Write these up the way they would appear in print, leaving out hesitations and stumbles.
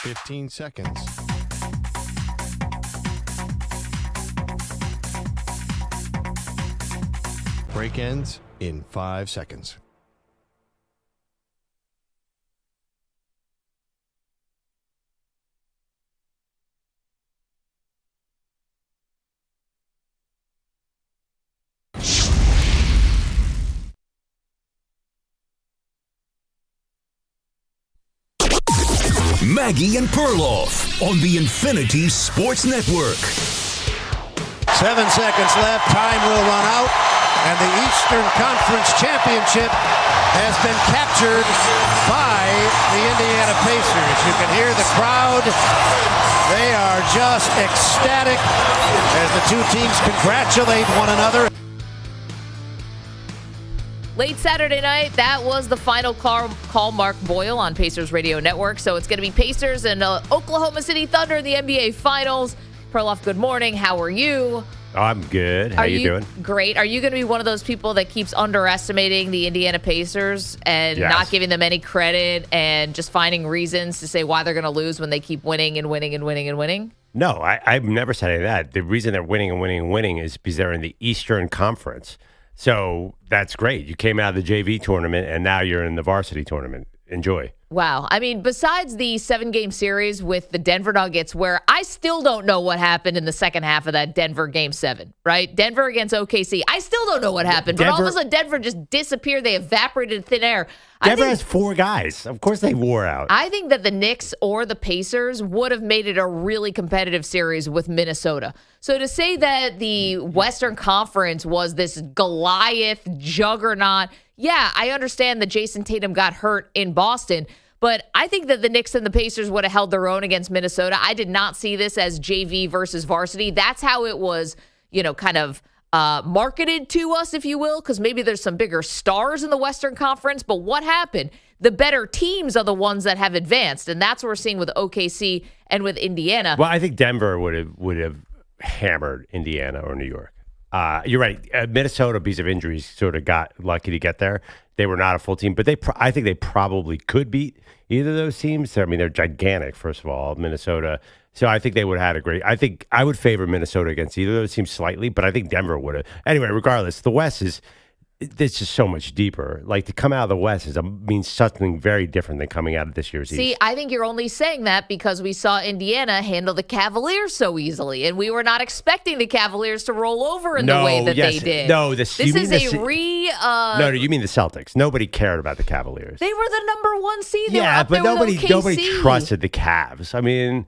15 seconds. Break ends in 5 seconds. Maggie and Perloff on the Infinity Sports Network. 7 seconds left. Time will run out. And the Eastern Conference Championship has been captured by the Indiana Pacers. You can hear the crowd. They are just ecstatic as the two teams congratulate one another. Late Saturday night, that was the final call Mark Boyle on Pacers Radio Network. So it's going to be Pacers and Oklahoma City Thunder in the NBA Finals. Perloff, good morning. How are you? I'm good. How you doing? Great. Are you going to be one of those people that keeps underestimating the Indiana Pacers and not giving them any credit and just finding reasons to say why they're going to lose when they keep winning and winning and winning and winning? No, I've never said any of that. The reason they're winning and winning and winning is because they're in the Eastern Conference. So that's great. You came out of the JV tournament, and now you're in the varsity tournament. Enjoy. Wow. I mean, besides the 7-game series with the Denver Nuggets, where I still don't know what happened in the second half of that Denver Game 7, right? Denver against OKC. I still don't know what happened, but all of a sudden Denver just disappeared. They evaporated in thin air. Denver has 4 guys. Of course they wore out. I think that the Knicks or the Pacers would have made it a really competitive series with Minnesota. So to say that the Western Conference was this Goliath juggernaut, yeah, I understand that Jason Tatum got hurt in Boston, but I think that the Knicks and the Pacers would have held their own against Minnesota. I did not see this as JV versus varsity. That's how it was, kind of marketed to us, if you will, because maybe there's some bigger stars in the Western Conference. But what happened? The better teams are the ones that have advanced, and that's what we're seeing with OKC and with Indiana. Well, I think Denver would have hammered Indiana or New York. You're right. Minnesota, because of injuries, sort of got lucky to get there. They were not a full team, but I think they probably could beat either of those teams. I mean, they're gigantic, first of all, Minnesota. So I think they would have had a great – I think I would favor Minnesota against either of those teams slightly, but I think Denver would have. Anyway, regardless, the West is – it's just so much deeper. Like, to come out of the West means something very different than coming out of this year's East. See, I think you're only saying that because we saw Indiana handle the Cavaliers so easily, and we were not expecting the Cavaliers to roll over in the way that they did. No, this is No, you mean the Celtics. Nobody cared about the Cavaliers. They were the number 1 seed. They were up but there with nobody OKC. trusted the Cavs. I mean,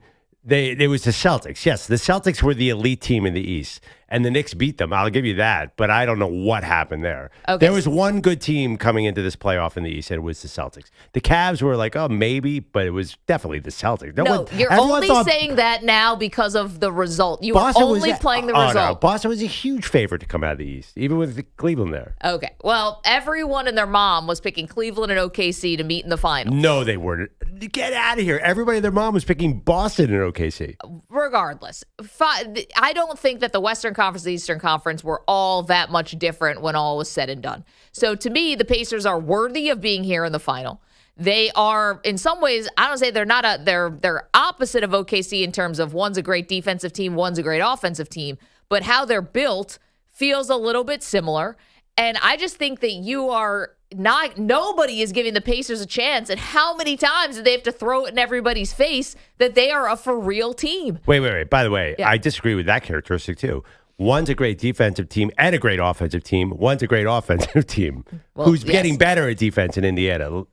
it was the Celtics. Yes, the Celtics were the elite team in the East, and the Knicks beat them. I'll give you that, but I don't know what happened there. Okay. There was one good team coming into this playoff in the East, and it was the Celtics. The Cavs were like, oh, maybe, but it was definitely the Celtics. You're only saying that now because of the result. You are only playing the result. No, Boston was a huge favorite to come out of the East, even with Cleveland there. Okay. Well, everyone and their mom was picking Cleveland and OKC to meet in the finals. No, they weren't. Get out of here. Everybody and their mom was picking Boston and OKC. Regardless, I don't think that the Western Conference and the Eastern Conference were all that much different when all was said and done. So to me, the Pacers are worthy of being here in the final. They are, in some ways, I don't say they're opposite of OKC in terms of one's a great defensive team, one's a great offensive team, but how they're built feels a little bit similar. And I just think that nobody is giving the Pacers a chance. And how many times do they have to throw it in everybody's face that they are a for real team? Wait. By the way, I disagree with that characteristic too. One's a great defensive team and a great offensive team. One's a great offensive team who's getting better at defense in Indiana.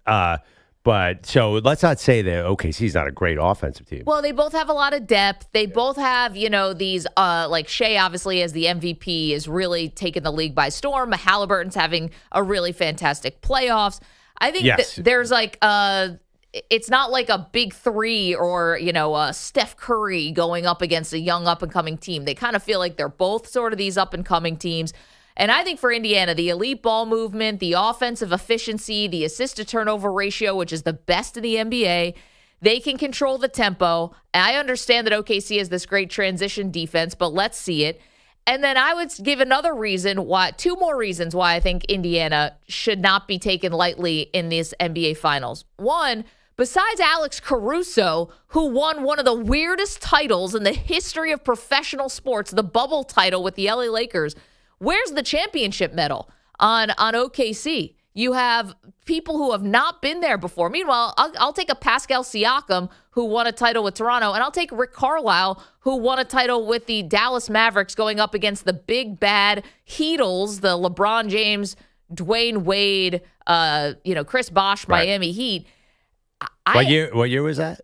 But so let's not say that OKC's not a great offensive team. Well, they both have a lot of depth. They both have, these like Shai, obviously, as the MVP, is really taking the league by storm. Haliburton's having a really fantastic playoffs. I think there's it's not like a big three or, Steph Curry going up against a young up-and-coming team. They kind of feel like they're both sort of these up-and-coming teams. And I think for Indiana, the elite ball movement, the offensive efficiency, the assist-to-turnover ratio, which is the best in the NBA, they can control the tempo. I understand that OKC has this great transition defense, but let's see it. And then I would give another reason why, 2 more reasons why I think Indiana should not be taken lightly in this NBA Finals. One, Besides Alex Caruso, who won one of the weirdest titles in the history of professional sports, the bubble title with the LA Lakers, where's the championship medal on OKC? You have people who have not been there before. Meanwhile, I'll take a Pascal Siakam who won a title with Toronto, and I'll take Rick Carlisle who won a title with the Dallas Mavericks going up against the big bad Heatles, the LeBron James, Dwayne Wade, Chris Bosh, Right. Miami Heat. What year was that?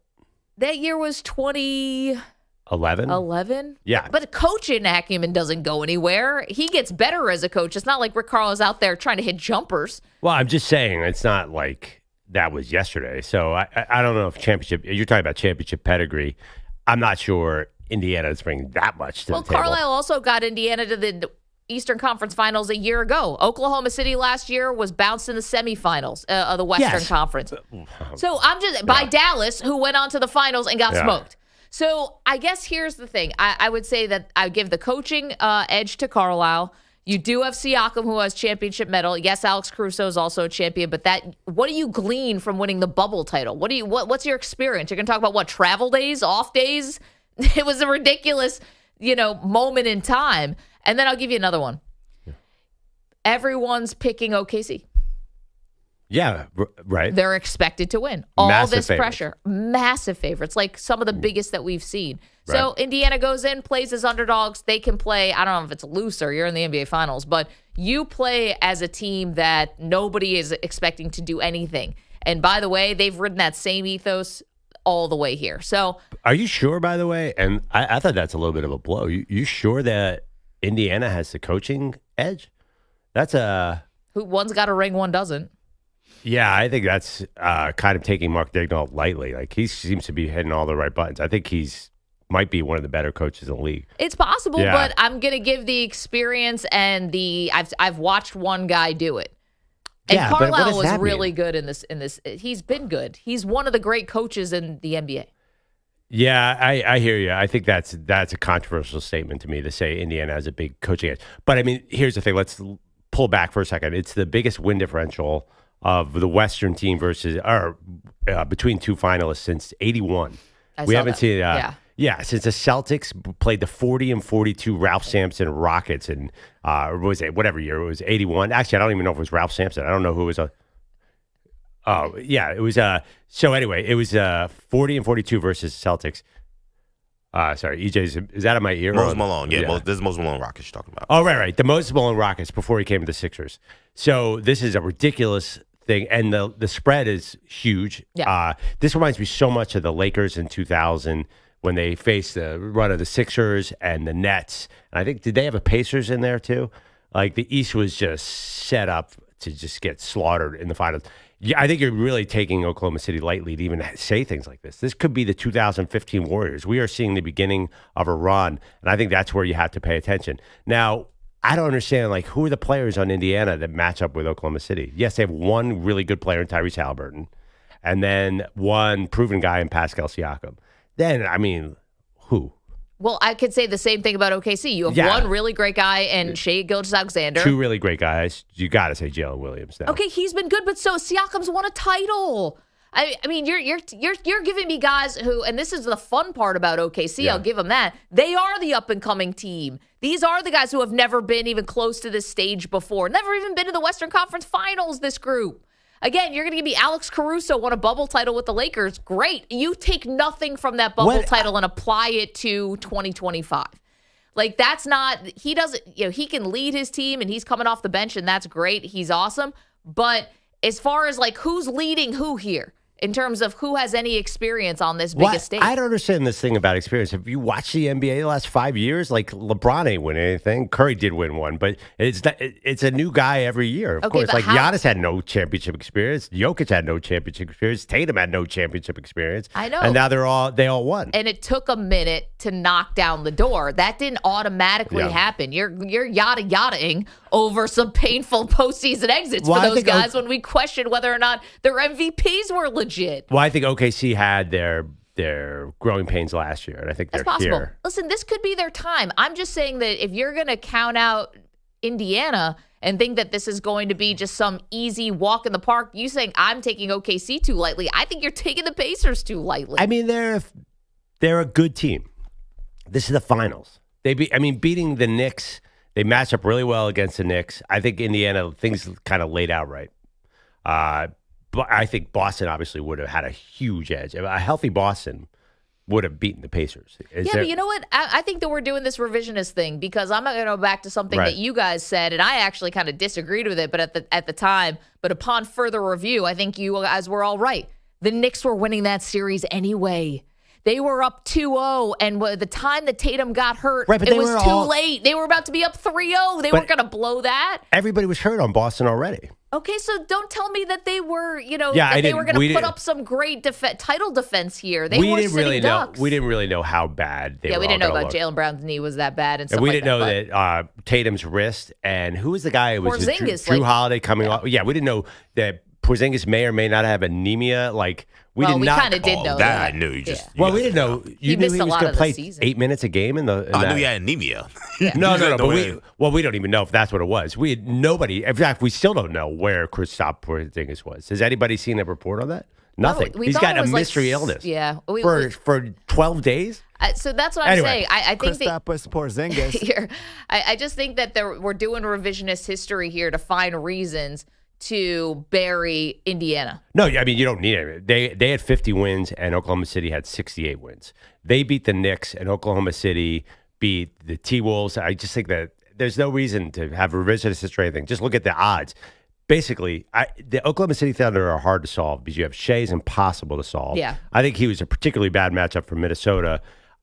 That year was 2011. 11? Yeah. But coaching acumen doesn't go anywhere. He gets better as a coach. It's not like Rick Carlisle's out there trying to hit jumpers. Well, I'm just saying it's not like that was yesterday. So I don't know if you're talking about championship pedigree. I'm not sure Indiana is bringing that much to the table. Carlisle also got Indiana to the Eastern Conference Finals a year ago. Oklahoma City last year was bounced in the semifinals of the Western Conference. So I'm just by Dallas, who went on to the finals and got smoked. So I guess here's the thing. I would say that I give the coaching edge to Carlisle. You do have Siakam, who has championship medal. Yes, Alex Caruso is also a champion, but what do you glean from winning the bubble title? What's your experience? You're going to talk about travel days, off days? It was a ridiculous, moment in time. And then I'll give you another one. Yeah. Everyone's picking OKC. Yeah, right. They're expected to win. All Massive this favorites. pressure. Massive favorites, like some of the biggest that we've seen. Right. So Indiana goes in, plays as underdogs. They can play, I don't know if it's looser, you're in the NBA Finals, but you play as a team that nobody is expecting to do anything. And by the way, they've ridden that same ethos all the way here. So, are you sure, by the way? And I thought that's a little bit of a blow. You sure that Indiana has the coaching edge? That's one's got a ring, one doesn't. Yeah, I think that's kind of taking Mark Daigneault lightly. Like, he seems to be hitting all the right buttons. I think might be one of the better coaches in the league. It's possible, but I'm going to give the experience and I've watched one guy do it. And Carlisle was really good in this. He's been good. He's one of the great coaches in the NBA. Yeah, I hear you. I think that's a controversial statement to me to say Indiana has a big coaching edge. But I mean, here's the thing. Let's pull back for a second. It's the biggest win differential of the Western team between two finalists since '81. We haven't seen since the Celtics played the 40-42 Ralph Sampson Rockets in was it whatever year it was, '81. Actually, I don't even know if it was Ralph Sampson. I don't know who was Oh yeah, it was. So anyway, it was 40-42 versus Celtics. Sorry, EJ, is that in my ear? Moses Malone, this is Moses Malone Rockets you're talking about. Oh right. The Moses Malone Rockets before he came to the Sixers. So this is a ridiculous thing, and the spread is huge. Yeah. This reminds me so much of the Lakers in 2000 when they faced the run of the Sixers and the Nets. And I think, did they have a Pacers in there too? Like, the East was just set up to just get slaughtered in the finals. Yeah, I think you're really taking Oklahoma City lightly to even say things like this. This could be the 2015 Warriors. We are seeing the beginning of a run, and I think that's where you have to pay attention. Now, I don't understand, who are the players on Indiana that match up with Oklahoma City? Yes, they have one really good player in Tyrese Haliburton, and then one proven guy in Pascal Siakam. Then, I mean, who? Well, I could say the same thing about OKC. You have one really great guy in Shai Gilgeous-Alexander. Two really great guys. You got to say Jalen Williams now. Okay, he's been good, but so Siakam's won a title. I mean, you're giving me guys who, and this is the fun part about OKC. I'll give them that. They are the up and coming team. These are the guys who have never been even close to this stage before. Never even been to the Western Conference Finals. This group. Again, you're going to give me Alex Caruso won a bubble title with the Lakers. Great. You take nothing from that bubble title and apply it to 2025. That's not, he doesn't, he can lead his team and he's coming off the bench and that's great. He's awesome. But as far as who's leading who here in terms of who has any experience on this biggest stage? I don't understand this thing about experience. Have you watched the NBA the last 5 years? LeBron ain't win anything. Curry did win one, but it's a new guy every year. Of course, Giannis had no championship experience. Jokic had no championship experience. Tatum had no championship experience. I know. And now they all won. And it took a minute to knock down the door. That didn't automatically happen. You're yada-yadaing over some painful postseason exits for those guys when we question whether or not their MVPs were legit. Well, I think OKC had their growing pains last year, and I think they're possible. Here. Listen, this could be their time. I'm just saying that if you're going to count out Indiana and think that this is going to be just some easy walk in the park. You saying I'm taking OKC too lightly. I think you're taking the Pacers too lightly. I mean, they're a good team. This is the finals. Beating the Knicks, they match up really well against the Knicks. I think Indiana, things kind of laid out right. But I think Boston obviously would have had a huge edge. A healthy Boston would have beaten the Pacers. But you know what? I think that we're doing this revisionist thing because I'm going to go back to something that you guys said, and I actually kind of disagreed with it, but at the time. But upon further review, I think you guys were all right. The Knicks were winning that series anyway. They were up 2-0, and by the time that Tatum got hurt, it was too late. They were about to be up 3-0. They weren't going to blow that. Everybody was hurt on Boston already. Okay, so don't tell me that they were, they were going to put up some great title defense here. They were sitting ducks. We didn't really know how bad they were. Yeah, we didn't know about Jaylen Brown's knee was that bad and stuff we like didn't know that Tatum's wrist, and who was the guy? It was Porzingis, Drew Holiday coming off. Yeah, we didn't know that Porzingis may or may not have anemia. We kind of did know that. I knew. We didn't know. You knew he was going to play 8 minutes a game in the. I knew he had anemia. No. But we don't even know if that's what it was. We had nobody. In fact, we still don't know where Kristaps Porzingis was. Has anybody seen a report on that? Nothing. He's got a mystery illness. Yeah. For 12 days. So that's what I'm saying. I think Kristaps Porzingis. Here, I just think that we're doing revisionist history here to find reasons to bury Indiana. No, I mean, you don't need it. They had 50 wins, and Oklahoma City had 68 wins. They beat the Knicks, and Oklahoma City beat the T-Wolves. I just think that there's no reason to have revisionist history or anything. Just look at the odds. Basically, the Oklahoma City Thunder are hard to solve because you have Shai's impossible to solve. Yeah. I think he was a particularly bad matchup for Minnesota.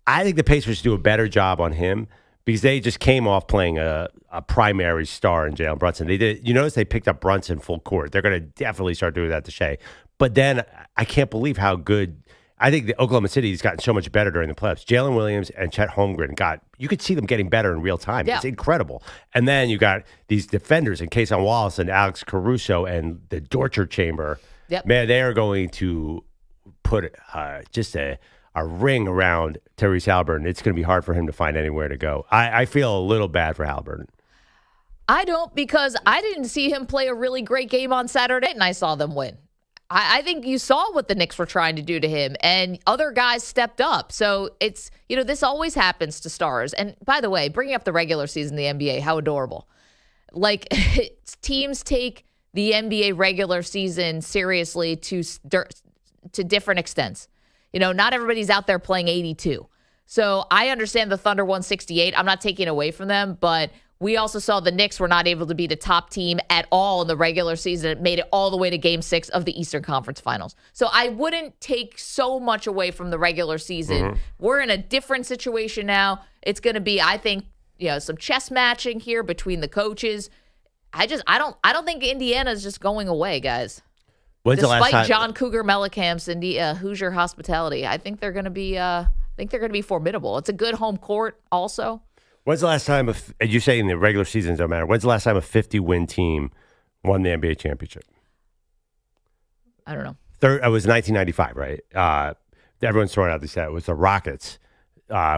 I think the Pacers do a better job on him because they just came off playing a primary star in Jalen Brunson. They did. You notice they picked up Brunson full court. They're going to definitely start doing that to Shai. But then I can't believe how good. I think the Oklahoma City's gotten so much better during the playoffs. Jalen Williams and Chet Holmgren you could see them getting better in real time. Yeah. It's incredible. And then you got these defenders in Kason Wallace and Alex Caruso and the torture chamber. Yep. Man, they are going to put just a ring around Tyrese Haliburton. It's going to be hard for him to find anywhere to go. I feel a little bad for Haliburton. I don't, because I didn't see him play a really great game on Saturday, and I saw them win. I think you saw what the Knicks were trying to do to him, and other guys stepped up. So it's, this always happens to stars. And by the way, bringing up the regular season, the NBA, how adorable. Teams take the NBA regular season seriously to different extents. Not everybody's out there playing 82. So I understand the Thunder won 68. I'm not taking away from them, but we also saw the Knicks were not able to be the top team at all in the regular season. It made it all the way to Game 6 of the Eastern Conference Finals. So I wouldn't take so much away from the regular season. Mm-hmm. We're in a different situation now. It's going to be, I think, some chess matching here between the coaches. I don't think Indiana's just going away, guys. When's Despite the last time? John Cougar Mellencamp's and Hoosier hospitality, I think they're going to be formidable. It's a good home court also. When's the last time you say in the regular seasons don't matter? When's the last time a 50-win team won the NBA championship? I don't know. It was 1995, right? Everyone's throwing out this stat. It was the Rockets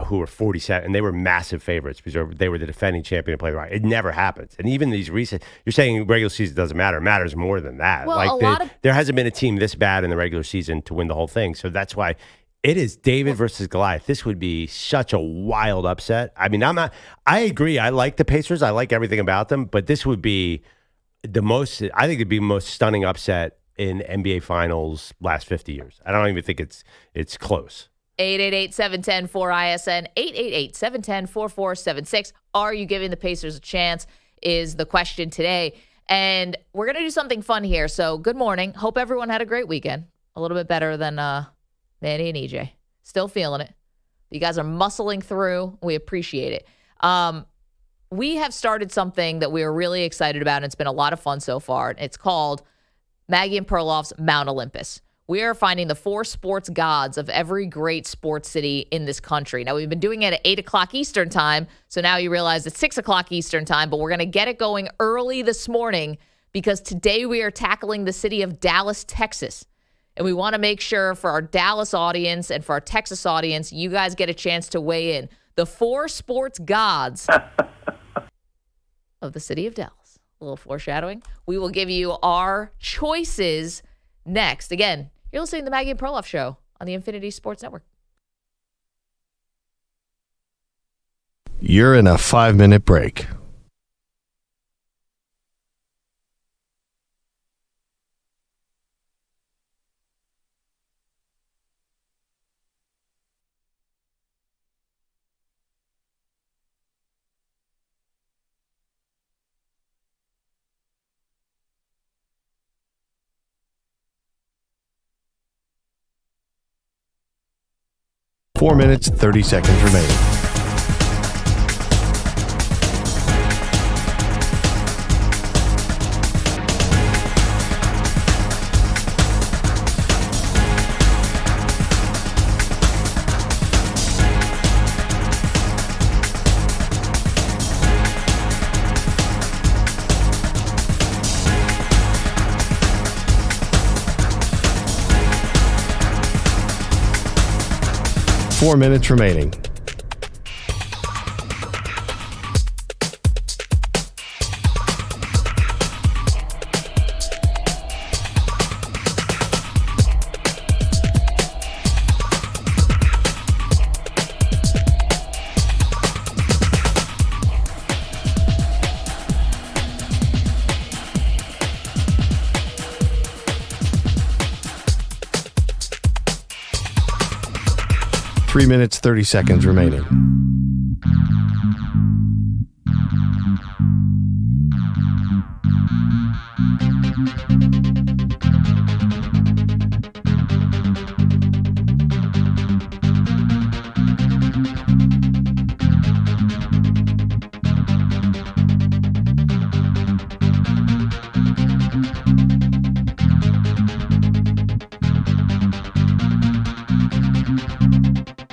who were 47, and they were massive favorites because they were the defending champion to play the Rockets. It never happens. And even these recent, you're saying regular season doesn't matter. It matters more than that. Well, there hasn't been a team this bad in the regular season to win the whole thing. So that's why it is David versus Goliath. This would be such a wild upset. I mean, I agree. I like the Pacers. I like everything about them. But this would be I think it'd be the most stunning upset in NBA Finals last 50 years. I don't even think it's close. 888-710-4ISN, 888-710-4476. Are you giving the Pacers a chance is the question today. And we're going to do something fun here. So good morning. Hope everyone had a great weekend. A little bit better than Manny and EJ. Still feeling it. You guys are muscling through. We appreciate it. We have started something that we are really excited about, and it's been a lot of fun so far. It's called Maggie and Perloff's Mount Olympus. We are finding the 4 sports gods of every great sports city in this country. Now, we've been doing it at 8 o'clock Eastern time, so now you realize it's 6 o'clock Eastern time, but we're going to get it going early this morning because today we are tackling the city of Dallas, Texas. And we want to make sure for our Dallas audience and for our Texas audience, you guys get a chance to weigh in. The 4 sports gods of the city of Dallas. A little foreshadowing. We will give you our choices next. Again, you're listening to the Maggie Perloff Show on the Infinity Sports Network. You're in a 5-minute break. Four minutes, 30 seconds remaining. Four minutes remaining. Three minutes, 30 seconds remaining.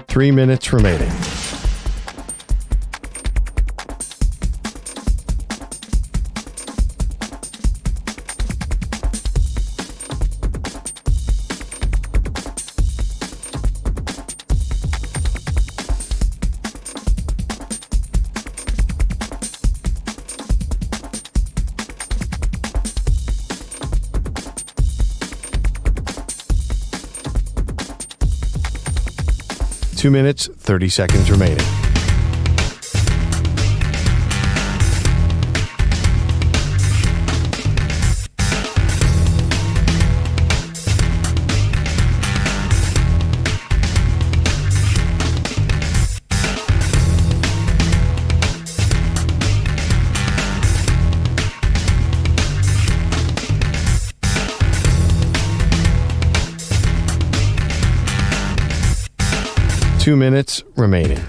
Three minutes remaining. Two minutes, 30 seconds remaining. Two minutes remaining.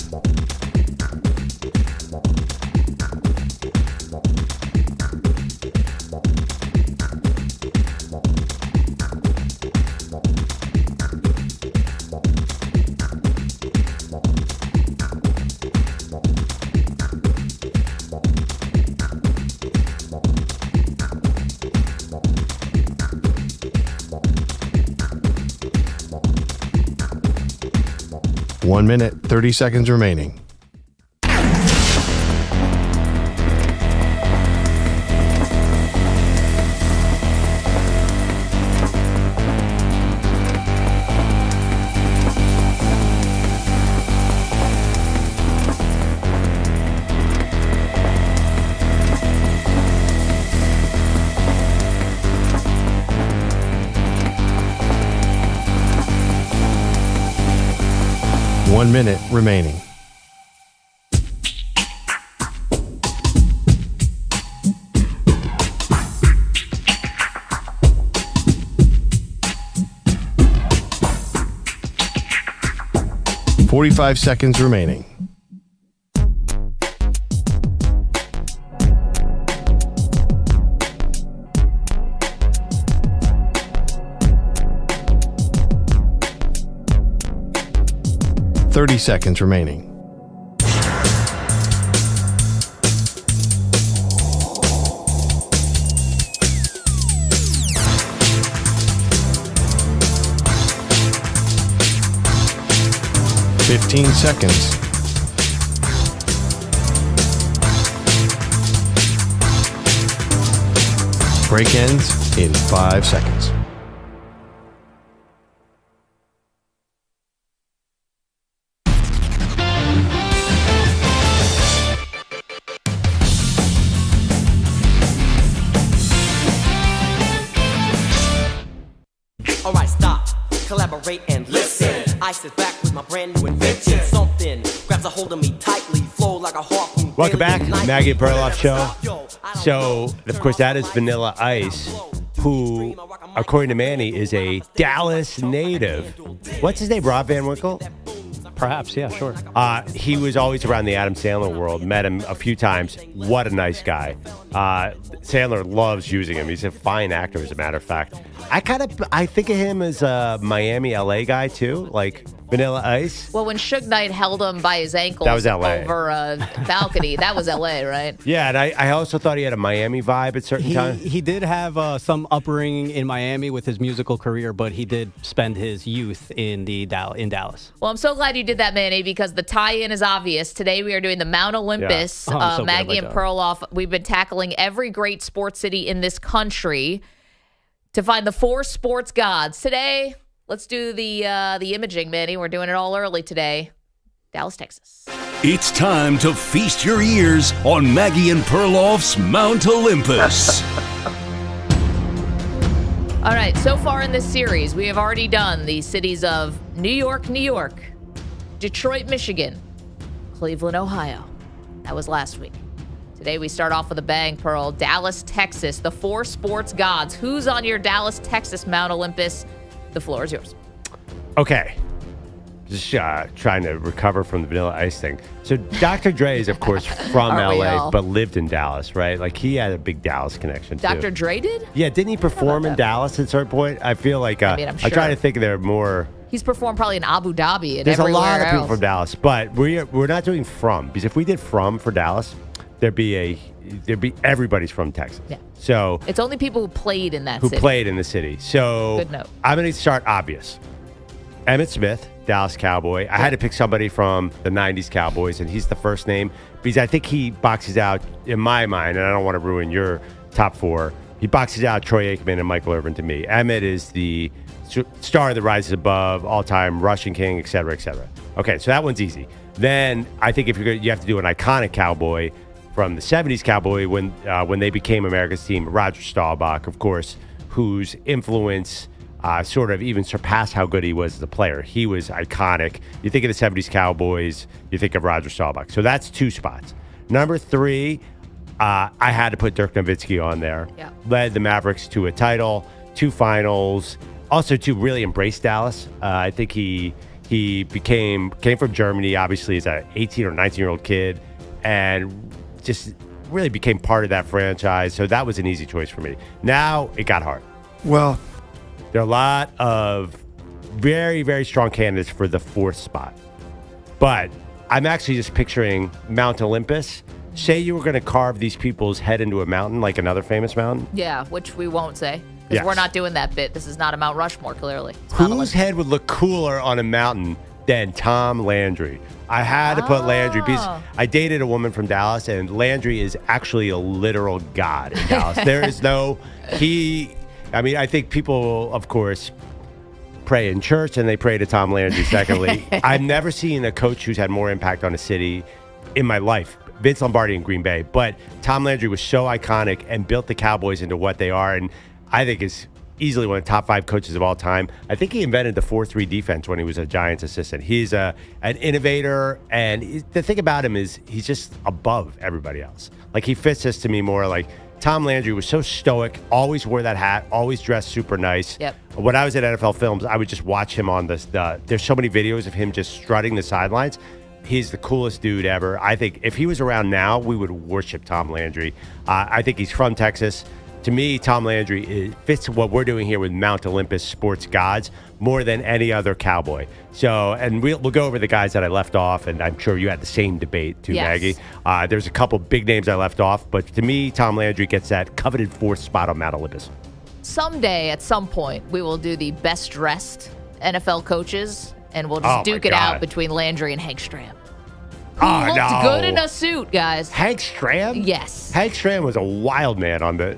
One minute, 30 seconds remaining. One minute remaining. .45 seconds remaining. .30 seconds remaining. .15 seconds. Break ends in 5 seconds. All right, stop, collaborate and listen. I sit back with my brand new invention. Something grabs a hold of me tightly, flow like a harpoon. Welcome back, Maggie Perloff Show. So, of course, that is Vanilla Ice, who, according to Manny, is a Dallas native. What's his name? Rob Van Winkle? Perhaps, yeah, sure. He was always around the Adam Sandler world. Met him a few times. What a nice guy. Sandler loves using him. He's a fine actor, as a matter of fact. I think of him as a Miami, LA guy too, like Vanilla Ice. Well, when Suge Knight held him by his ankles That was LA. over a balcony, that was LA, right? Yeah, and I also thought he had a Miami vibe at certain times. He did have some upbringing in Miami with his musical career, but he did spend his youth in Dallas. Well, I'm so glad you did that, Manny, because the tie-in is obvious. Today we are doing the Mount Olympus. Yeah. I'm so Maggie glad and about Perloff, we've been tackling every great sports city in this country to find the 4 sports gods. Today, let's do the imaging, Manny. We're doing it all early today. Dallas, Texas. It's time to feast your ears on Maggie and Perloff's Mount Olympus. All right, so far in this series, we have already done the cities of New York, New York, Detroit, Michigan, Cleveland, Ohio. That was last week. Today we start off with a bang, Pearl. Dallas, Texas, the 4 sports gods. Who's on your Dallas, Texas Mount Olympus? The floor is yours. Okay. Just trying to recover from the Vanilla Ice thing. So Dr. Dre is, of course, from LA, but lived in Dallas, right? Like, he had a big Dallas connection, too. Dr. Dre did? Yeah, didn't he perform in Dallas at a certain point? I feel like I'm I'm sure. trying to think there are more. He's performed probably in Abu Dhabi and There's a everywhere lot of people else. from Dallas, but we're not doing from, because if we did from for Dallas, there'd be everybody's from Texas. Yeah. So It's only people who played in that who city. played in the city. So Good note. I'm going to start obvious. Emmitt Smith, Dallas Cowboy. I had to pick somebody from the 90s Cowboys, and he's the first name because I think he boxes out, in my mind, and I don't want to ruin your top 4, he boxes out Troy Aikman and Michael Irvin to me. Emmitt is the star that rises above, all-time rushing king, et cetera, et cetera. Okay, so that one's easy. Then I think if you have to do an iconic Cowboy from the 70s Cowboy when they became America's team, Rodgers, Staubach, of course, whose influence sort of even surpassed how good he was as a player. He was iconic. You think of the 70s Cowboys, you think of Rodgers, Staubach. So that's 2 spots. Number 3, I had to put Dirk Nowitzki on there. Yeah. Led the Mavericks to a title, 2 finals, also to really embrace Dallas. I think he came from Germany, obviously, as an 18 or 19-year-old kid, and just really became part of that franchise. So that was an easy choice for me. Now it got hard. Well, There are a lot of very, very strong candidates for the 4th spot. But I'm actually just picturing Mount Olympus. Say you were going to carve these people's head into a mountain, like another famous mountain. Yeah, which we won't say. Because Yes. we're not doing that bit. This is not a Mount Rushmore, clearly. It's Mount Whose Olympus. head would look cooler on a mountain than Tom Landry? I had to put Landry because I dated a woman from Dallas, and Landry is actually a literal god in Dallas. There is no, I think people, of course, pray in church and they pray to Tom Landry, secondly. I've never seen a coach who's had more impact on a city in my life. Vince Lombardi in Green Bay. But Tom Landry was so iconic and built the Cowboys into what they are, and I think is easily one of the top 5 coaches of all time. I think he invented the 4-3 defense when he was a Giants assistant. He's an innovator, and the thing about him is he's just above everybody else. Like, he fits this to me more like Tom Landry was so stoic, always wore that hat, always dressed super nice. Yep. When I was at NFL Films, I would just watch him on there's so many videos of him just strutting the sidelines. He's the coolest dude ever. I think if he was around now, we would worship Tom Landry. I think he's from Texas. To me, Tom Landry fits what we're doing here with Mount Olympus Sports Gods more than any other Cowboy. So, and we'll go over the guys that I left off, and I'm sure you had the same debate too, Yes. Maggie. There's a couple big names I left off, but to me, Tom Landry gets that coveted 4th spot on Mount Olympus. Someday, at some point, we will do the best dressed NFL coaches, and we'll just Oh, my duke it God. out between Landry and Hank Stram. who looked good in a suit, guys. Hank Stram? Yes. Hank Stram was a wild man on the...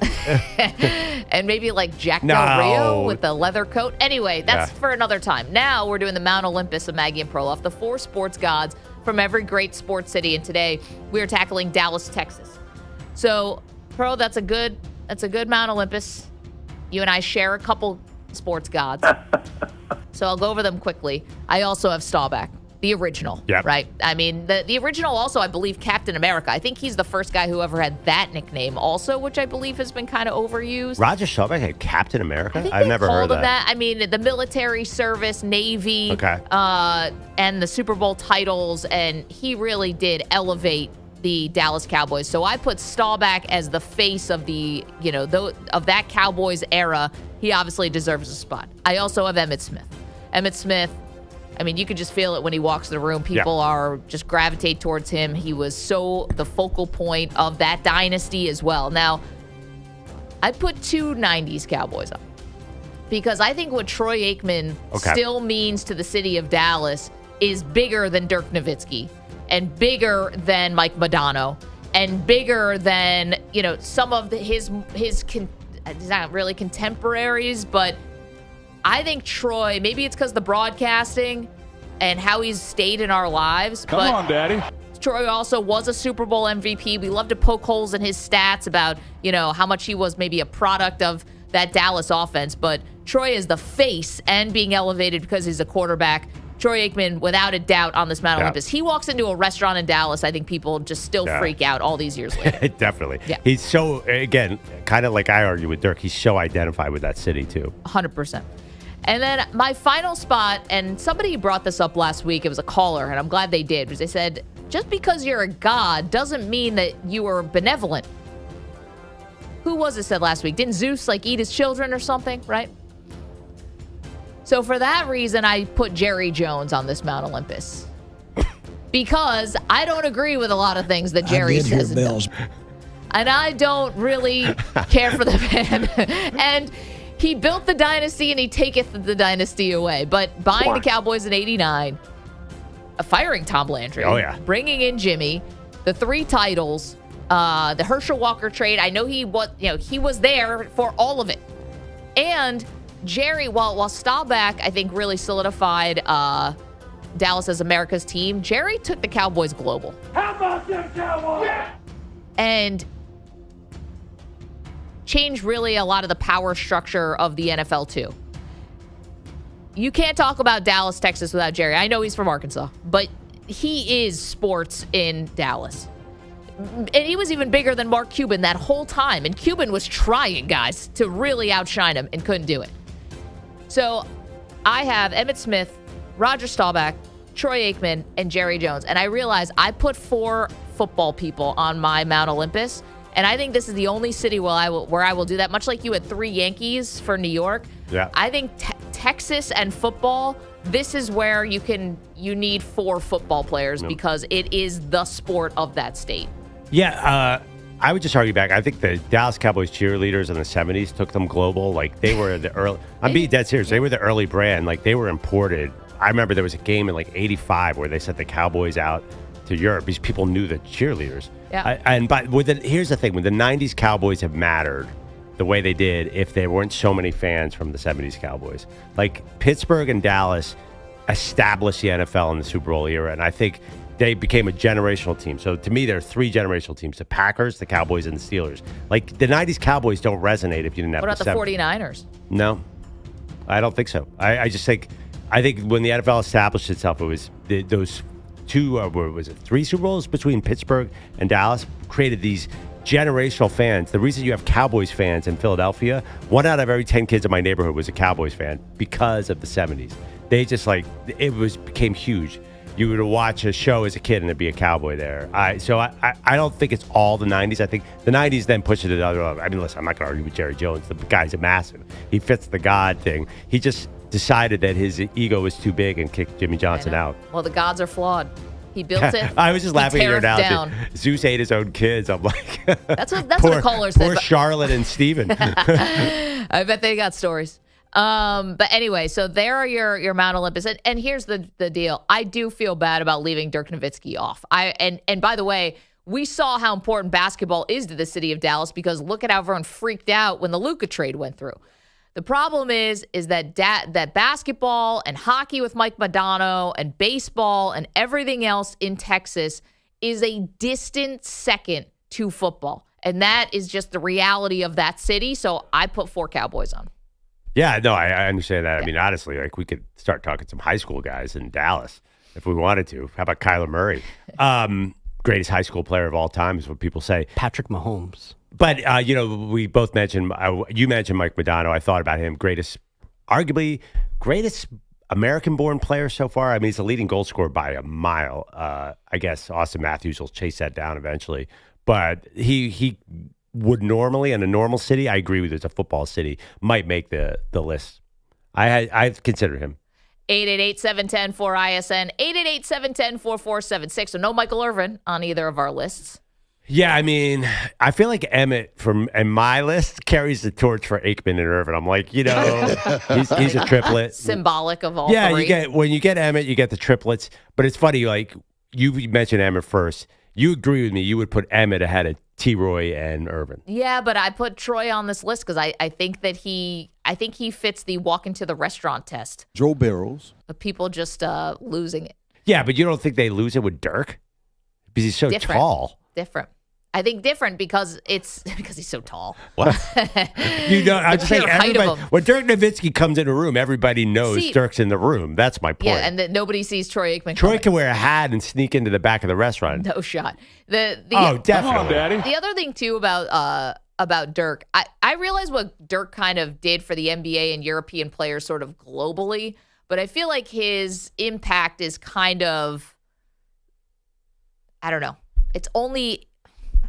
And maybe like Jack Del Rio with the leather coat. Anyway, that's for another time. Now we're doing the Mount Olympus of Maggie and Perloff, the 4 sports gods from every great sports city. And today we are tackling Dallas, Texas. So, Pearl, that's a good Mount Olympus. You and I share a couple sports gods. So I'll go over them quickly. I also have Staubach, the original, right? I mean, the original also, I believe, Captain America. I think he's the first guy who ever had that nickname also, which I believe has been kind of overused. Roger Staubach had Captain America? I've never heard of that. I mean, the military service, Navy, and the Super Bowl titles, and he really did elevate the Dallas Cowboys. So I put Staubach as the face of the, of that Cowboys era. He obviously deserves a spot. I also have Emmitt Smith. Emmitt Smith, I mean, you could just feel it when he walks in the room. People are just gravitate towards him. He was so the focal point of that dynasty as well. Now, I put 2 90s Cowboys up because I think what Troy Aikman still means to the city of Dallas is bigger than Dirk Nowitzki and bigger than Mike Modano and bigger than, some of his he's not really contemporaries, but I think Troy, maybe it's because the broadcasting and how he's stayed in our lives. Come on, Daddy. Troy also was a Super Bowl MVP. We love to poke holes in his stats about, how much he was maybe a product of that Dallas offense. But Troy is the face and being elevated because he's a quarterback. Troy Aikman, without a doubt, on this Mount Olympus. He walks into a restaurant in Dallas, I think people just still freak out all these years later. Definitely. Yeah. He's so, again, kind of like I argue with Dirk, he's so identified with that city, too. 100%. And then my final spot, and somebody brought this up last week, it was a caller, and I'm glad they did, because they said, just because you're a god doesn't mean that you are benevolent. Who was it said last week? Didn't Zeus, eat his children or something, right? So for that reason, I put Jerry Jones on this Mount Olympus. Because I don't agree with a lot of things that Jerry says. And I don't really care for the man. And he built the dynasty and he taketh the dynasty away. But buying the Cowboys in 89, firing Tom Landry, bringing in Jimmy, the 3 titles, the Herschel Walker trade. I know he was there for all of it. And Jerry, while Staubach, I think, really solidified Dallas as America's team, Jerry took the Cowboys global. How about them Cowboys? And changed really a lot of the power structure of the NFL, too. You can't talk about Dallas, Texas without Jerry. I know he's from Arkansas, but he is sports in Dallas. And he was even bigger than Mark Cuban that whole time. And Cuban was trying, guys, to really outshine him and couldn't do it. So I have Emmitt Smith, Roger Staubach, Troy Aikman, and Jerry Jones. And I realize I put 4 football people on my Mount Olympus. And I think this is the only city where I will do that. Much like you had 3 Yankees for New York. Yeah. I think Texas and football, this is where you need 4 football players because it is the sport of that state. Yeah, I would just argue back. I think the Dallas Cowboys cheerleaders in the 70s took them global. They were the early... I'm being dead serious. They were the early brand. They were imported. I remember there was a game in 85 where they sent the Cowboys out to Europe because people knew the cheerleaders. Yeah. Here's the thing. When the 90s Cowboys have mattered the way they did if there weren't so many fans from the 70s Cowboys. Pittsburgh and Dallas established the NFL in the Super Bowl era, and I think they became a generational team. So to me, there are 3 generational teams: the Packers, the Cowboys, and the Steelers. The 90s Cowboys don't resonate if you didn't have the 49ers? No, I don't think so. I just think when the NFL established itself, it was those 3 Super Bowls between Pittsburgh and Dallas created these generational fans. The reason you have Cowboys fans in Philadelphia, 1 out of every 10 kids in my neighborhood was a Cowboys fan because of the 70s. They just became huge. You would watch a show as a kid and there'd be a Cowboy there. I don't think it's all the 90s. I think the 90s then pushed it to the other level. I mean, listen, I'm not going to argue with Jerry Jones. The guy's a massive. He fits the God thing. He just decided that his ego was too big and kicked Jimmy Johnson out. Well, the gods are flawed. He built it. I was just laughing at your analogy. Zeus ate his own kids. I'm like, that's what the caller said. Poor Charlotte and Steven. I bet they got stories. But anyway, so there are your Mount Olympus. And here's the deal. I do feel bad about leaving Dirk Nowitzki off. And by the way, we saw how important basketball is to the city of Dallas because look at how everyone freaked out when the Luka trade went through. The problem is that that basketball and hockey with Mike Modano and baseball and everything else in Texas is a distant second to football. And that is just the reality of that city. So I put 4 Cowboys on. Yeah, no, I understand that. Yeah. I mean, honestly, like we could start talking some high school guys in Dallas if we wanted to. How about Kyler Murray? Greatest high school player of all time is what people say. Patrick Mahomes. But, we both mentioned, you mentioned Mike Modano. I thought about him. Arguably greatest American-born player so far. I mean, he's the leading goal scorer by a mile. I guess Austin Matthews will chase that down eventually. But he would normally, in a normal city, I agree with you, it's a football city, might make the list. I've considered him. 888-710-4ISN, 888-710-4476. So no Michael Irvin on either of our lists. Yeah, I mean, I feel like Emmitt in my list carries the torch for Aikman and Irvin. I'm like, he's a triplet. Symbolic of all three. When you get Emmitt, you get the triplets. But it's funny, like you mentioned Emmitt first. You agree with me. You would put Emmitt ahead of T-Roy and Irvin. Yeah, but I put Troy on this list because I think that he fits the walk into the restaurant test. Joe Barrows. Of people just losing it. Yeah, but you don't think they lose it with Dirk? Because he's so tall. Different. I think different because he's so tall. What? I'm just saying everybody. When Dirk Nowitzki comes in a room, everybody knows Dirk's in the room. That's my point. Yeah, and that nobody sees Troy Aikman. Troy can wear a hat and sneak into the back of the restaurant. No shot. Definitely. Come on, Daddy. The other thing too about Dirk, I realize what Dirk kind of did for the NBA and European players sort of globally, but I feel like his impact is kind of, I don't know. It's only,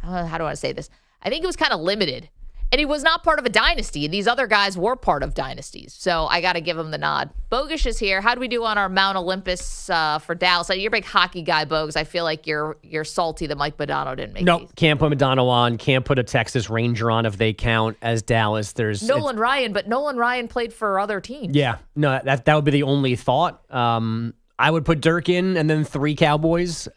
how do I say this? I think it was kind of limited. And he was not part of a dynasty. These other guys were part of dynasties. So I got to give him the nod. Bogusch is here. How do we do on our Mount Olympus for Dallas? You're a big hockey guy, Bogusch. I feel like you're salty that Mike Modano didn't make these. Can't put Modano on. Can't put a Texas Ranger on if they count as Dallas. There's Nolan Ryan, but Nolan Ryan played for other teams. Yeah. No, that would be the only thought. I would put Dirk in and then 3 Cowboys.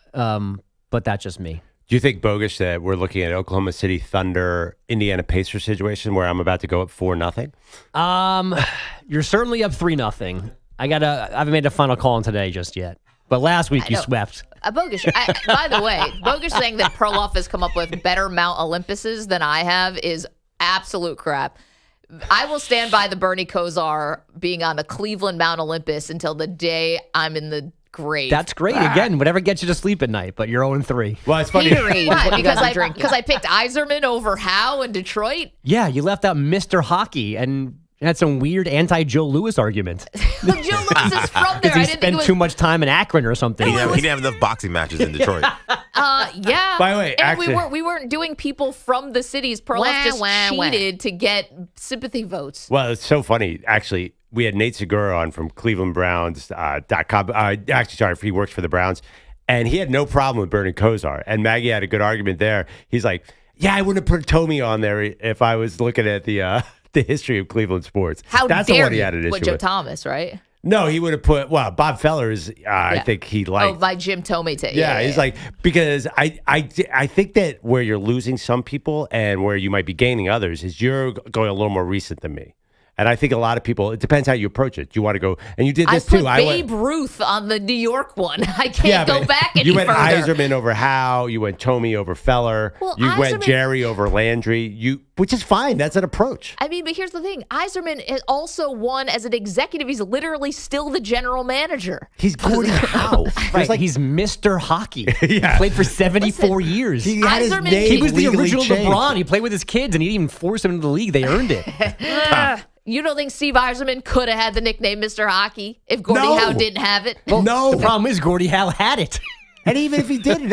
But that's just me. Do you think, Bogusch, that we're looking at Oklahoma City Thunder, Indiana Pacers situation where I'm about to go up 4-0? You're certainly up 3-0. I haven't made a final call on today just yet. But last week you swept. Bogusch, by the way, Bogusch saying that Perloff has come up with better Mount Olympuses than I have is absolute crap. I will stand by the Bernie Kosar being on the Cleveland Mount Olympus until the day I'm in the grave. That's great. Again, whatever gets you to sleep at night, but you're 0-3. Well, it's funny. Why? Because I picked Yzerman over Howe in Detroit? Yeah, you left out Mr. Hockey and had some weird anti-Joe Louis argument. Joe Louis is from there. Because he spent too much time in Akron or something. He didn't have enough boxing matches in Detroit. Yeah. By the way, and actually, we weren't doing people from the cities. Perloff just cheated to get sympathy votes. Well, it's so funny. Actually, we had Nate Segura on from ClevelandBrowns.com. He works for the Browns. And he had no problem with Bernie Kosar. And Maggie had a good argument there. He's like, yeah, I wouldn't have put Tomey on there if I was looking at the history of Cleveland sports. That's dare he had an issue with Joe Thomas, right? No, he would have put, Bob Fellers, I think he liked. Oh, by Jim Tomey. He's like, because I think that where you're losing some people and where you might be gaining others is you're going a little more recent than me. And I think a lot of people, it depends how you approach it. You want to go, and you did this too. I put Babe Ruth on the New York one. I can't go back any further. You went Yzerman over Howe. You went Tomey over Feller. You went Jerry over Landry. Which is fine. That's an approach. I mean, but here's the thing. Yzerman has also won as an executive. He's literally still the general manager. He's Gordie Howe. Right, he's Mr. Hockey. He played for 74 years. He had his name He was the original changed. LeBron. He played with his kids, and he didn't even force him into the league. They earned it. You don't think Steve Yzerman could have had the nickname Mr. Hockey if Gordie Howe didn't have it? Well, no. The problem is Gordie Howe had it. And even if he did, if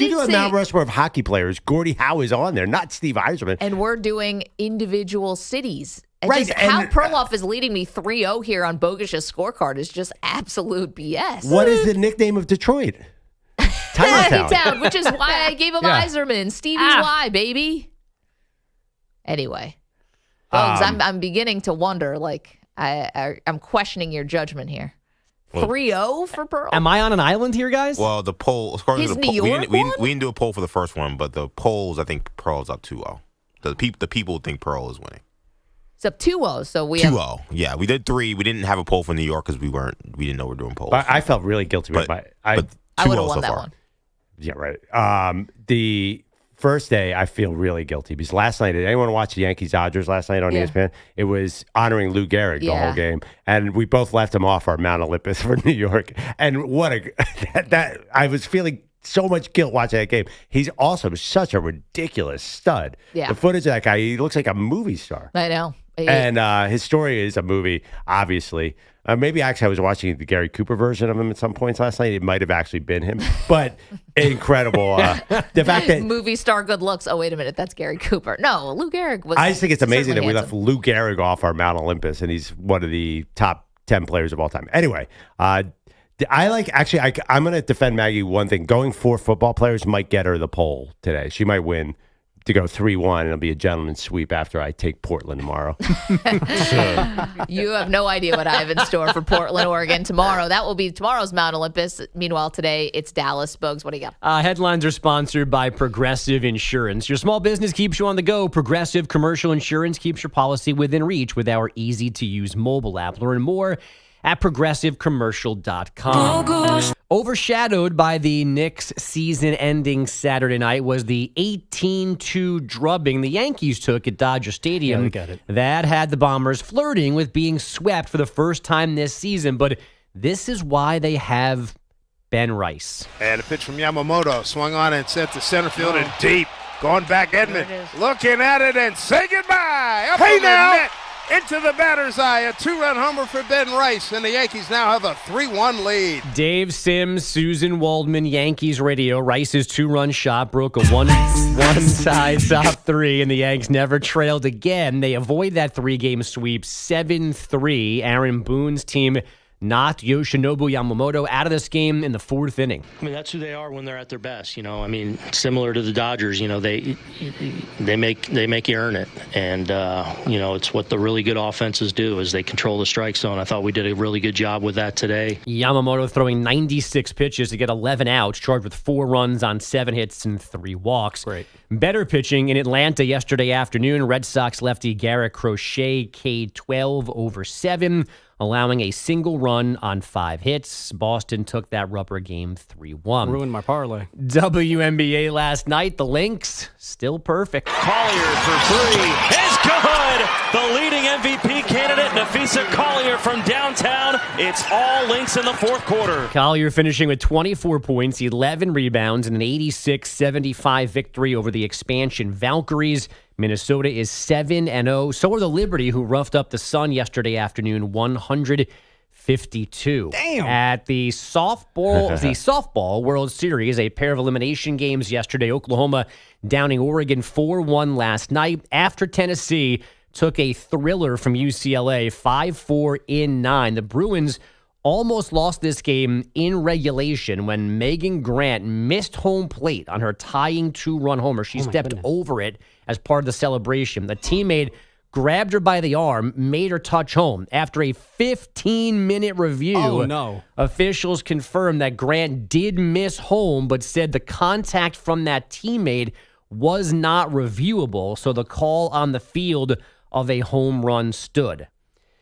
you do a Mount Rushmore of hockey players, Gordie Howe is on there, not Steve Yzerman. And we're doing individual cities. Right. How Perloff is leading me 3-0 here on Bogusch's scorecard is just absolute BS. What is the nickname of Detroit? Tiny Town, which is why I gave him Yzerman. Stevie's Y, baby. Anyway. Folks, I'm beginning to wonder. Like, I'm questioning your judgment here. 3-0 for Pearl. Am I on an island here, guys? Well, the poll, according His to the New poll, York we didn't do a poll for the first one, but the polls, I think Pearl's up 2-0. The people think Pearl is winning. It's up 2-0, so we 2-0. Yeah, we did 3. We didn't have a poll for New York because we didn't know we were doing polls. I felt really guilty with I would have 2-0 won so that far. one. Yeah, right. The first day, I feel really guilty because last night, did anyone watch the Yankees-Dodgers last night on ESPN? It was honoring Lou Gehrig the whole game, and we both left him off our Mount Olympus for New York. And that I was feeling so much guilt watching that game. He's also such a ridiculous stud. Yeah. The footage of that guy, he looks like a movie star. I know. And his story is a movie, obviously. Maybe actually I was watching the Gary Cooper version of him at some points last night. It might have actually been him, but incredible. The fact that movie star good looks. Oh, wait a minute. That's Gary Cooper. No, Lou Gehrig was. I just think it's amazing that we left handsome. Lou Gehrig off our Mount Olympus, and he's one of the top 10 players of all time. Anyway, I'm going to defend Maggie one thing. Going 4 football players might get her the poll today. She might win to go 3-1, and it'll be a gentleman's sweep after I take Portland tomorrow. You have no idea what I have in store for Portland, Oregon tomorrow. That will be tomorrow's Mount Olympus. Meanwhile, today it's Dallas. Bogues, what do you got? Headlines are sponsored by Progressive Insurance. Your small business keeps you on the go. Progressive Commercial Insurance keeps your policy within reach with our easy-to-use mobile app. Learn more at progressivecommercial.com. Overshadowed by the Knicks' season-ending Saturday night was the 18-2 drubbing the Yankees took at Dodger Stadium. Yeah, we got it. That had the Bombers flirting with being swept for the first time this season, but this is why they have Ben Rice. And a pitch from Yamamoto, swung on and sent to center field and deep. Going back, Edmund, looking at it and say goodbye. Up in the net, into the batter's eye, a 2-run homer for Ben Rice, and the Yankees now have a 3-1 lead. Dave Sims, Susan Waldman, Yankees radio. Rice's 2-run shot broke a one-side top 3, and the Yanks never trailed again. They avoid that 3-game sweep 7-3. Aaron Boone's team knocked Yoshinobu Yamamoto out of this game in the 4th inning. I mean, that's who they are when they're at their best. You know, I mean, similar to the Dodgers, you know, they make you earn it. And, you know, it's what the really good offenses do is they control the strike zone. I thought we did a really good job with that today. Yamamoto throwing 96 pitches to get 11 outs, charged with 4 runs on 7 hits and 3 walks. Great. Better pitching in Atlanta yesterday afternoon. Red Sox lefty Garrett Crochet K-12 over 7. Allowing a single run on 5 hits. Boston took that rubber game 3-1. Ruined my parlay. WNBA last night, the Lynx still perfect. Collier for 3 is good. The leading MVP candidate, Nafisa Collier from downtown. It's all Lynx in the 4th quarter. Collier finishing with 24 points, 11 rebounds, and an 86-75 victory over the expansion Valkyries. Minnesota is 7-0. So are the Liberty, who roughed up the Sun yesterday afternoon, 152. Damn. At the softball World Series, a pair of elimination games yesterday. Oklahoma downing Oregon 4-1 last night after Tennessee took a thriller from UCLA 5-4 in 9. The Bruins almost lost this game in regulation when Megan Grant missed home plate on her tying 2-run homer. She stepped over it as part of the celebration. The teammate grabbed her by the arm, made her touch home. After a 15-minute review, officials confirmed that Grant did miss home, but said the contact from that teammate was not reviewable, so the call on the field of a home run stood.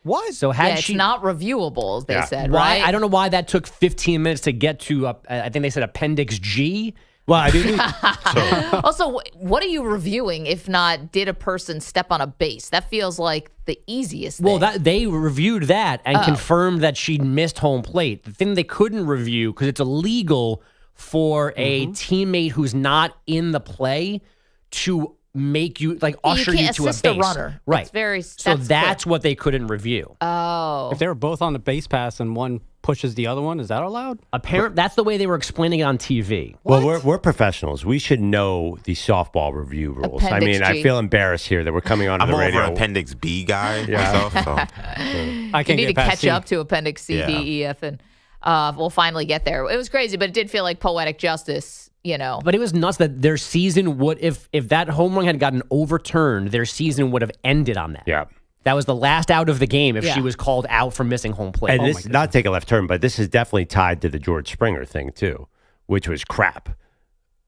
What? So had it's not reviewable, they said, why, right? I don't know why that took 15 minutes to get to, I think they said Appendix G. Well, I didn't. Also, what are you reviewing if not did a person step on a base? That feels like the easiest thing. Well, they reviewed that and confirmed that she missed home plate. The thing they couldn't review, because it's illegal for a teammate who's not in the play to make you, like, usher you to a base. You can't assist a runner. Right. That's what they couldn't review. Oh. If they were both on the base pass and one pushes the other one, is that allowed? That's the way they were explaining it on TV. Well, we're professionals. We should know the softball review rules. Appendix G. I feel embarrassed here that we're coming on the radio. I'm more of an Appendix B guy myself. So. I can't you need get to past catch C. up to Appendix C, D, E, F, and we'll finally get there. It was crazy, but it did feel like poetic justice. But it was nuts that their season would, if that home run had gotten overturned, their season would have ended on that. Yeah. That was the last out of the game if she was called out for missing home plate. And this, not take a left turn, but this is definitely tied to the George Springer thing too, which was crap.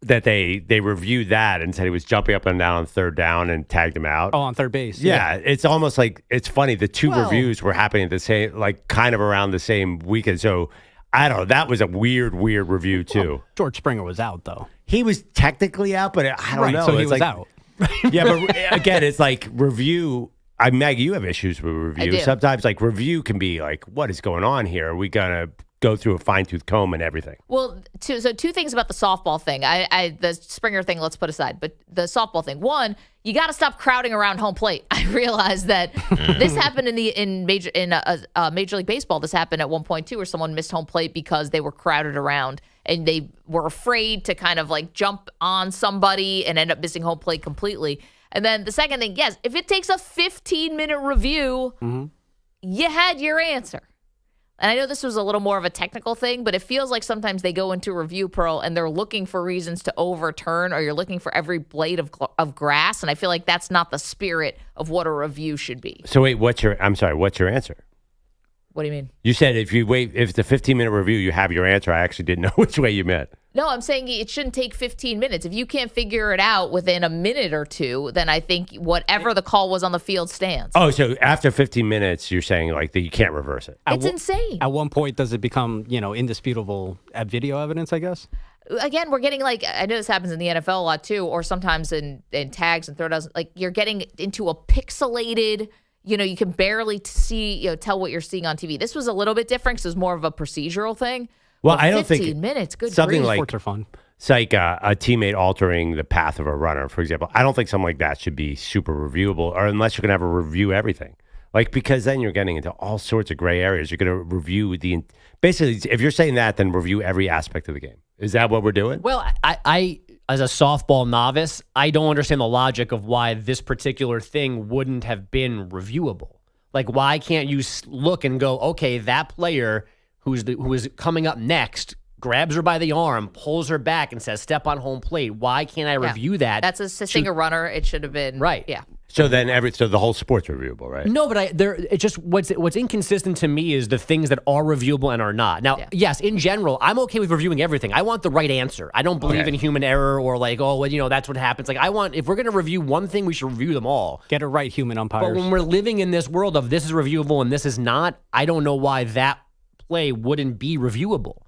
That they reviewed that and said he was jumping up and down on third down and tagged him out. Oh, on third base. Yeah, it's almost like, it's funny. The two reviews were happening at the same, like kind of around the same weekend. So I don't know. That was a weird review too. Well, George Springer was out though. He was technically out, but I don't know. So he it's was like, out. Yeah, but again, it's like review. Maggie, you have issues with review. I do. Sometimes like review can be like, what is going on here? Are we gonna go through a fine-tooth comb and everything? Well, two things about the softball thing. The Springer thing, let's put aside. But the softball thing, one, you got to stop crowding around home plate. I realized that this happened in Major League Baseball. This happened at one point too, where someone missed home plate because they were crowded around and they were afraid to kind of like jump on somebody and end up missing home plate completely. And then the second thing, yes, if it takes a 15-minute review, you had your answer. And I know this was a little more of a technical thing, but it feels like sometimes they go into review, Pearl, and they're looking for reasons to overturn, or you're looking for every blade of grass. And I feel like that's not the spirit of what a review should be. So wait, what's your answer? What do you mean? You said if it's a 15-minute review, you have your answer. I actually didn't know which way you meant. No, I'm saying it shouldn't take 15 minutes. If you can't figure it out within a minute or two, then I think whatever the call was on the field stands. Oh, so after 15 minutes, you're saying like that you can't reverse it. It's insane. At one point, does it become, indisputable video evidence, I guess? Again, we're getting like, I know this happens in the NFL a lot too, or sometimes in tags and throwdowns, like you're getting into a pixelated, you can barely see, tell what you're seeing on TV. This was a little bit different because it was more of a procedural thing. Well, but I don't think 15 minutes, good something grief. like Sports are fun. It's like a teammate altering the path of a runner, for example. I don't think something like that should be super reviewable, or unless you're going to have a review everything. Like, because then you're getting into all sorts of gray areas. You're going to review basically, if you're saying that, then review every aspect of the game. Is that what we're doing? Well, I as a softball novice, I don't understand the logic of why this particular thing wouldn't have been reviewable. Like, why can't you look and go, okay, that player who is coming up next grabs her by the arm, pulls her back, and says, step on home plate. Why can't I review that? That's assisting a runner. It should have been. Right. Yeah. So then the whole sport's reviewable, right? No, but it's just what's inconsistent to me is the things that are reviewable and are not. Now, yes, in general, I'm okay with reviewing everything. I want the right answer. I don't believe in human error or like, that's what happens. Like, if we're going to review one thing, we should review them all. Get it right, human umpires. But when we're living in this world of this is reviewable and this is not, I don't know why that play wouldn't be reviewable.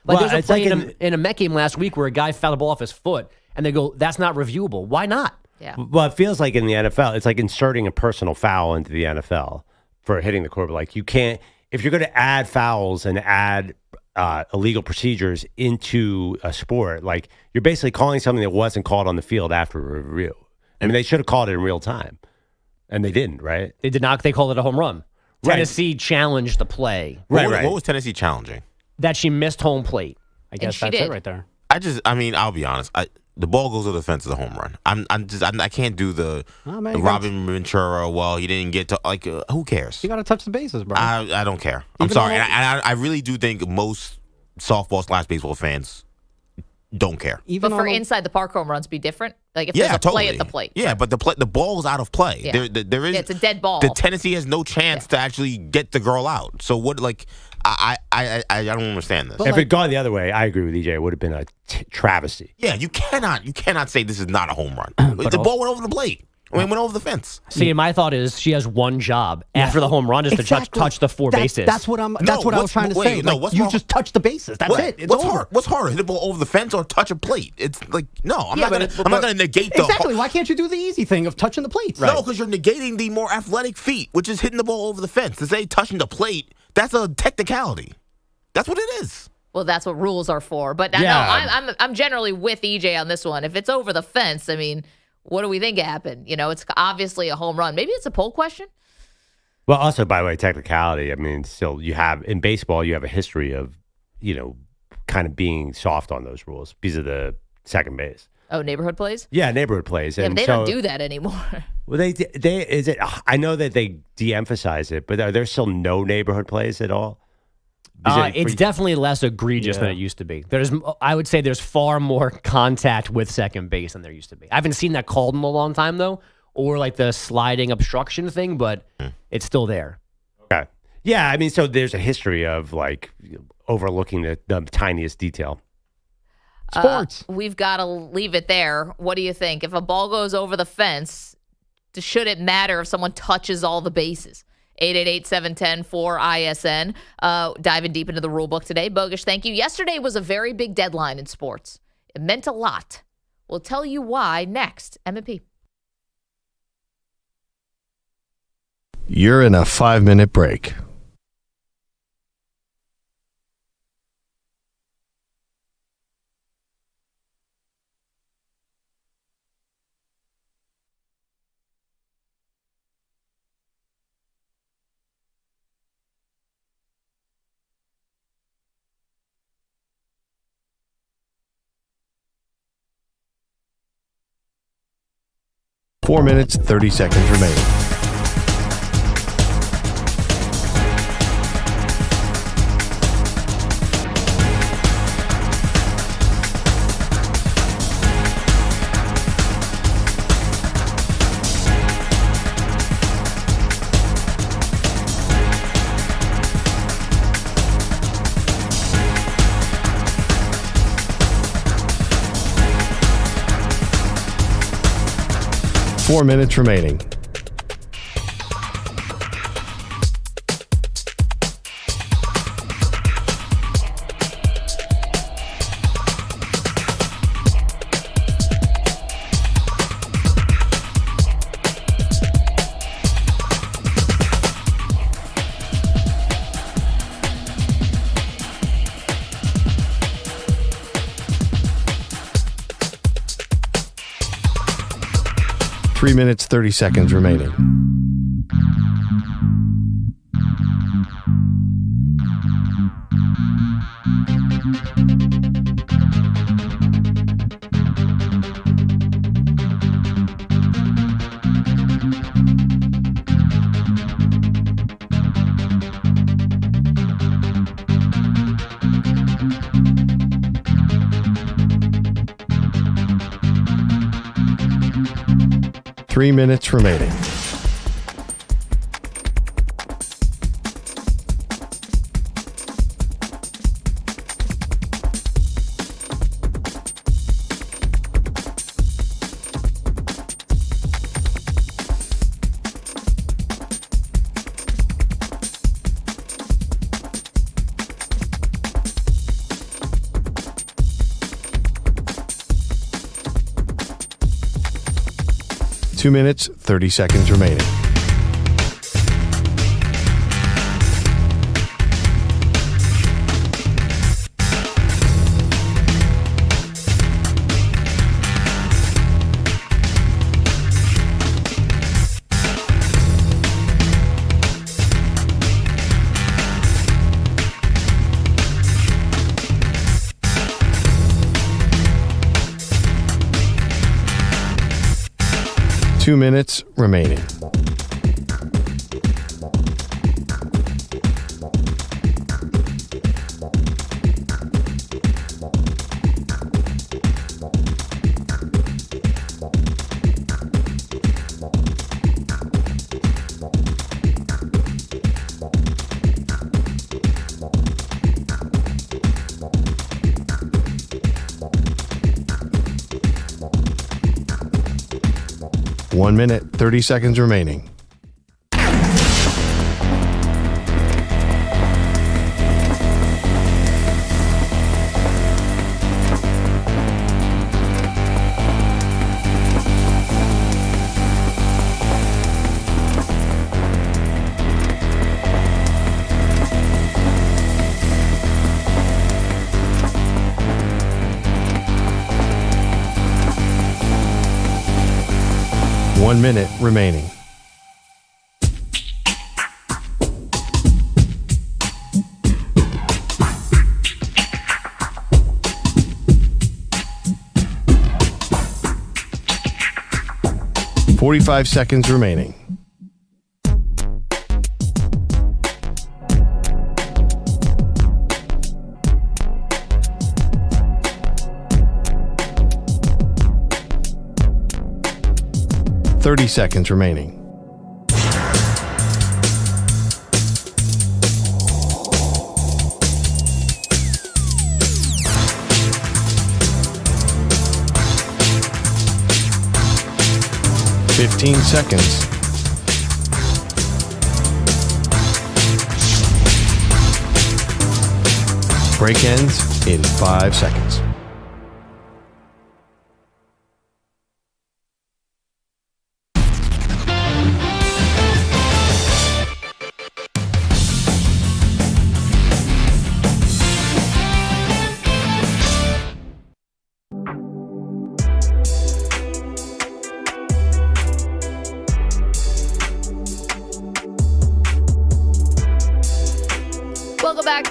Like, there's a play in a Met game last week where a guy fouled the ball off his foot, and they go, that's not reviewable. Why not? Yeah. Well, it feels like in the NFL, it's like inserting a personal foul into the NFL for hitting the quarterback. Like, you can't, if you're going to add fouls and add illegal procedures into a sport, like, you're basically calling something that wasn't called on the field after a review. I mean, they should have called it in real time, and they didn't, right? They did not. They called it a home run. Right. Tennessee challenged the play. What was Tennessee challenging? That she missed home plate. I guess that's it right there. I'll be honest. The ball goes to the fence is a home run. I can't do the Robin Ventura. Well, he didn't get to, like, who cares? You got to touch the bases, bro. I don't care. I'm sorry. And I really do think most softball/baseball fans don't care. But for inside the park home runs be different? Like, if there's a play at the plate. Yeah, but the ball's out of play. Yeah. There is. It's a dead ball. The Tennessee has no chance to actually get the girl out. So what, like, I don't understand this. If it gone the other way, I agree with EJ. It would have been a travesty. Yeah, you cannot say this is not a home run. The ball went over the plate. Went over the fence. See, my thought is she has one job after the home run is to touch the four bases. That's what I was trying to say. You just touch the bases. That's it. It's over. What's harder, hit the ball over the fence or touch a plate? It's like, no, I'm not going to negate the... Exactly. Why can't you do the easy thing of touching the plates? No, because you're negating the more athletic feat, which is hitting the ball over the fence. To say touching the plate, that's a technicality. That's what it is. Well, that's what rules are for. But no, I'm generally with EJ on this one. If it's over the fence, I mean... What do we think happened? It's obviously a home run. Maybe it's a poll question. Well, also, by the way, technicality, I mean, still, you have, in baseball, you have a history of, kind of being soft on those rules because of the second base. Oh, neighborhood plays? Yeah, neighborhood plays. Yeah, they don't do that anymore. Well, I know that they de-emphasize it, but are there still no neighborhood plays at all? It's definitely less egregious than it used to be. I would say there's far more contact with second base than there used to be. I haven't seen that called in a long time, though, or like the sliding obstruction thing, but it's still there. Okay. Yeah, I mean, so there's a history of like overlooking the tiniest detail. Sports. We've got to leave it there. What do you think? If a ball goes over the fence, should it matter if someone touches all the bases? 888-710-4ISN. Diving deep into the rule book today. Bogusch, thank you. Yesterday was a very big deadline in sports. It meant a lot. We'll tell you why next. M&P. You're in a 5-minute break. Four minutes, 30 seconds remaining. Four minutes remaining. Three minutes, 30 seconds remaining. Three minutes remaining. Two minutes, 30 seconds remaining. Two minutes remaining. One minute, 30 seconds remaining. One minute remaining. .45 seconds remaining. 30 seconds remaining. Fifteen seconds. Break ends in 5 seconds. Welcome back.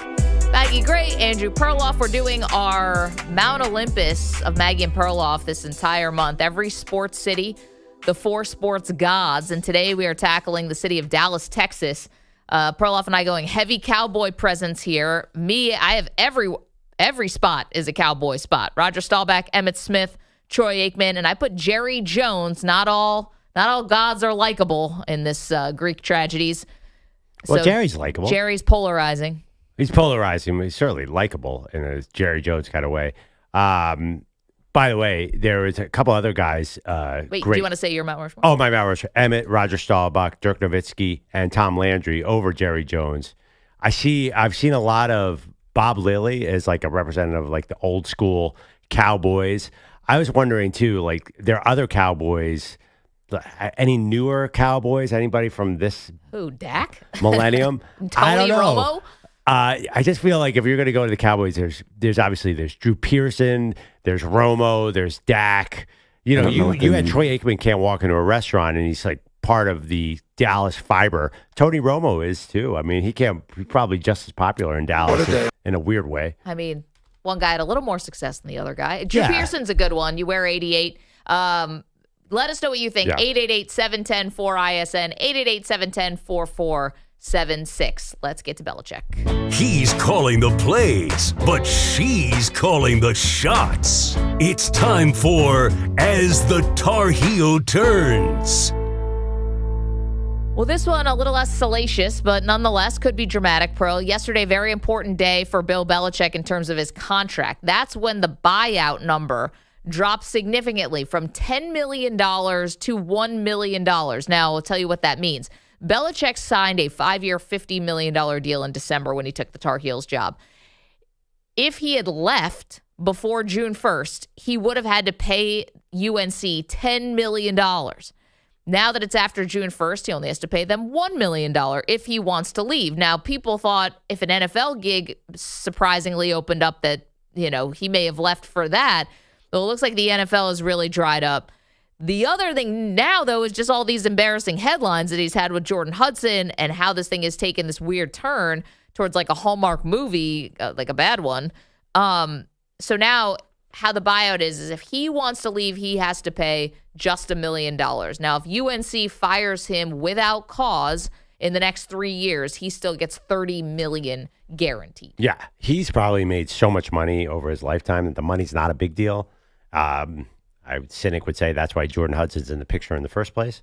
Maggie Gray, Andrew Perloff. We're doing our Mount Olympus of Maggie and Perloff this entire month. Every sports city, the 4 sports gods. And today we are tackling the city of Dallas, Texas. Perloff and I going heavy Cowboy presence here. I have every spot is a Cowboy spot. Rodgers, Staubach, Emmitt Smith, Troy Aikman, and I put Jerry Jones. Not all gods are likable in this Greek tragedies. Well, So Jerry's likable. Jerry's polarizing. He's polarizing. He's certainly likable in a Jerry Jones kind of way. By the way, there was a couple other guys. Wait, great. do you want to say your Mount Rushmore? Oh, my Mount Rushmore. Emmitt, Rodgers, Staubach, Dirk Nowitzki, and Tom Landry over Jerry Jones. I've seen a lot of Bob Lilly as like a representative of like the old school Cowboys. I was wondering too, like there are other Cowboys. Any newer Cowboys? Anybody from this Who, Dak? millennium? I don't know. Romo? I just feel like if you're going to go to the Cowboys, there's obviously Drew Pearson, there's Romo, there's Dak. You know, you had Troy Aikman can't walk into a restaurant and he's like part of the Dallas fiber. Tony Romo is too. I mean, he's probably just as popular in Dallas in a weird way. I mean, one guy had a little more success than the other guy. Drew Pearson's a good one. You wear 88. Let us know what you think. 888-710-4ISN, 888-710-4476. Let's get to Belichick. He's calling the plays, but she's calling the shots. It's time for As the Tar Heel Turns. Well, this one a little less salacious, but nonetheless could be dramatic, Pearl. Yesterday, very important day for Bill Belichick in terms of his contract. That's when the buyout number dropped significantly from $10 million to $1 million. Now, I'll tell you what that means. Belichick signed a 5-year, $50 million deal in December when he took the Tar Heels job. If he had left before June 1st, he would have had to pay UNC $10 million. Now that it's after June 1st, he only has to pay them $1 million if he wants to leave. Now, people thought if an NFL gig surprisingly opened up that, he may have left for that. Well, it looks like the NFL has really dried up. The other thing now, though, is just all these embarrassing headlines that he's had with Jordan Hudson and how this thing has taken this weird turn towards like a Hallmark movie, like a bad one. So now how the buyout is if he wants to leave, he has to pay just $1 million. Now, if UNC fires him without cause in the next 3 years, he still gets $30 million guaranteed. Yeah, he's probably made so much money over his lifetime that the money's not a big deal. Cynic would say that's why Jordan Hudson's in the picture in the first place.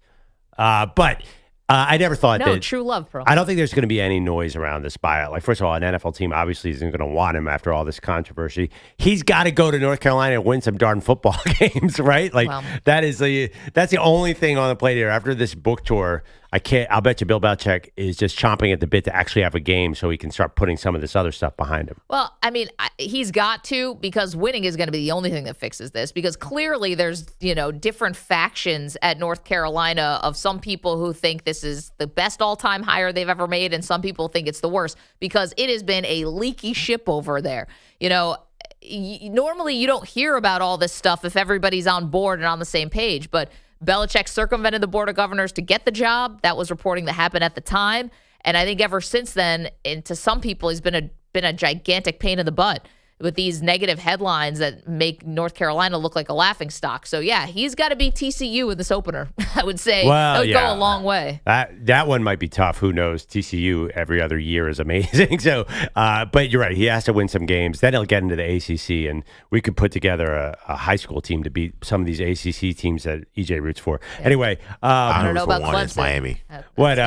But I never thought that. No, true love, bro. I don't think there's going to be any noise around this buyout. Like, first of all, an NFL team obviously isn't going to want him after all this controversy. He's got to go to North Carolina and win some darn football games, right? Like, that's the only thing on the plate here. After this book tour, I'll bet you Bill Belichick is just chomping at the bit to actually have a game so he can start putting some of this other stuff behind him. Well, I mean, he's got to, because winning is going to be the only thing that fixes this, because clearly there's, different factions at North Carolina of some people who think this is the best all-time hire they've ever made, and some people think it's the worst because it has been a leaky ship over there. Normally you don't hear about all this stuff if everybody's on board and on the same page, but Belichick circumvented the Board of Governors to get the job. That was reporting that happened at the time. And I think ever since then, and to some people, he's been a gigantic pain in the butt. with these negative headlines that make North Carolina look like a laughingstock. So, yeah, he's got to beat TCU in this opener, I would say. That would go a long way. That one might be tough. Who knows? TCU every other year is amazing. So, but you're right. He has to win some games. Then he'll get into the ACC, and we could put together a high school team to beat some of these ACC teams that EJ roots for. Yeah. Anyway. I don't know about Clemson. It's Miami. What?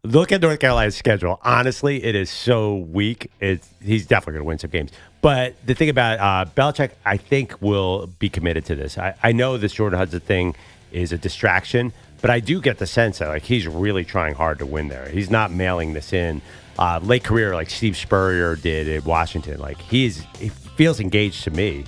Look at North Carolina's schedule. Honestly, it is so weak. He's definitely going to win some games. But the thing about Belichick, I think, will be committed to this. I know this Jordan Hudson thing is a distraction, but I do get the sense that he's really trying hard to win there. He's not mailing this in. Late career, like Steve Spurrier did at Washington. He feels engaged to me.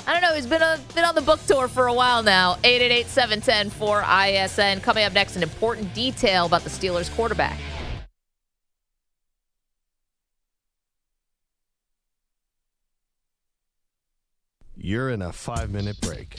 I don't know. He's been on the book tour for a while now. 888-710-4ISN. Coming up next, an important detail about the Steelers quarterback. You're in a 5-minute break.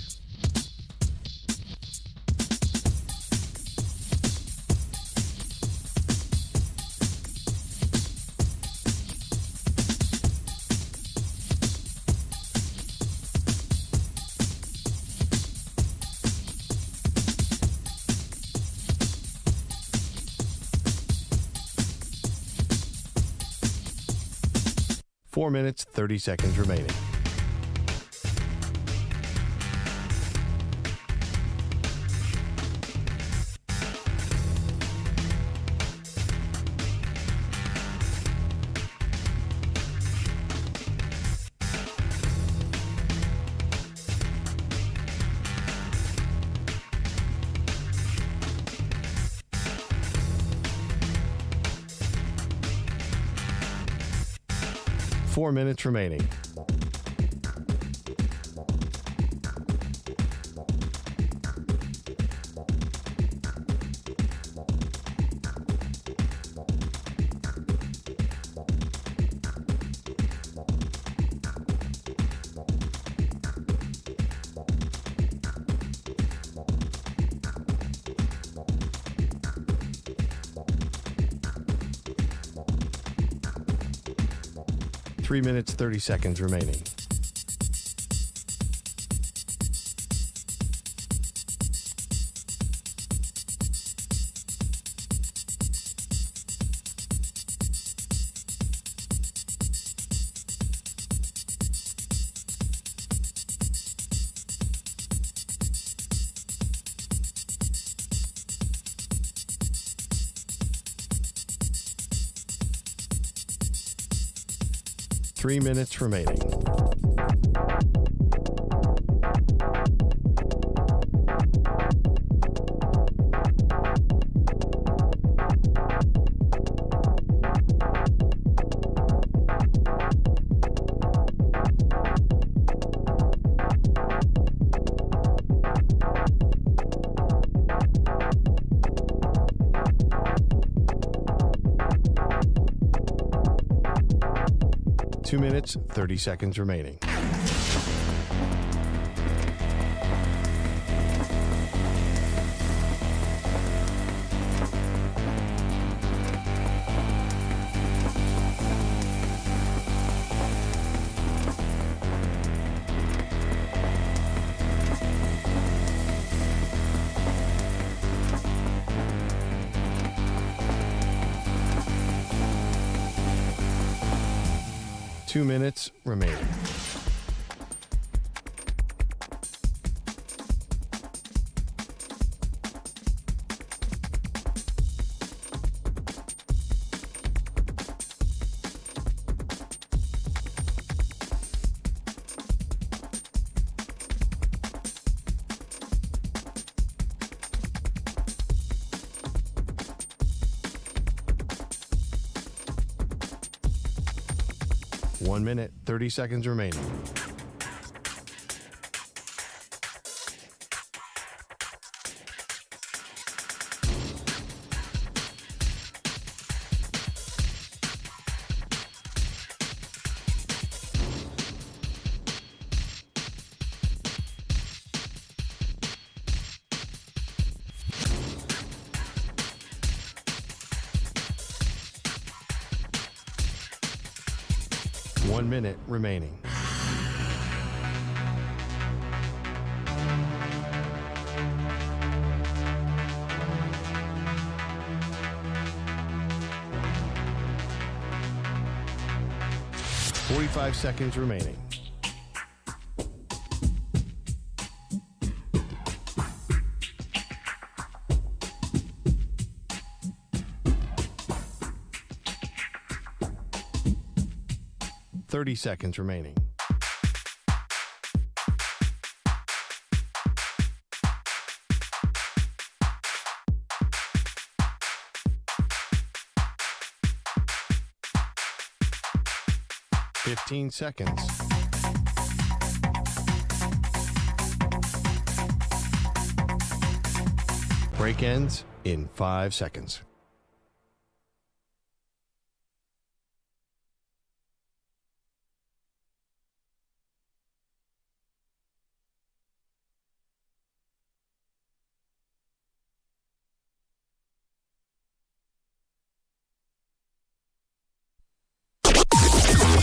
Four minutes, 30 seconds remaining. Four minutes remaining. Three minutes, 30 seconds remaining. Three minutes remaining. Two minutes, 30 seconds remaining. Two minutes remaining. One minute, 30 seconds remaining. 1 minute remaining. $45 seconds remaining. $30 seconds remaining. $15 seconds. Break ends in 5 seconds.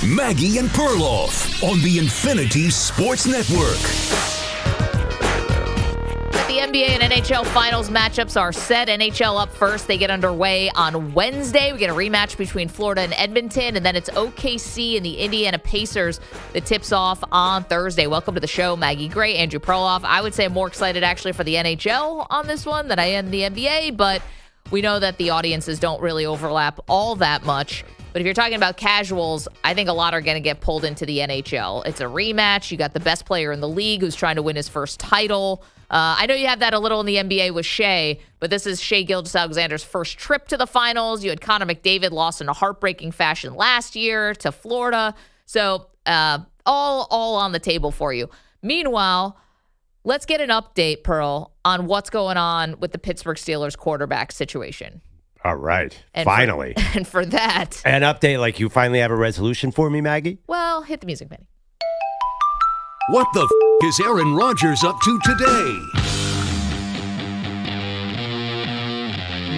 Maggie and Perloff on the Infinity Sports Network. The NBA and NHL finals matchups are set. NHL up first. They get underway on Wednesday. We get a rematch between Florida and Edmonton, and then it's OKC and the Indiana Pacers that tips off on Thursday. Welcome to the show, Maggie Gray, Andrew Perloff. I would say I'm more excited actually for the NHL on this one than I am the NBA, but we know that the audiences don't really overlap all that much. But if you're talking about casuals, I think a lot are going to get pulled into the NHL. It's a rematch. You got the best player in the league who's trying to win his first title. I know you have that a little in the NBA with Shai, but this is Shai Gilgeous-Alexander's first trip to the finals. You had Connor McDavid lost in a heartbreaking fashion last year to Florida. So all on the table for you. Meanwhile, let's get an update, Pearl, on what's going on with the Pittsburgh Steelers quarterback situation. All right. Finally. And for that. An update like you finally have a resolution for me, Maggie? Well, hit the music, Benny. What the is Aaron Rodgers up to today?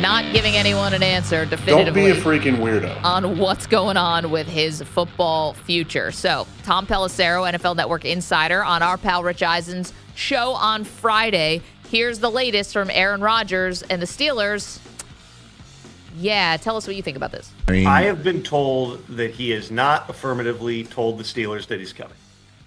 Not giving anyone an answer definitively. Don't be a freaking weirdo. On what's going on with his football future. So, Tom Pelissero, NFL Network insider, on our pal Rich Eisen's show on Friday. Here's the latest from Aaron Rodgers and the Steelers. Yeah, tell us what you think about this. I have been told that he has not affirmatively told the Steelers that he's coming.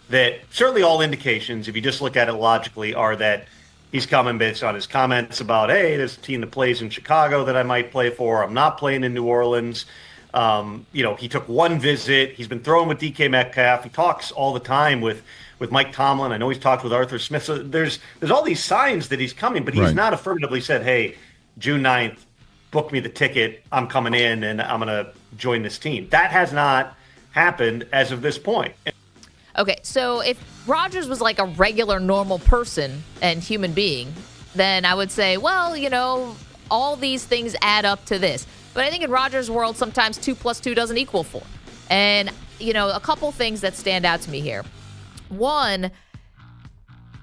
That certainly all indications, if you just look at it logically, are that he's coming based on his comments about, hey, there's a team that plays in Chicago that I might play for. I'm not playing in New Orleans. He took one visit. He's been throwing with DK Metcalf. He talks all the time with Mike Tomlin. I know he's talked with Arthur Smith. So there's all these signs that he's coming, but he's not affirmatively said, hey, June 9th, book me the ticket, I'm coming in, and I'm going to join this team. That has not happened as of this point. Okay, so if Rodgers was like a regular, normal person and human being, then I would say, well, all these things add up to this. But I think in Rodgers' world, sometimes 2 + 2 doesn't equal 4. And, a couple things that stand out to me here. One,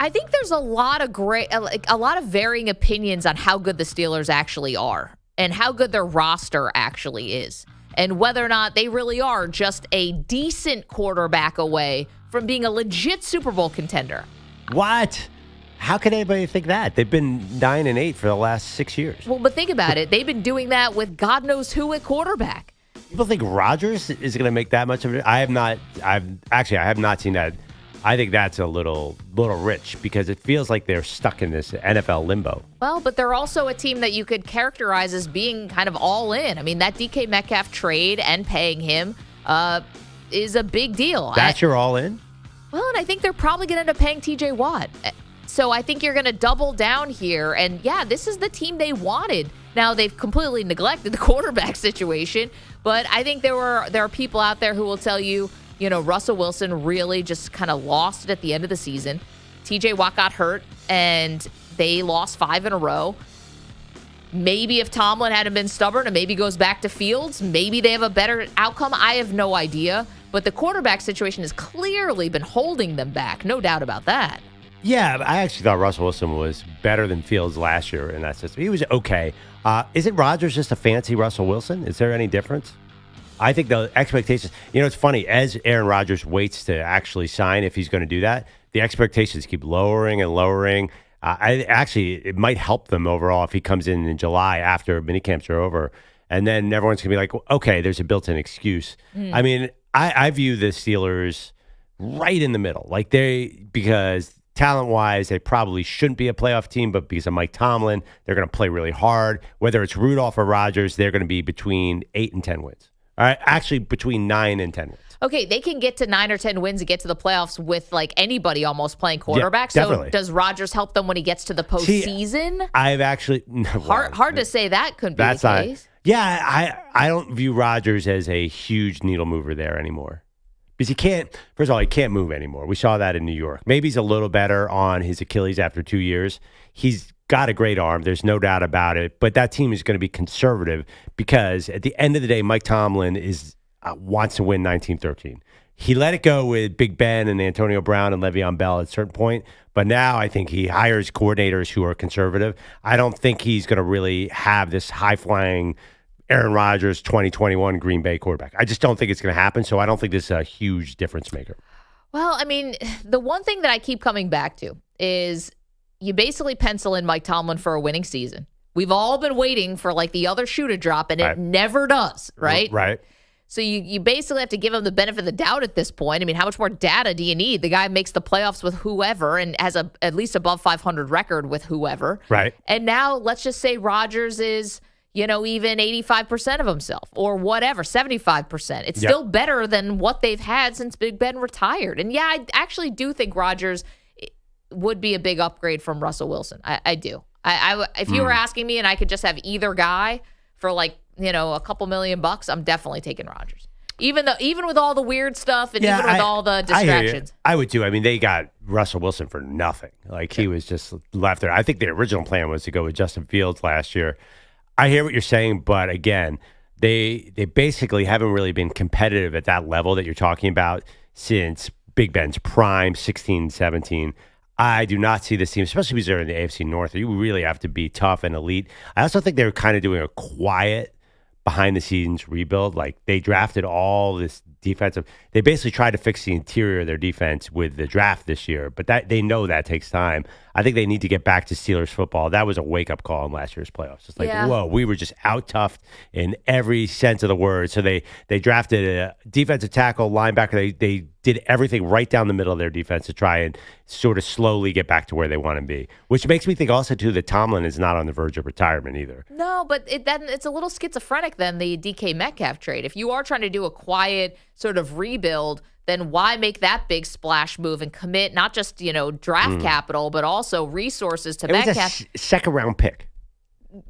I think there's a lot of varying opinions on how good the Steelers actually are and how good their roster actually is, and whether or not they really are just a decent quarterback away from being a legit Super Bowl contender. What? How can anybody think that? They've been 9-8 for the last 6 years. Well, but think about it. They've been doing that with God knows who at quarterback. People think Rodgers is going to make that much of it. I have not seen that. I think that's a little rich because it feels like they're stuck in this NFL limbo. Well, but they're also a team that you could characterize as being kind of all in. I mean, that DK Metcalf trade and paying him is a big deal. That's your all in? Well, and I think they're probably going to end up paying TJ Watt. So I think you're going to double down here. And yeah, this is the team they wanted. Now, they've completely neglected the quarterback situation. But I think there are people out there who will tell you, Russell Wilson really just kind of lost it at the end of the season. TJ Watt got hurt, and they lost 5 in a row. Maybe if Tomlin hadn't been stubborn and maybe goes back to Fields, maybe they have a better outcome. I have no idea. But the quarterback situation has clearly been holding them back. No doubt about that. Yeah, I actually thought Russell Wilson was better than Fields last year in that system. He was okay. Isn't Rodgers just a fancy Russell Wilson? Is there any difference? I think the expectations, it's funny, as Aaron Rodgers waits to actually sign, if he's going to do that, the expectations keep lowering and lowering. It might help them overall if he comes in July after minicamps are over. And then everyone's going to be like, okay, there's a built-in excuse. I mean, I view the Steelers right in the middle. Because talent-wise, they probably shouldn't be a playoff team, but because of Mike Tomlin, they're going to play really hard. Whether it's Rudolph or Rodgers, they're going to be between 8 and 10 wins. All right, actually between 9 and 10 wins. Okay, they can get to 9 or 10 wins and get to the playoffs with anybody almost playing quarterback. Yeah, definitely. So does Rodgers help them when he gets to the postseason? I've actually hard to say that could be the case. I don't view Rodgers as a huge needle mover there anymore. Because he can't move anymore. We saw that in New York. Maybe he's a little better on his Achilles after 2 years. He's got a great arm. There's no doubt about it. But that team is going to be conservative because at the end of the day, Mike Tomlin wants to win 19-13. He let it go with Big Ben and Antonio Brown and Le'Veon Bell at a certain point. But now I think he hires coordinators who are conservative. I don't think he's going to really have this high-flying Aaron Rodgers 2021 Green Bay quarterback. I just don't think it's going to happen. So I don't think this is a huge difference maker. Well, I mean, the one thing that I keep coming back to is you basically pencil in Mike Tomlin for a winning season. We've all been waiting for the other shoe to drop, and it never does, right? Right. So you basically have to give him the benefit of the doubt at this point. I mean, how much more data do you need? The guy makes the playoffs with whoever and has at least above 500 record with whoever. Right. And now let's just say Rodgers is, even 85% of himself or whatever, 75%. It's still better than what they've had since Big Ben retired. And I actually do think Rodgers would be a big upgrade from Russell Wilson. I do. If you were asking me and I could just have either guy for a couple $1,000,000, I'm definitely taking Rodgers. Even with all the weird stuff and even with all the distractions. I would too. I mean, they got Russell Wilson for nothing. He was just left there. I think the original plan was to go with Justin Fields last year. I hear what you're saying, but again, they basically haven't really been competitive at that level that you're talking about since Big Ben's prime, 16, 17. I do not see this team, especially because they're in the AFC North. You really have to be tough and elite. I also think they're kind of doing a quiet behind-the-scenes rebuild. They drafted all this defensive. They basically tried to fix the interior of their defense with the draft this year, but they know that takes time. I think they need to get back to Steelers football. That was a wake-up call in last year's playoffs. It's whoa, we were just out-toughed in every sense of the word. So they drafted a defensive tackle, linebacker. They did everything right down the middle of their defense to try and sort of slowly get back to where they want to be, which makes me think also, too, that Tomlin is not on the verge of retirement either. No, but it's a little schizophrenic than the DK Metcalf trade. If you are trying to do a quiet sort of rebuild, then why make that big splash move and commit not just, draft capital, but also resources to Metcalf? It was a second-round pick.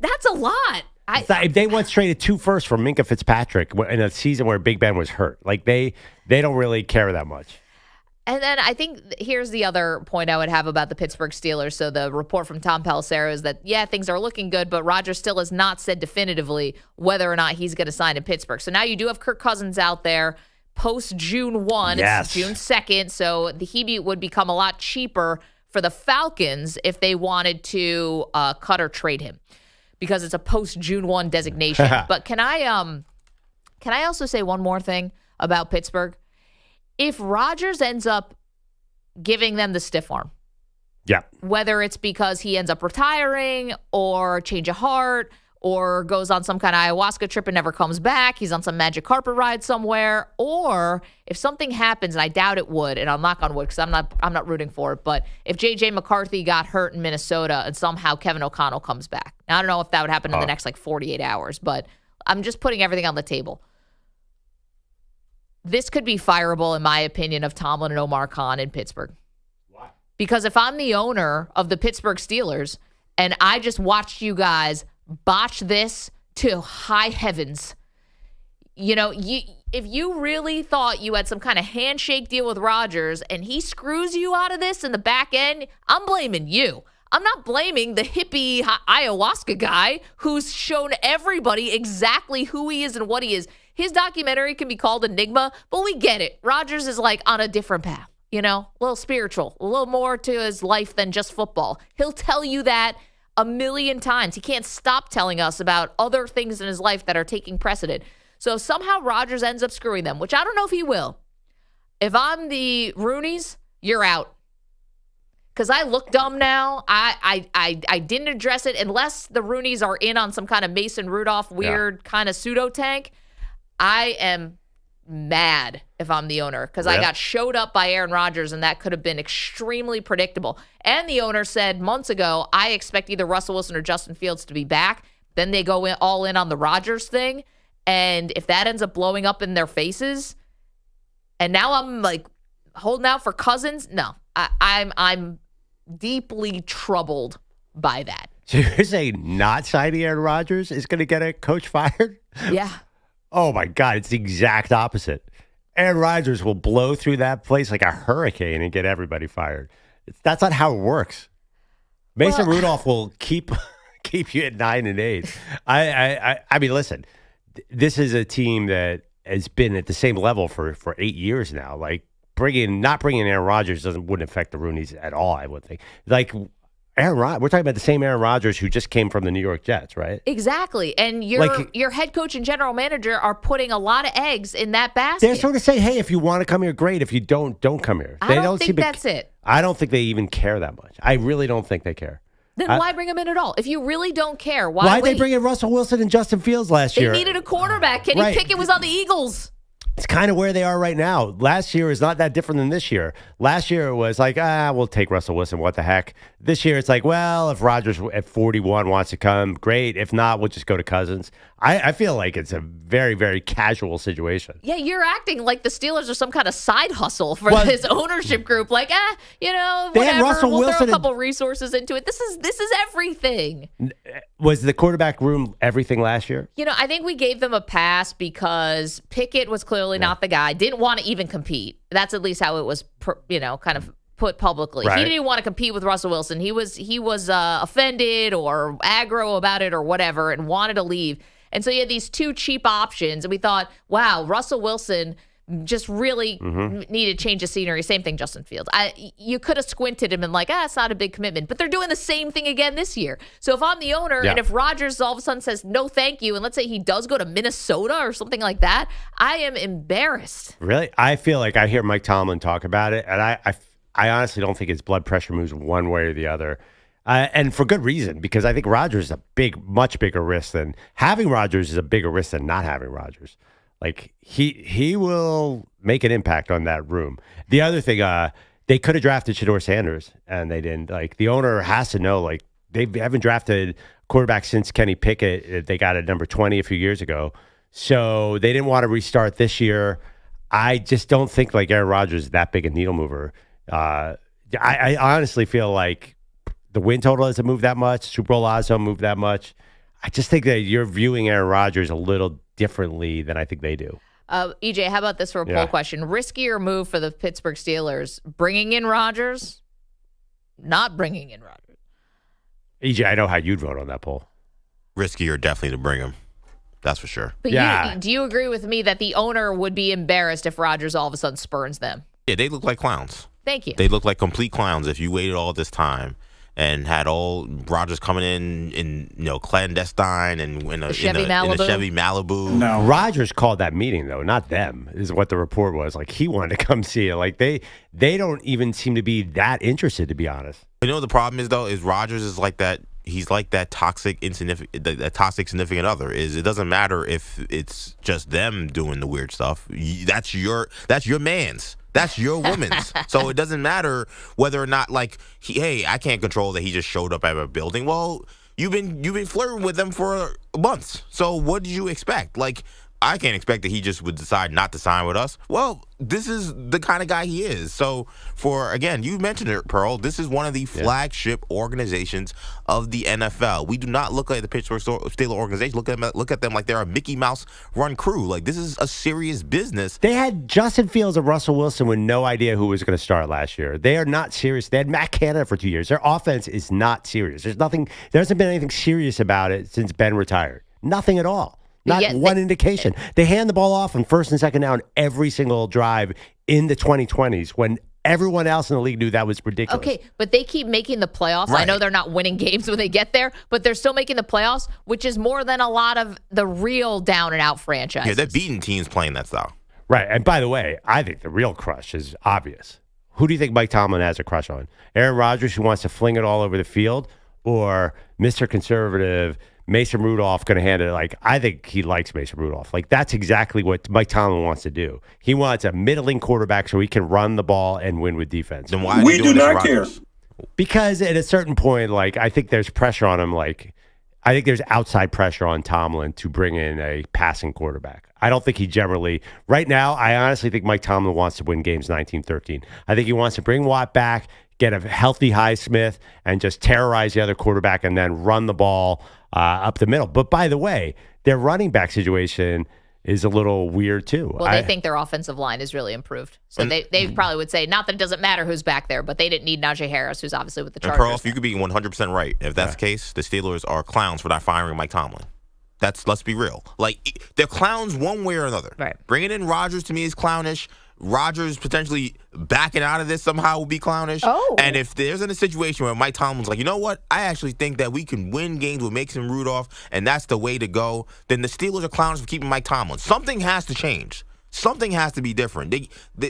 That's a lot. If they once traded 2 firsts for Minkah Fitzpatrick in a season where Big Ben was hurt, they don't really care that much. And then I think here's the other point I would have about the Pittsburgh Steelers. So the report from Tom Pelissero is that, things are looking good, but Rodgers still has not said definitively whether or not he's going to sign in Pittsburgh. So now you do have Kirk Cousins out there post June 1. Yes. It's June 2nd. So he would become a lot cheaper for the Falcons if they wanted to cut or trade him because it's a post June 1 designation. But can I also say one more thing about Pittsburgh? If Rodgers ends up giving them the stiff arm, whether it's because he ends up retiring or change of heart or goes on some kind of ayahuasca trip and never comes back, he's on some magic carpet ride somewhere, or if something happens, and I doubt it would, and I'll knock on wood because I'm not rooting for it, but if J.J. McCarthy got hurt in Minnesota and somehow Kevin O'Connell comes back, now I don't know if that would happen in the next 48 hours, but I'm just putting everything on the table. This could be fireable, in my opinion, of Tomlin and Omar Khan in Pittsburgh. Why? Because if I'm the owner of the Pittsburgh Steelers and I just watched you guys botch this to high heavens, if you really thought you had some kind of handshake deal with Rodgers and he screws you out of this in the back end, I'm blaming you. I'm not blaming the hippie ayahuasca guy who's shown everybody exactly who he is and what he is. His documentary can be called Enigma, but we get it. Rodgers is on a different path, a little spiritual, a little more to his life than just football. He'll tell you that a million times. He can't stop telling us about other things in his life that are taking precedent. So if somehow Rodgers ends up screwing them, which I don't know if he will, if I'm the Rooneys, you're out. Because I look dumb now. I didn't address it unless the Rooneys are in on some kind of Mason Rudolph weird kind of pseudo tank. I am mad if I'm the owner because I got showed up by Aaron Rodgers, and that could have been extremely predictable. And the owner said months ago, I expect either Russell Wilson or Justin Fields to be back. Then they go all in on the Rodgers thing. And if that ends up blowing up in their faces, and now I'm like holding out for Cousins, no, I'm deeply troubled by that. So you're saying not signing Aaron Rodgers is going to get a coach fired? Yeah. Oh, my God. It's the exact opposite. Aaron Rodgers will blow through that place like a hurricane and get everybody fired. That's not how it works. Mason Rudolph will keep you at 9-8. I mean, listen, this is a team that has been at the same level for 8 years now. Like, not bringing Aaron Rodgers wouldn't affect the Rooneys at all, I would think. Like, we're talking about the same Aaron Rodgers who just came from the New York Jets, right? Exactly. And your head coach and general manager are putting a lot of eggs in that basket. They're sort of saying, hey, if you want to come here, great. If you don't come here. I don't think that's it. I don't think they even care that much. I really don't think they care. Then why bring him in at all? If you really don't care, why they bring in Russell Wilson and Justin Fields last year? They needed a quarterback. Kenny Pickett was on the Eagles. It's kind of where they are right now. Last year is not that different than this year. Last year it was like, we'll take Russell Wilson. What the heck? This year it's like, well, if Rodgers at 41 wants to come, great. If not, we'll just go to Cousins. I feel like it's a very, very casual situation. Yeah, you're acting like the Steelers are some kind of side hustle for this ownership group. Like, whatever. We'll throw a couple resources into it. This is everything. Was the quarterback room everything last year? I think we gave them a pass because Pickett was clearly not the guy. Didn't want to even compete. That's at least how it was, kind of put publicly. Right. He didn't want to compete with Russell Wilson. He was offended or aggro about it or whatever and wanted to leave. And so you had these two cheap options, and we thought, wow, Russell Wilson just really needed change of scenery. Same thing, Justin Fields. You could have squinted him and like, it's not a big commitment. But they're doing the same thing again this year. So if I'm the owner and if Rodgers all of a sudden says, no, thank you, and let's say he does go to Minnesota or something like that, I am embarrassed. Really? I feel like I hear Mike Tomlin talk about it, and I honestly don't think his blood pressure moves one way or the other. And for good reason, because I think Rodgers is much bigger risk than having Rodgers is a bigger risk than not having Rodgers. Like he will make an impact on that room. The other thing, they could have drafted Shedeur Sanders and they didn't. Like the owner has to know, like they haven't drafted quarterback since Kenny Pickett. They got at number 20 a few years ago. So they didn't want to restart this year. I just don't think like Aaron Rodgers is that big a needle mover. I honestly feel like the win total doesn't move that much. Super Bowl odds don't move that much. I just think that you're viewing Aaron Rodgers a little differently than I think they do. EJ, how about this for a poll question? Riskier move for the Pittsburgh Steelers, bringing in Rodgers, not bringing in Rodgers? EJ, I know how you'd vote on that poll. Riskier definitely to bring him. That's for sure. But do you agree with me that the owner would be embarrassed if Rodgers all of a sudden spurns them? Yeah, they look like clowns. Thank you. They look like complete clowns if you waited all this time and had all Rodgers coming in clandestine and in a Chevy Malibu. No, Rodgers called that meeting though, not them. Is what the report was. Like he wanted to come see it. Like they don't even seem to be that interested, to be honest. You know what the problem is though? Is Rodgers is like that. He's like that toxic significant other. It doesn't matter if it's just them doing the weird stuff. That's your man's. That's your woman's. So it doesn't matter whether or not I can't control that he just showed up at a building. Well, you've been flirting with them for months. So what did you expect? Like, I can't expect that he just would decide not to sign with us. Well, this is the kind of guy he is. So again, you mentioned it, Pearl, this is one of the flagship organizations of the NFL. We do not look at the Pittsburgh Steelers organization. Look at them like they're a Mickey Mouse run crew. Like this is a serious business. They had Justin Fields and Russell Wilson with no idea who was going to start last year. They are not serious. They had Matt Canada for 2 years. Their offense is not serious. There hasn't been anything serious about it since Ben retired. Nothing at all. Not one indication. They hand the ball off on first and second down every single drive in the 2020s when everyone else in the league knew that was ridiculous. Okay, but they keep making the playoffs. Right. I know they're not winning games when they get there, but they're still making the playoffs, which is more than a lot of the real down-and-out franchises. Yeah, they're beating teams playing that style. Right. And by the way, I think the real crush is obvious. Who do you think Mike Tomlin has a crush on? Aaron Rodgers, who wants to fling it all over the field, or Mr. Conservative, Mason Rudolph, going to hand it? Like, I think he likes Mason Rudolph. Like, that's exactly what Mike Tomlin wants to do. He wants a middling quarterback so he can run the ball and win with defense. Then why we do not care. Because at a certain point, like, I think there's pressure on him. Like, I think there's outside pressure on Tomlin to bring in a passing quarterback. I don't think he generally, right now, I honestly think Mike Tomlin wants to win games 19-13. I think he wants to bring Watt back, get a healthy Highsmith, and just terrorize the other quarterback and then run the ball up the middle. But by the way, their running back situation is a little weird too. Well, they think their offensive line is really improved. So they probably would say, not that it doesn't matter who's back there, but they didn't need Najee Harris, who's obviously with the Chargers. And Perloff, you could be 100% right. If that's the case, the Steelers are clowns for not firing Mike Tomlin. Let's be real. Like, they're clowns one way or another. Right. Bringing in Rodgers to me is clownish. Rodgers potentially backing out of this somehow will be clownish. Oh. And if there's in a situation where Mike Tomlin's like, you know what? I actually think that we can win games with Mason Rudolph, and that's the way to go, then the Steelers are clowns for keeping Mike Tomlin. Something has to change. Something has to be different.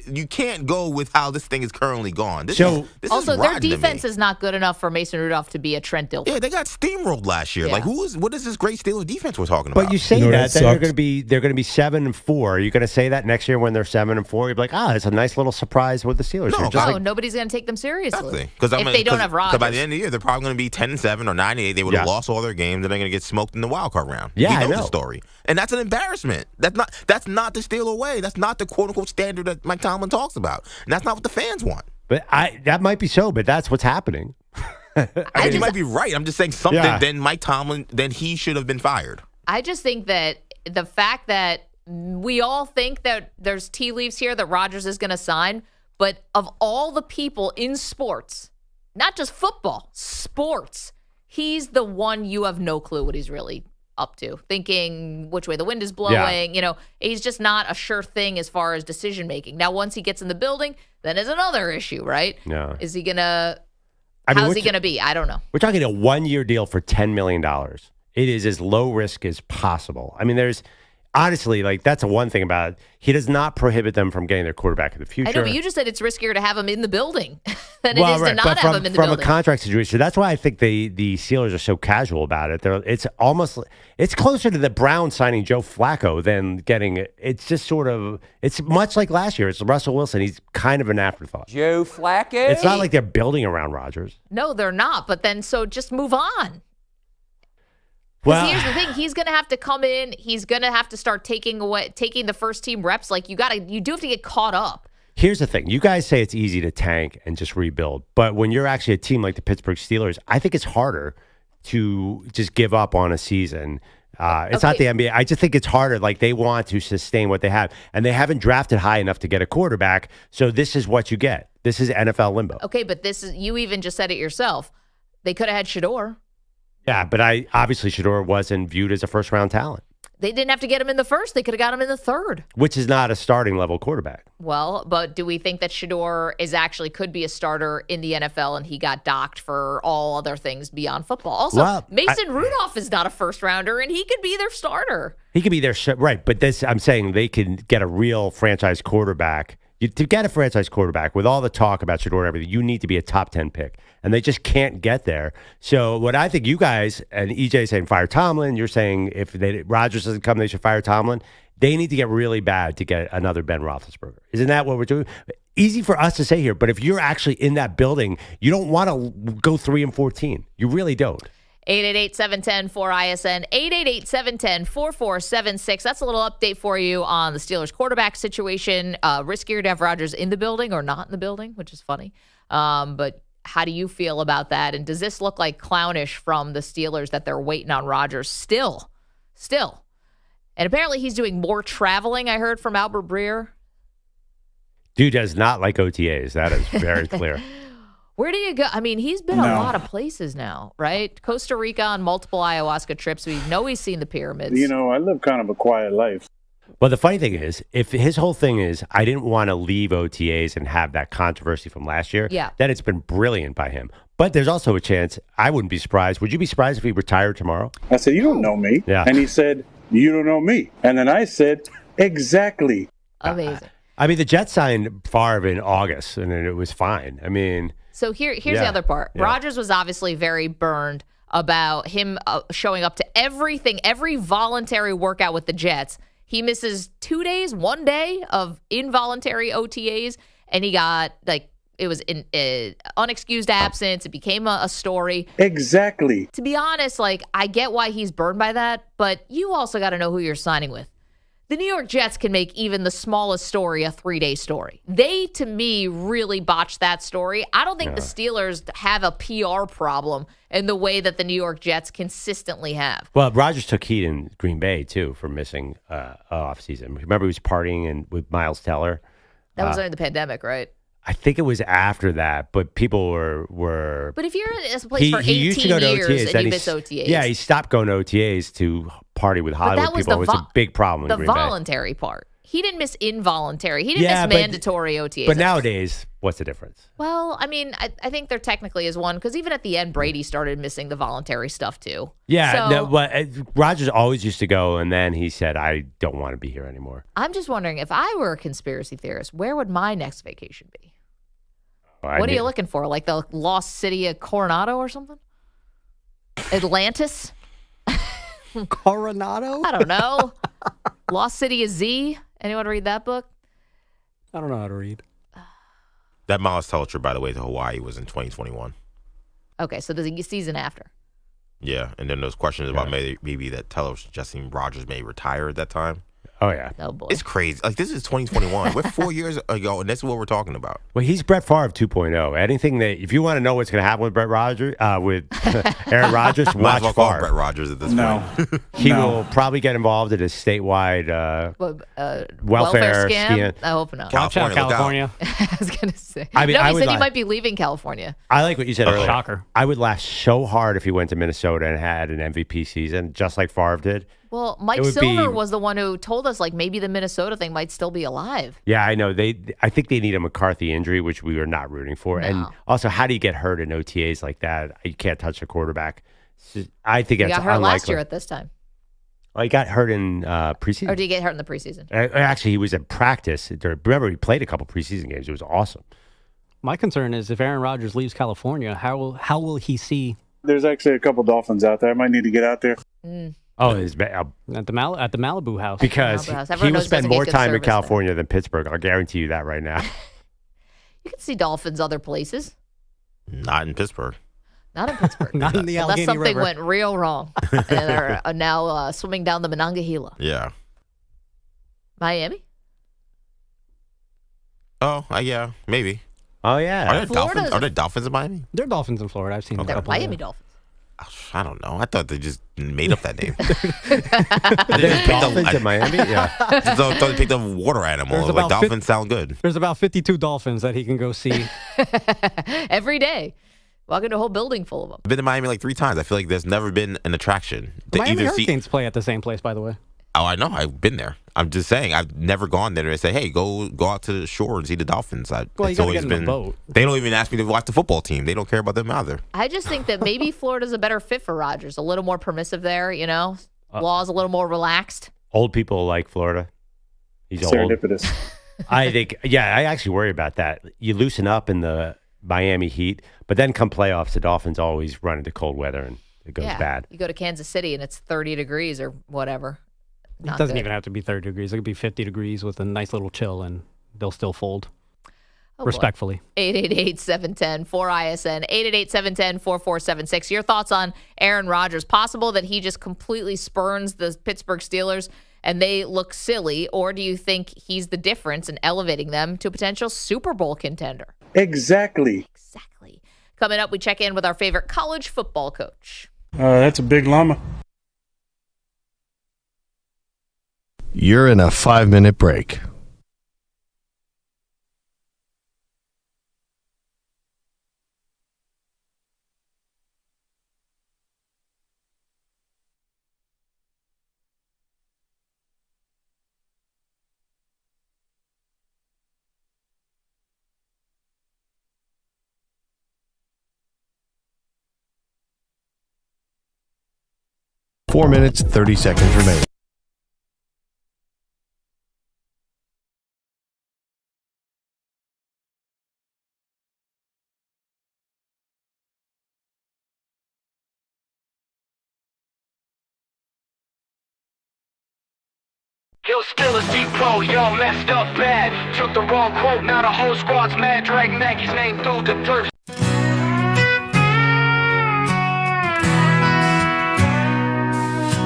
You can't go with how this thing is currently gone. This also, is their defense is not good enough for Mason Rudolph to be a Trent Dilfer. Yeah, they got steamrolled last year. Yeah. Like, what is this great Steelers defense we're talking about? But you say that they're going to be 7-4. Are you going to say that next year when they're 7-4? You're like, it's a nice little surprise with the Steelers. No, nobody's going to take them seriously. Because if they don't have Rodgers. Because by the end of the year, they're probably going to be 10-7 or 9-8. They would have lost all their games, and they're going to get smoked in the wild card round. Yeah, I know the story, and that's an embarrassment. That's not the Steeler way. That's not the quote unquote standard that Mike Tomlin talks about, and that's not what the fans want. But that might be so, but that's what's happening. You might be right. I'm just saying something. Then Mike Tomlin, then he should have been fired. I just think that the fact that we all think that there's tea leaves here that Rodgers is going to sign, but of all the people in sports, not just football, sports, he's the one you have no clue what he's really up to, thinking which way the wind is blowing. Yeah. He's just not a sure thing as far as decision making. Now, once he gets in the building, then is another issue, right? Yeah. Is he gonna? How's he gonna be? I don't know. We're talking a 1-year deal for $10 million. It is as low risk as possible. I mean, there's honestly, like, that's the one thing about it. He does not prohibit them from getting their quarterback in the future. I know, but you just said it's riskier to have him in the building than it is to not have him in the building. From a contract situation, that's why I think the Steelers are so casual about it. It's closer to the Browns signing Joe Flacco than getting it. It's just sort of, it's much like last year. It's Russell Wilson. He's kind of an afterthought. Joe Flacco? It's not like they're building around Rodgers. No, they're not. But then, so just move on. Well, here's the thing: he's going to have to come in. He's going to have to start taking the first team reps. Like, you do have to get caught up. Here's the thing: you guys say it's easy to tank and just rebuild, but when you're actually a team like the Pittsburgh Steelers, I think it's harder to just give up on a season. It's not the NBA. I just think it's harder. Like, they want to sustain what they have, and they haven't drafted high enough to get a quarterback. So this is what you get. This is NFL limbo. Okay, but you even just said it yourself. They could have had Shedeur. Yeah, but obviously Shedeur wasn't viewed as a first-round talent. They didn't have to get him in the first. They could have got him in the third. Which is not a starting-level quarterback. Well, but do we think that Shedeur could be a starter in the NFL, and he got docked for all other things beyond football? Also, Mason Rudolph is not a first-rounder, and he could be their starter. He could be their right, but I'm saying they can get a real franchise quarterback. To get a franchise quarterback, with all the talk about Shedeur and everything, you need to be a top 10 pick, and they just can't get there. So what I think you guys, and EJ is saying fire Tomlin, you're saying if Rodgers doesn't come, they should fire Tomlin. They need to get really bad to get another Ben Roethlisberger. Isn't that what we're doing? Easy for us to say here, but if you're actually in that building, you don't want to go 3-14. You really don't. 888-710-4ISN, 888-710-4476. That's a little update for you on the Steelers quarterback situation. Riskier to have Rodgers in the building or not in the building, which is funny. But how do you feel about that? And does this look like clownish from the Steelers that they're waiting on Rodgers still? And apparently he's doing more traveling, I heard from Albert Breer. Dude does not like OTAs. That is very clear. Where do you go? I mean, he's been a lot of places now, right? Costa Rica on multiple ayahuasca trips. We know he's seen the pyramids. I live kind of a quiet life. Well, the funny thing is, if his whole thing is, I didn't want to leave OTAs and have that controversy from last year, then it's been brilliant by him. But there's also a chance, I wouldn't be surprised. Would you be surprised if he retired tomorrow? I said, you don't know me. Yeah. And he said, you don't know me. And then I said, exactly. Amazing. I mean, the Jets signed Favre in August, and it was fine. I mean. So here's the other part. Yeah. Rodgers was obviously very burned about him showing up to everything, every voluntary workout with the Jets. He misses 2 days, 1 day of involuntary OTAs, and he got, it was an unexcused absence. It became a story. Exactly. To be honest, I get why he's burned by that, but you also got to know who you're signing with. The New York Jets can make even the smallest story a 3-day story. They, to me, really botched that story. I don't think the Steelers have a PR problem in the way that the New York Jets consistently have. Well, Rodgers took heat in Green Bay, too, for missing offseason. Remember he was partying with Miles Teller? That was during the pandemic, right? I think it was after that, but people were. But if you're in a place for 18 used to go to years OTAs, and you miss OTAs. Yeah, he stopped going to OTAs to party with Hollywood people. It was a big problem in Green Bay. The voluntary part. He didn't miss involuntary. He didn't miss mandatory OTAs. But nowadays, what's the difference? Well, I mean, I think there technically is one, because even at the end, Brady started missing the voluntary stuff too. Yeah, Rodgers always used to go, and then he said, I don't want to be here anymore. I'm just wondering, if I were a conspiracy theorist, where would my next vacation be? What are you looking for? Like the lost city of Coronado or something? Atlantis? Coronado? I don't know. Lost City of Z? Anyone read that book? I don't know how to read. That Miles Teller trip, by the way, to Hawaii was in 2021. Okay, so the season after. Yeah, and then those questions about maybe that Teller was suggesting Rodgers may retire at that time. Oh, yeah. Oh, boy. It's crazy. This is 2021. We're 4 years ago, and this is what we're talking about. Well, he's Brett Favre 2.0. Anything that, if you want to know what's going to happen with with Aaron Rodgers, watch Favre. Brett Rodgers at this point. He will probably get involved in a statewide welfare scam. I hope not. Watch out, California. I was going to say. I mean, he said he might be leaving California. I like what you said earlier. Shocker. I would laugh so hard if he went to Minnesota and had an MVP season, just like Favre did. Well, Mike Silver was the one who told us, maybe the Minnesota thing might still be alive. Yeah, I know. I think they need a McCarthy injury, which we were not rooting for. No. And also, how do you get hurt in OTAs like that? You can't touch the quarterback. I think it's unlikely. He got hurt last year at this time. Well, he got hurt in preseason. Or did he get hurt in the preseason? Actually, he was in practice. Remember, he played a couple preseason games. It was awesome. My concern is if Aaron Rodgers leaves California, how will he see? There's actually a couple Dolphins out there. I might need to get out there. Oh, at the Malibu house. Because he will spend more time in California than Pittsburgh. I'll guarantee you that right now. You can see dolphins other places. Not in Pittsburgh. Not in Pittsburgh. Not in the Allegheny Unless something River. went real wrong. And are now swimming down the Monongahela. Yeah. Miami? Oh, yeah, maybe. Oh, yeah. Are there dolphins in Miami? There are dolphins in Florida. I've seen a couple. Miami Dolphins. I don't know. I thought they just made up that name. There's dolphins in Miami? Yeah. I thought they picked up a water animal. Dolphins sound good. There's about 52 dolphins that he can go see. Every day. Walk into a whole building full of them. I've been to Miami 3 times. I feel like there's never been an attraction. The Miami Hurricanes play at the same place, by the way. Oh, I know. I've been there. I'm just saying. I've never gone there and say, "Hey, go out to the shore and see the dolphins." You gotta get in the boat. They don't even ask me to watch the football team. They don't care about them either. I just think that maybe Florida's a better fit for Rodgers. A little more permissive there, laws a little more relaxed. Old people like Florida. He's Serendipitous. I think. Yeah, I actually worry about that. You loosen up in the Miami heat, but then come playoffs, the Dolphins always run into cold weather and it goes bad. You go to Kansas City and it's 30 degrees or whatever. It doesn't even have to be 30 degrees. It could be 50 degrees with a nice little chill, and they'll still fold. Respectfully. 888-710-4ISN, 888-710-4476. Your thoughts on Aaron Rodgers? Possible that he just completely spurns the Pittsburgh Steelers and they look silly, or do you think he's the difference in elevating them to a potential Super Bowl contender? Exactly. Coming up, we check in with our favorite college football coach. That's a big llama. You're in a 5-minute break. 4 minutes, 30 seconds remaining. He'll still a depot, yo, messed up bad. Took the wrong quote, now the whole squad's mad. Drag Maggie's name through the dirt.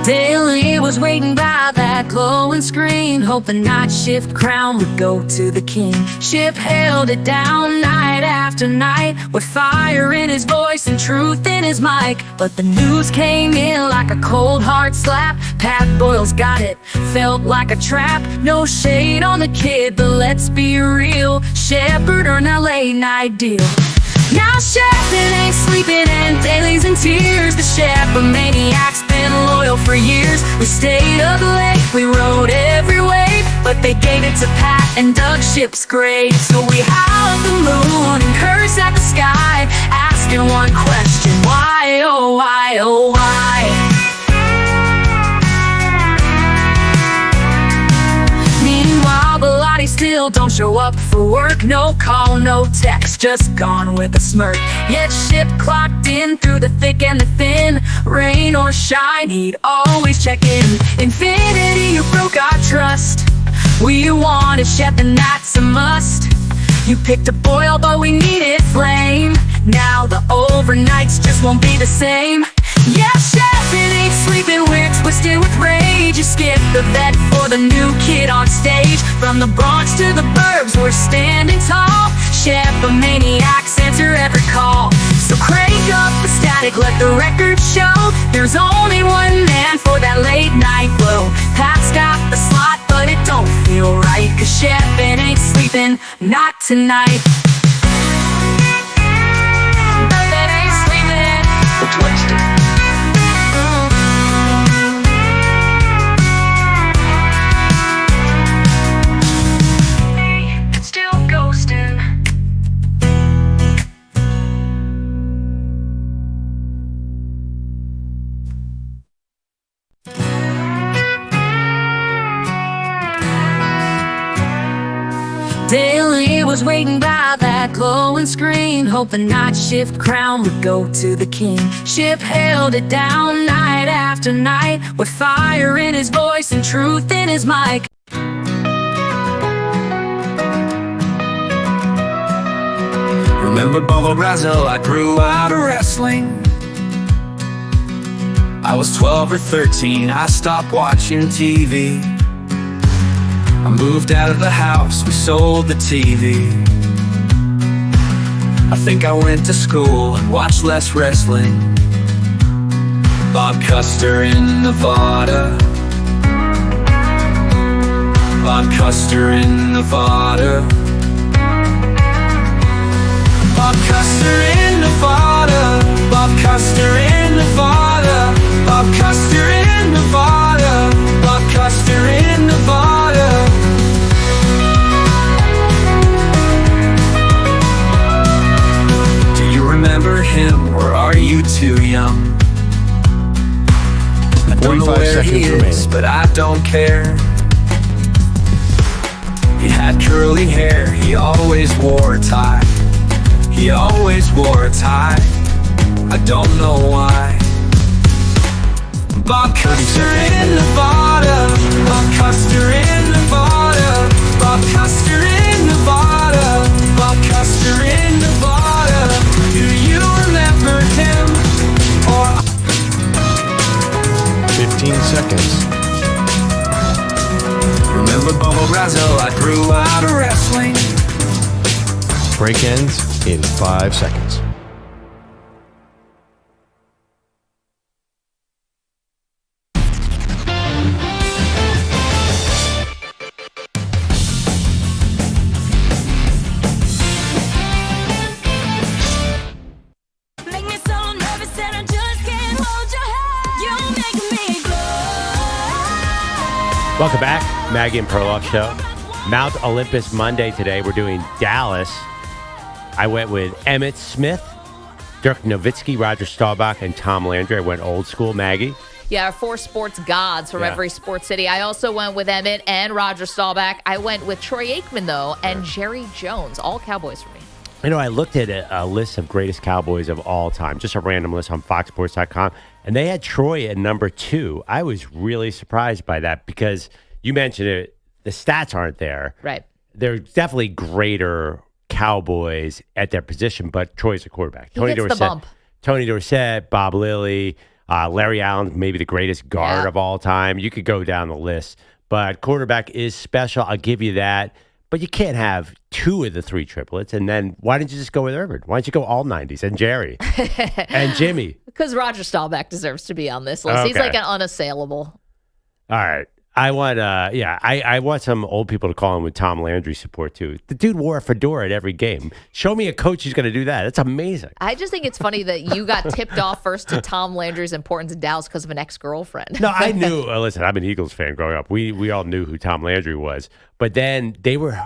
Daily was waiting by that glowing screen, hoping night shift crown would go to the king. Chip held it down night after night, with fire in his voice and truth in his mic. But the news came in like a cold hard slap. Pat Boyle's got it, felt like a trap. No shade on the kid, but let's be real, Shepard earned a late night deal. Now Shepard ain't sleeping and Daly's in tears. The Shepard maniac's been loyal for years. We stayed up late, we rode every wave, but they gave it to Pat and dug Ship's grave. So we howl at the moon and curse at the sky, asking one question: why, oh why, oh why? Still don't show up for work, no call, no text, just gone with a smirk. Yet Ship clocked in through the thick and the thin, rain or shine, he'd always check in. Infinity, you broke our trust. We wanted Shep and that's a must. You picked a Boyle, but we needed flame. Now the overnights just won't be the same. Yeah, Shep, it ain't sleeping, we're twisted with rage. You skipped the vet for the new kid on stage. From the Bronx to the burbs, we're standing tall. Shep, a maniac, answer every call. So crank up the static, let the record show. There's only one man for that late night blow. Pat's got the slot, but it don't feel right, 'cause Shep, it ain't sleeping, not tonight. It ain't sleeping, we're twisted. Daily was waiting by that glowing screen, hoping night shift crown would go to the king. Ship held it down night after night, with fire in his voice and truth in his mic. Remember Bobo Brazil, I grew out of wrestling. I was 12 or 13, I stopped watching TV. I moved out of the house, we sold the TV. I think I went to school and watched less wrestling. Bob Custer in Nevada. Bob Custer in Nevada. Bob Custer in Nevada. Bob Custer in Nevada. Bob Custer in Nevada. Bob Custer in Nevada. Do you remember him, or are you too young? I don't know where he is, but I don't care. He had curly hair, he always wore a tie. He always wore a tie, I don't know why. Bob Custer in Nevada. Bob Custer in Nevada. Bob Custer in Nevada. Bob Custer in Nevada. Do you remember him? Or 15 seconds. Remember Bobo Brazil, I grew out of wrestling. Break ends in 5 seconds. Welcome back, Maggie and Perloff Show. Mount Olympus Monday today. We're doing Dallas. I went with Emmitt Smith, Dirk Nowitzki, Rodgers, Staubach, and Tom Landry. I went old school, Maggie. Yeah, our 4 sports gods from every sports city. I also went with Emmitt and Roger Staubach. I went with Troy Aikman, though, and Jerry Jones. All Cowboys for me. I looked at a list of greatest Cowboys of all time, just a random list on foxsports.com, and they had Troy at number 2. I was really surprised by that because you mentioned it, the stats aren't there. Right. They're definitely greater Cowboys at their position, but Troy's a quarterback. He gets the bump. Tony Dorsett, Bob Lilly, Larry Allen, maybe the greatest guard of all time. You could go down the list, but quarterback is special. I'll give you that. But you can't have 2 of the 3 triplets. And then why didn't you just go with Irvin? Why don't you go all 90s and Jerry and Jimmy? Because Roger Staubach deserves to be on this list. He's like an unassailable. All right. I want, I want some old people to call him with Tom Landry support too. The dude wore a fedora at every game. Show me a coach who's going to do that. It's amazing. I just think it's funny that you got tipped off first to Tom Landry's importance in Dallas because of an ex-girlfriend. No, I knew. Listen, I'm an Eagles fan growing up. We all knew who Tom Landry was, but then they were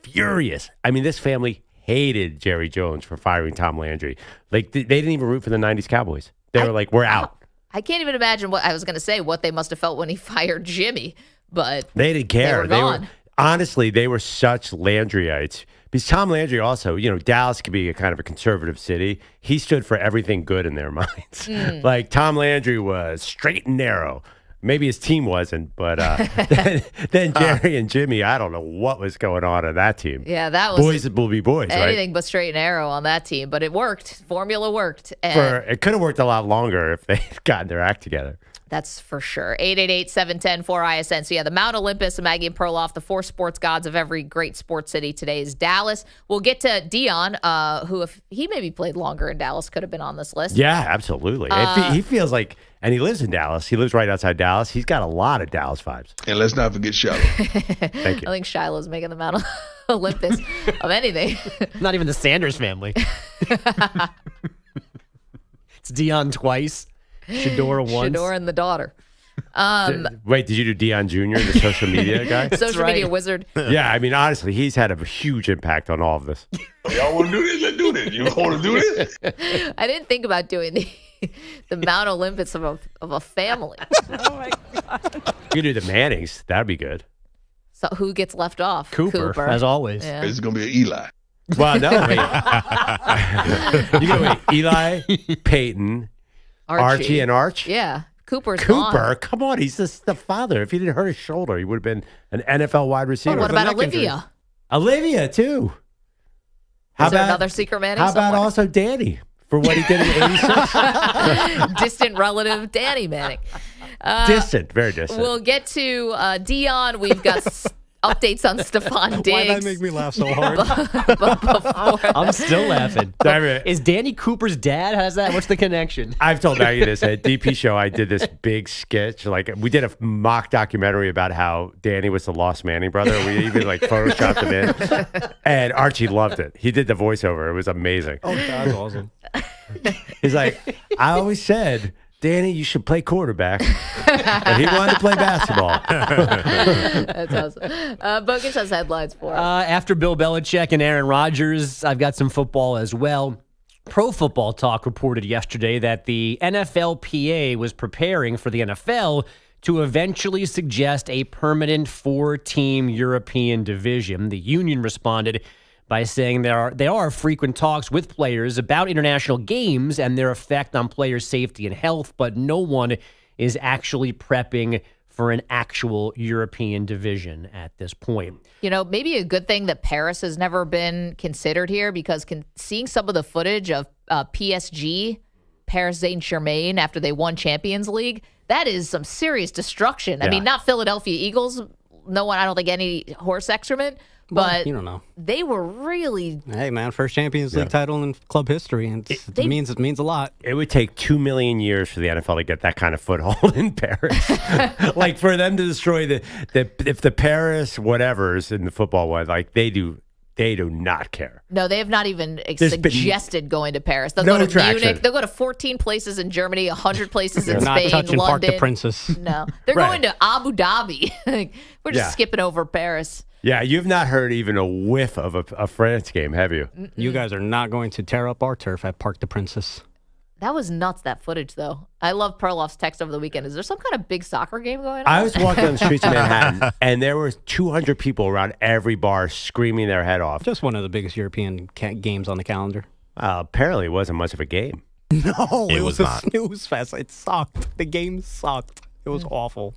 furious. I mean, this family hated Jerry Jones for firing Tom Landry. Like they didn't even root for the '90s Cowboys. They were like, "We're out." I can't even imagine what I was going to say, what they must have felt when he fired Jimmy, but they didn't care. They were gone. Honestly, they were such Landryites. Because Tom Landry also, Dallas could be a kind of a conservative city. He stood for everything good in their minds. Like Tom Landry was straight and narrow. Maybe his team wasn't, but then Jerry and Jimmy, I don't know what was going on that team. Yeah, that was boys will be boys, anything right? but straight and narrow on that team, but it worked. Formula worked. It could have worked a lot longer if they had gotten their act together. That's for sure. 888-710-4ISN. So, yeah, the Mount Olympus of Maggie Perloff, the 4 sports gods of every great sports city today is Dallas. We'll get to Deion, who, if he maybe played longer in Dallas, could have been on this list. Yeah, absolutely. He feels like, and he lives in Dallas. He lives right outside Dallas. He's got a lot of Dallas vibes. And let's not forget Shiloh. Thank you. I think Shiloh's making the Mount Olympus of anything. Not even the Sanders family. It's Deion twice. Shedeur once. Shedeur and the daughter. Wait, did you do Deion Jr., the social media guy? Social media wizard. Yeah, I mean, honestly, he's had a huge impact on all of this. Y'all want to do this? Let's do this. You want to do this? I didn't think about doing the Mount Olympus of a family. Oh, my God. You could do the Mannings. That'd be good. So who gets left off? Cooper. As always. Yeah. It's going to be an Eli. Well, no. You go Eli, Peyton, Archie and Arch? Yeah. Cooper, gone. Come on. He's just the father. If he didn't hurt his shoulder, he would have been an NFL wide receiver. Oh, what about Olivia? Olivia, too. Is there another secret Manning How about also Danny for what he did in 86? Distant relative Danny Manning. Distant, very distant. We'll get to Deion. We've got updates on Stefon Diggs. Why'd that make me laugh so hard? I'm still laughing. Is Danny Cooper's dad? What's the connection? I've told Maggie this at DP show. I did this big sketch. Like we did a mock documentary about how Danny was the lost Manning brother. We even photoshopped him in, and Archie loved it. He did the voiceover. It was amazing. Oh, that's awesome. He's like, I always said, Danny, you should play quarterback. And he wanted to play basketball. That's awesome. Bogus has headlines for us. After Bill Belichick and Aaron Rodgers, I've got some football as well. Pro Football Talk reported yesterday that the NFLPA was preparing for the NFL to eventually suggest a permanent 4-team European division. The union responded by saying there are frequent talks with players about international games and their effect on players' safety and health, but no one is actually prepping for an actual European division at this point. Maybe a good thing that Paris has never been considered here, because seeing some of the footage of PSG, Paris Saint-Germain, after they won Champions League, that is some serious destruction. Yeah. I mean, not Philadelphia Eagles. No one, I don't think any horse excrement. But you don't know. They were really. Hey, man, first Champions League title in club history, and it means a lot. It would take 2 million years for the NFL to get that kind of foothold in Paris. For them to destroy if the Paris whatever's in the football one, they do not care. No, they have not even suggested going to Paris. They'll no go to traction. Munich. They'll go to 14 places in Germany, 100 places in They're Spain, not touching London. Park the Princess. No, they're going to Abu Dhabi. We're just skipping over Paris. Yeah, you've not heard even a whiff of a France game, have you? You guys are not going to tear up our turf at Park the Princess. That was nuts, that footage, though. I love Perloff's text over the weekend. Is there some kind of big soccer game going on? I was walking on the streets of Manhattan, and there were 200 people around every bar screaming their head off. Just one of the biggest European games on the calendar. Apparently, it wasn't much of a game. No, it was not. a snooze fest. It sucked. The game sucked. It was awful.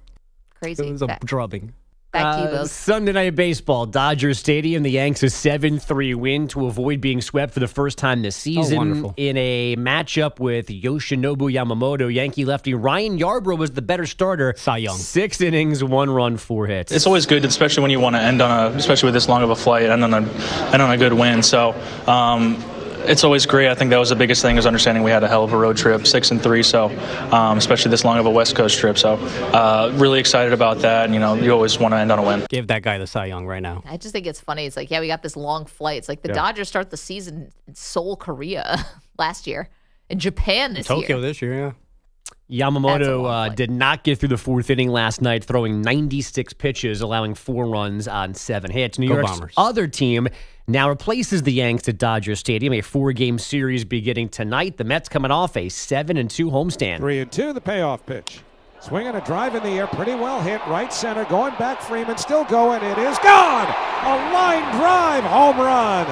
Crazy. It was a drubbing. Back to you, Bill. Sunday Night Baseball, Dodgers Stadium. The Yanks a 7-3 win to avoid being swept for the first time this season. Wonderful. In a matchup with Yoshinobu Yamamoto, Yankee lefty Ryan Yarbrough was the better starter. Cy Young. 6 innings, 1 run, 4 hits. It's always good, especially when you want to end on especially with this long of a flight, end on a good win. So it's always great. I think that was the biggest thing, is understanding we had a hell of a road trip, 6-3. So especially this long of a West Coast trip. So really excited about that. And, you always want to end on a win. Give that guy the Cy Young right now. I just think it's funny. It's like, we got this long flight. It's like the Dodgers start the season in Seoul, Korea last year, in Japan this year. Tokyo this year, yeah. Yamamoto did not get through the 4th inning last night, throwing 96 pitches, allowing 4 runs on 7 hits. New York's Bombers. other team now replaces the Yanks at Dodger Stadium, a 4-game series beginning tonight. The Mets coming off a 7-2 homestand. 3-2, the payoff pitch. Swinging a drive in the air, pretty well hit, right center, going back, Freeman still going, it is gone! A line drive, home run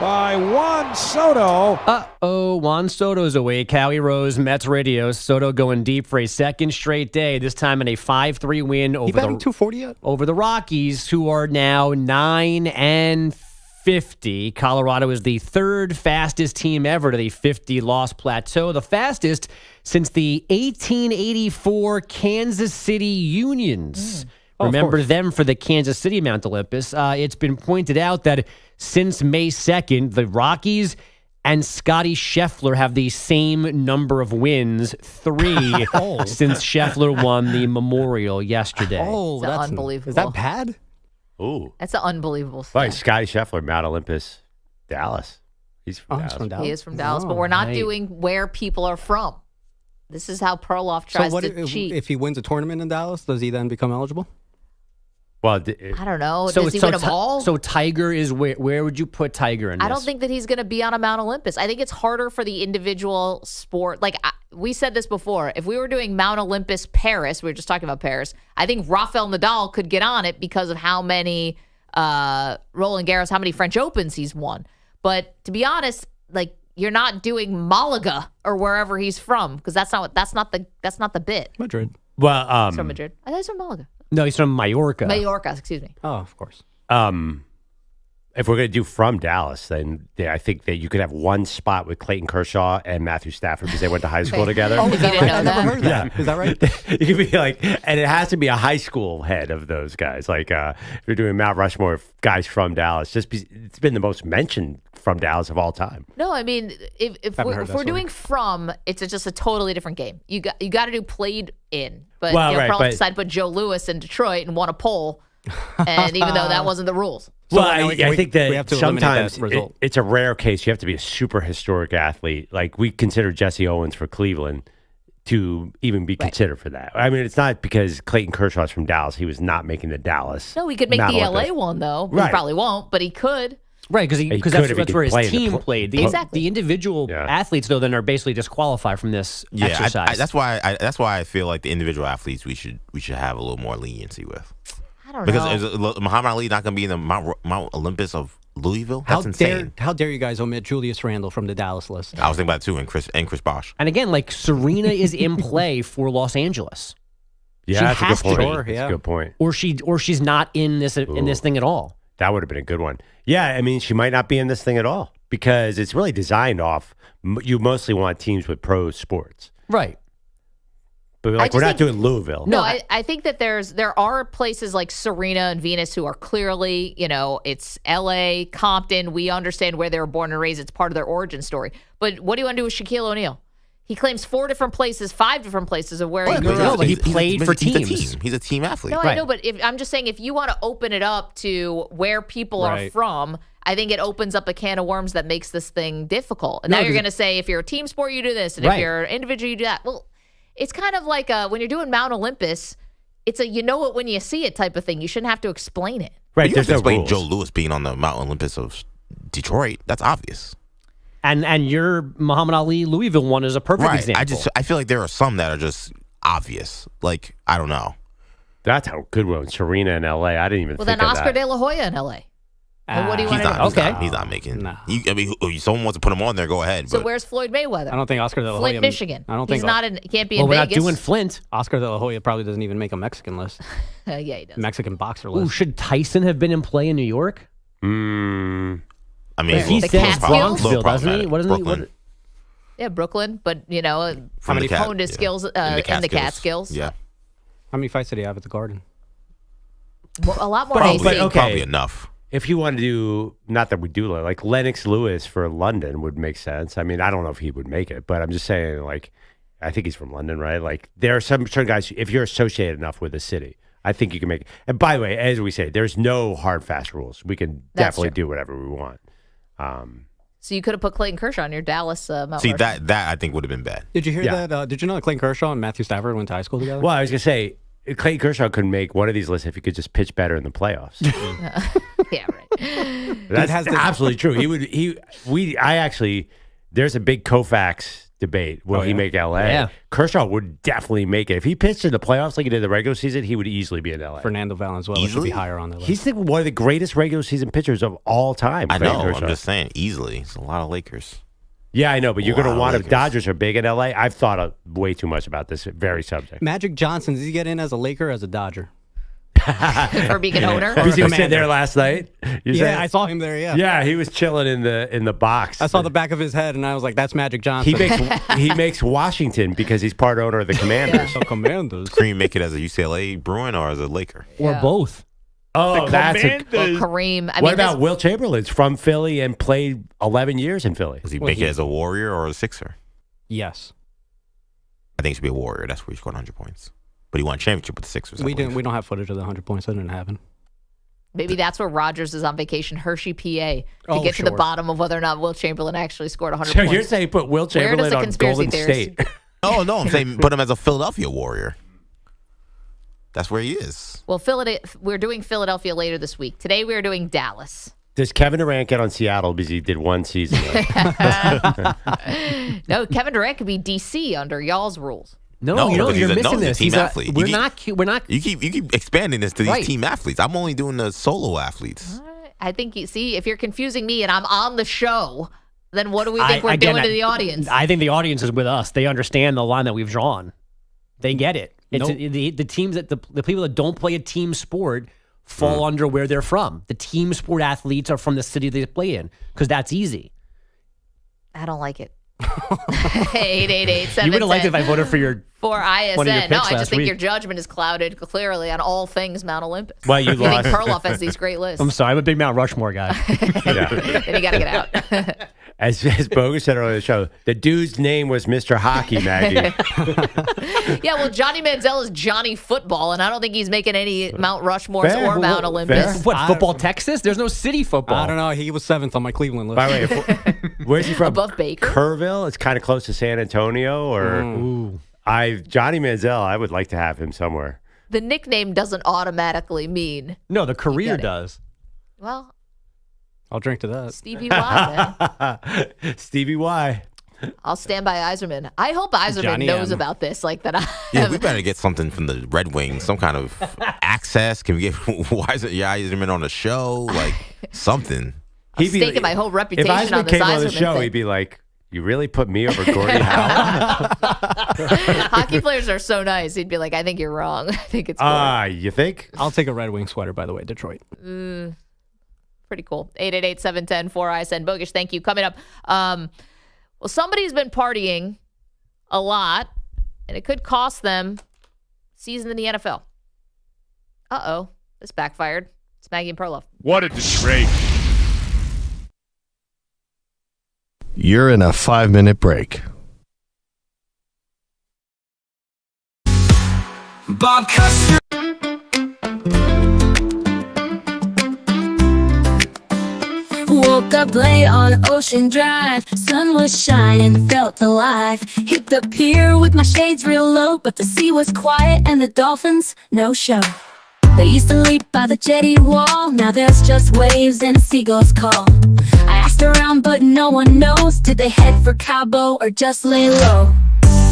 by Juan Soto. Juan Soto's awake. Howie Rose, Mets radio. Soto going deep for a second straight day, this time in a 5-3 win over batting 240 yet? Over the Rockies, who are now 9-50. Colorado is the 3rd fastest team ever to the 50-loss plateau, the fastest since the 1884 Kansas City Unions. Remember them for the Kansas City Mount Olympus. It's been pointed out that since May 2nd, the Rockies and Scotty Scheffler have the same number of wins, 3, since Scheffler won the Memorial yesterday. That's unbelievable. Is that bad? Ooh. That's an unbelievable stat. Right, Scotty Scheffler, Mount Olympus, Dallas. He's from Dallas. He is from Dallas, but we're not doing where people are from. This is how Perloff tries to cheat. If he wins a tournament in Dallas, does he then become eligible? Well, I don't know. Does he win a ball? So Tiger is where would you put Tiger in this? I don't think that he's going to be on a Mount Olympus. I think it's harder for the individual sport. Like we said this before, if we were doing Mount Olympus Paris, we were just talking about Paris, I think Rafael Nadal could get on it because of how many Roland Garros, how many French Opens he's won. But to be honest, like you're not doing Malaga or wherever he's from because that's not the bit. Madrid. Well, he's from Madrid. I thought he's from Malaga. No, he's from Mallorca. Mallorca, excuse me. Oh, of course. If we're going to do from Dallas, then I think that you could have one spot with Clayton Kershaw and Matthew Stafford because they went to high school together. Oh, is that right? I never heard that. Yeah. Is that right? You could be like, and it has to be a high school head of those guys. Like if you're doing Mount Rushmore, guys from Dallas, it's been the most mentioned from Dallas of all time. No, I mean, if we're doing from, it's just a totally different game. You got to do played in, but probably decided to put Joe Louis in Detroit and won a poll, and even though that wasn't the rules. Well, I think that sometimes that it's a rare case. You have to be a super historic athlete. Like we consider Jesse Owens for Cleveland to even be considered for that. I mean, it's not because Clayton Kershaw's from Dallas. He was not making the Dallas. No, he could make the LA one, though. Right. He probably won't, but he could. Right, because that's where his team played. Exactly. The individual athletes, though, then are basically disqualified from this exercise. That's why I feel like the individual athletes we should have a little more leniency with. I don't know. Because Muhammad Ali not going to be in the Mount Olympus of Louisville? That's insane. How dare you guys omit Julius Randle from the Dallas list? I was thinking about it too, and Chris Bosh. And again, like Serena is in play for Los Angeles. Yeah, she that's has a good point. To be. That's a good point. Or she's not in this thing at all. That would have been a good one. Yeah, I mean, she might not be in this thing at all because it's really designed off. You mostly want teams with pro sports, right? But we're not doing Louisville. No, I think that there are places like Serena and Venus who are clearly, it's L.A., Compton. We understand where they were born and raised. It's part of their origin story. But what do you want to do with Shaquille O'Neal? He claims 5 different places of where he grew up. But he played for teams. He's a team athlete. No, I know, but I'm just saying if you want to open it up to where people are from, I think it opens up a can of worms that makes this thing difficult. And now you're going to say if you're a team sport, you do this, and if you're an individual, you do that. Well, it's kind of like when you're doing Mount Olympus, it's a you know it when you see it type of thing. You shouldn't have to explain it. Right. You have to explain Joe Louis being on the Mount Olympus of Detroit. That's obvious. And your Muhammad Ali Louisville one is a perfect example. I feel like there are some that are just obvious. Like, I don't know. That's how good one. Serena in L.A. I didn't even think then of Oscar that. De La Hoya in L.A. And what do you want to do? He's not making. Nah. Someone wants to put him on there. Go ahead. So where's Floyd Mayweather? I don't think Oscar De La Hoya. Flint, Michigan. I don't think he's not in. Can't be in we're Vegas. not doing Flint. Oscar De La Hoya probably doesn't even make a Mexican list. Yeah, he does. Mexican boxer list. Ooh, should Tyson have been in play in New York? I mean, he says Bronxville, doesn't he? What isn't Brooklyn. Yeah, Brooklyn, but From the honed his skills in the Catskills. Yeah. How many fights did he have at the Garden? Well, a lot more. Probably enough. If you want to do, not that we do, like Lennox Lewis for London would make sense. I mean, I don't know if he would make it, but I'm just saying, like, I think he's from London, right? Like, there are some certain guys, if you're associated enough with a city, I think you can make it. And by the way, as we say, there's no hard, fast rules. We can definitely do whatever we want. So you could have put Clayton Kershaw on your Dallas Mount See, Rushmore. that I think would have been bad. Did you hear that? Did you know that Clayton Kershaw and Matthew Stafford went to high school together? Well, I was going to say, Clayton Kershaw could make one of these lists if he could just pitch better in the playoffs. Yeah, right. That's absolutely true. There's a big Koufax debate. Will he make LA? Yeah. Kershaw would definitely make it. If he pitched in the playoffs like he did in the regular season, he would easily be in LA. Fernando Valenzuela should be higher on the list. He's one of the greatest regular season pitchers of all time. I know. Kershaw. I'm just saying, easily. It's a lot of Lakers. Yeah, I know, but you're going to want Lakers. if Dodgers are big in LA. I've thought way too much about this very subject. Magic Johnson, does he get in as a Laker or as a Dodger? For being an owner? Was he sitting there last night? Yeah, I saw him there, yeah. Yeah, he was chilling in the box. I saw the back of his head, and I was like, that's Magic Johnson. He makes Washington because he's part owner of the Commanders. So Commanders. Can you make it as a UCLA Bruin or as a Laker? Or both. Oh, that's Kareem. What about Will Chamberlain's from Philly and played 11 years in Philly? Does he make it as a Warrior or a Sixer? Yes. I think he should be a Warrior. That's where he scored 100 points. But he won a championship with the Sixers. We don't have footage of the 100 points. That didn't happen. Maybe that's where Rodgers is on vacation, Hershey, PA, to get to the bottom of whether or not Will Chamberlain actually scored 100 points. So you're saying put Will Chamberlain on Golden State? No, I'm saying put him as a Philadelphia Warrior. That's where he is. Well, we're doing Philadelphia later this week. Today we are doing Dallas. Does Kevin Durant get on Seattle because he did one season? No, Kevin Durant could be DC under y'all's rules. No, you're missing this. He's a team athlete. We're not. You keep expanding this to these team athletes. I'm only doing the solo athletes. I think if you're confusing me and I'm on the show, then what do we think we're doing to the audience? I think the audience is with us. They understand the line that we've drawn. They get it. It's the teams that the people that don't play a team sport fall under where they're from. The team sport athletes are from the city they play in because that's easy. I don't like it. 888-710. You would have liked it if I voted for your for ISN. one of your No, picks I just last think week. your judgment is clouded clearly on all things Mount Olympus. Well, you think lost. Perloff has these great lists. I'm sorry, I'm a big Mount Rushmore guy. Then you got to get out. As Bogus said earlier in the show, the dude's name was Mr. Hockey, Maggie. Yeah, well, Johnny Manziel is Johnny Football, and I don't think he's making any Mount Rushmores or Mount Olympus. What, football Texas? There's no city football. I don't know. He was 7th on my Cleveland list. By the way, where's he from? Above Baker? Kerrville? It's kind of close to San Antonio. Or Johnny Manziel, I would like to have him somewhere. The nickname doesn't automatically mean. No, the career does. Well, I'll drink to that. Stevie Y, man. Stevie Y. I'll stand by Iserman. I hope Iserman Johnny knows M. about this. Like that. Yeah, we better get something from the Red Wings, some kind of access. Can we get Iserman on the show? Like something. I'm staking my whole reputation if Iserman on this came on the Iserman show, thing. he'd be like, "You really put me over Gordie Howe?" Hockey players are so nice. He'd be like, "I think you're wrong. I think it's good." You think? I'll take a Red Wing sweater, by the way, Detroit. Pretty cool. 888-710-4ISN. Bogish, thank you. Coming up, well, somebody's been partying a lot, and it could cost them season in the NFL. Uh-oh. This backfired. It's Maggie and Perloff. What a disgrace. You're in a 5-minute break. Bob Custer. Woke up late on Ocean Drive. Sun was shining, felt alive. Hit the pier with my shades real low, but the sea was quiet and the dolphins, no show. They used to leap by the jetty wall. Now there's just waves and seagulls call. I asked asked around, but no one knows. Did they head for Cabo or just lay low?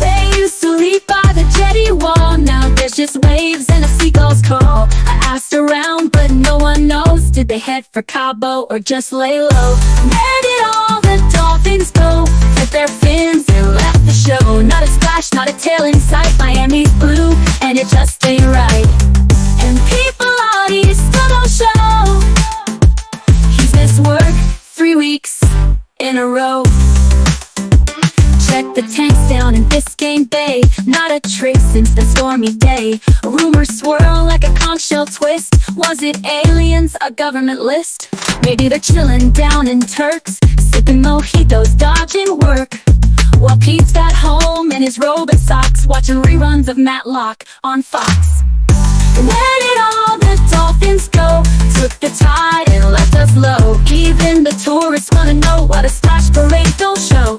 They used to leave by the jetty wall. Now there's just waves and a seagull's call. I asked around, but no one knows. Did they head for Cabo or just lay low? Where did all the dolphins go? Set their fins and left the show. Not a splash, not a tail in sight. Miami's blue, and it just ain't right. And people out east still don't show. He's missed work 3 weeks in a row. Check the tanks down in Biscayne Bay. Not a trace since the stormy day. Rumors swirl like a conch shell twist. Was it aliens, a government list? Maybe they're chilling down in Turks, sipping mojitos, dodging work, while Pete's at home in his robe and socks, watching reruns of Matlock on Fox. Where did all the dolphins go? Took the tide and left us low. Even the tourists wanna know what a splash parade don't show.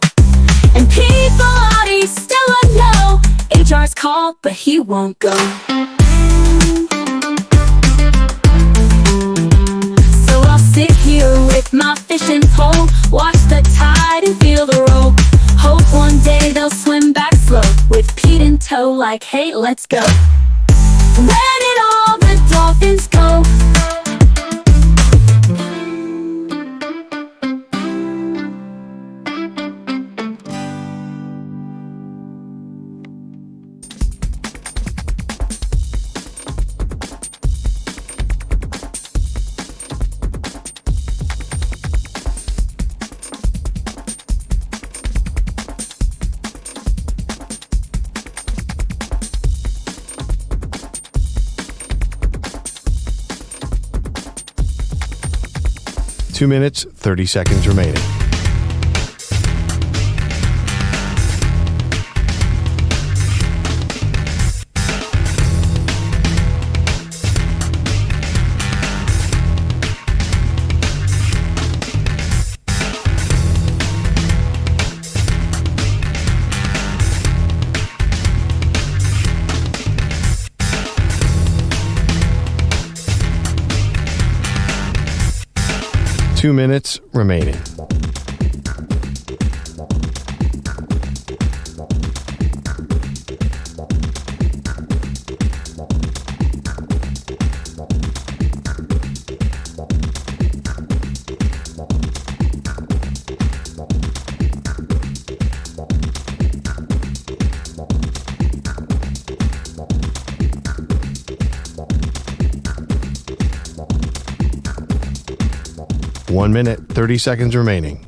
And people out east still don't know. HR's called, but he won't go. So I'll sit here with my fishing pole, watch the tide and feel the roll. Hope one day they'll swim back slow, with Pete in tow like, hey, let's go. Where did all the dolphins go? 2 minutes, 30 seconds remaining. Two minutes remaining. One minute, 30 seconds remaining.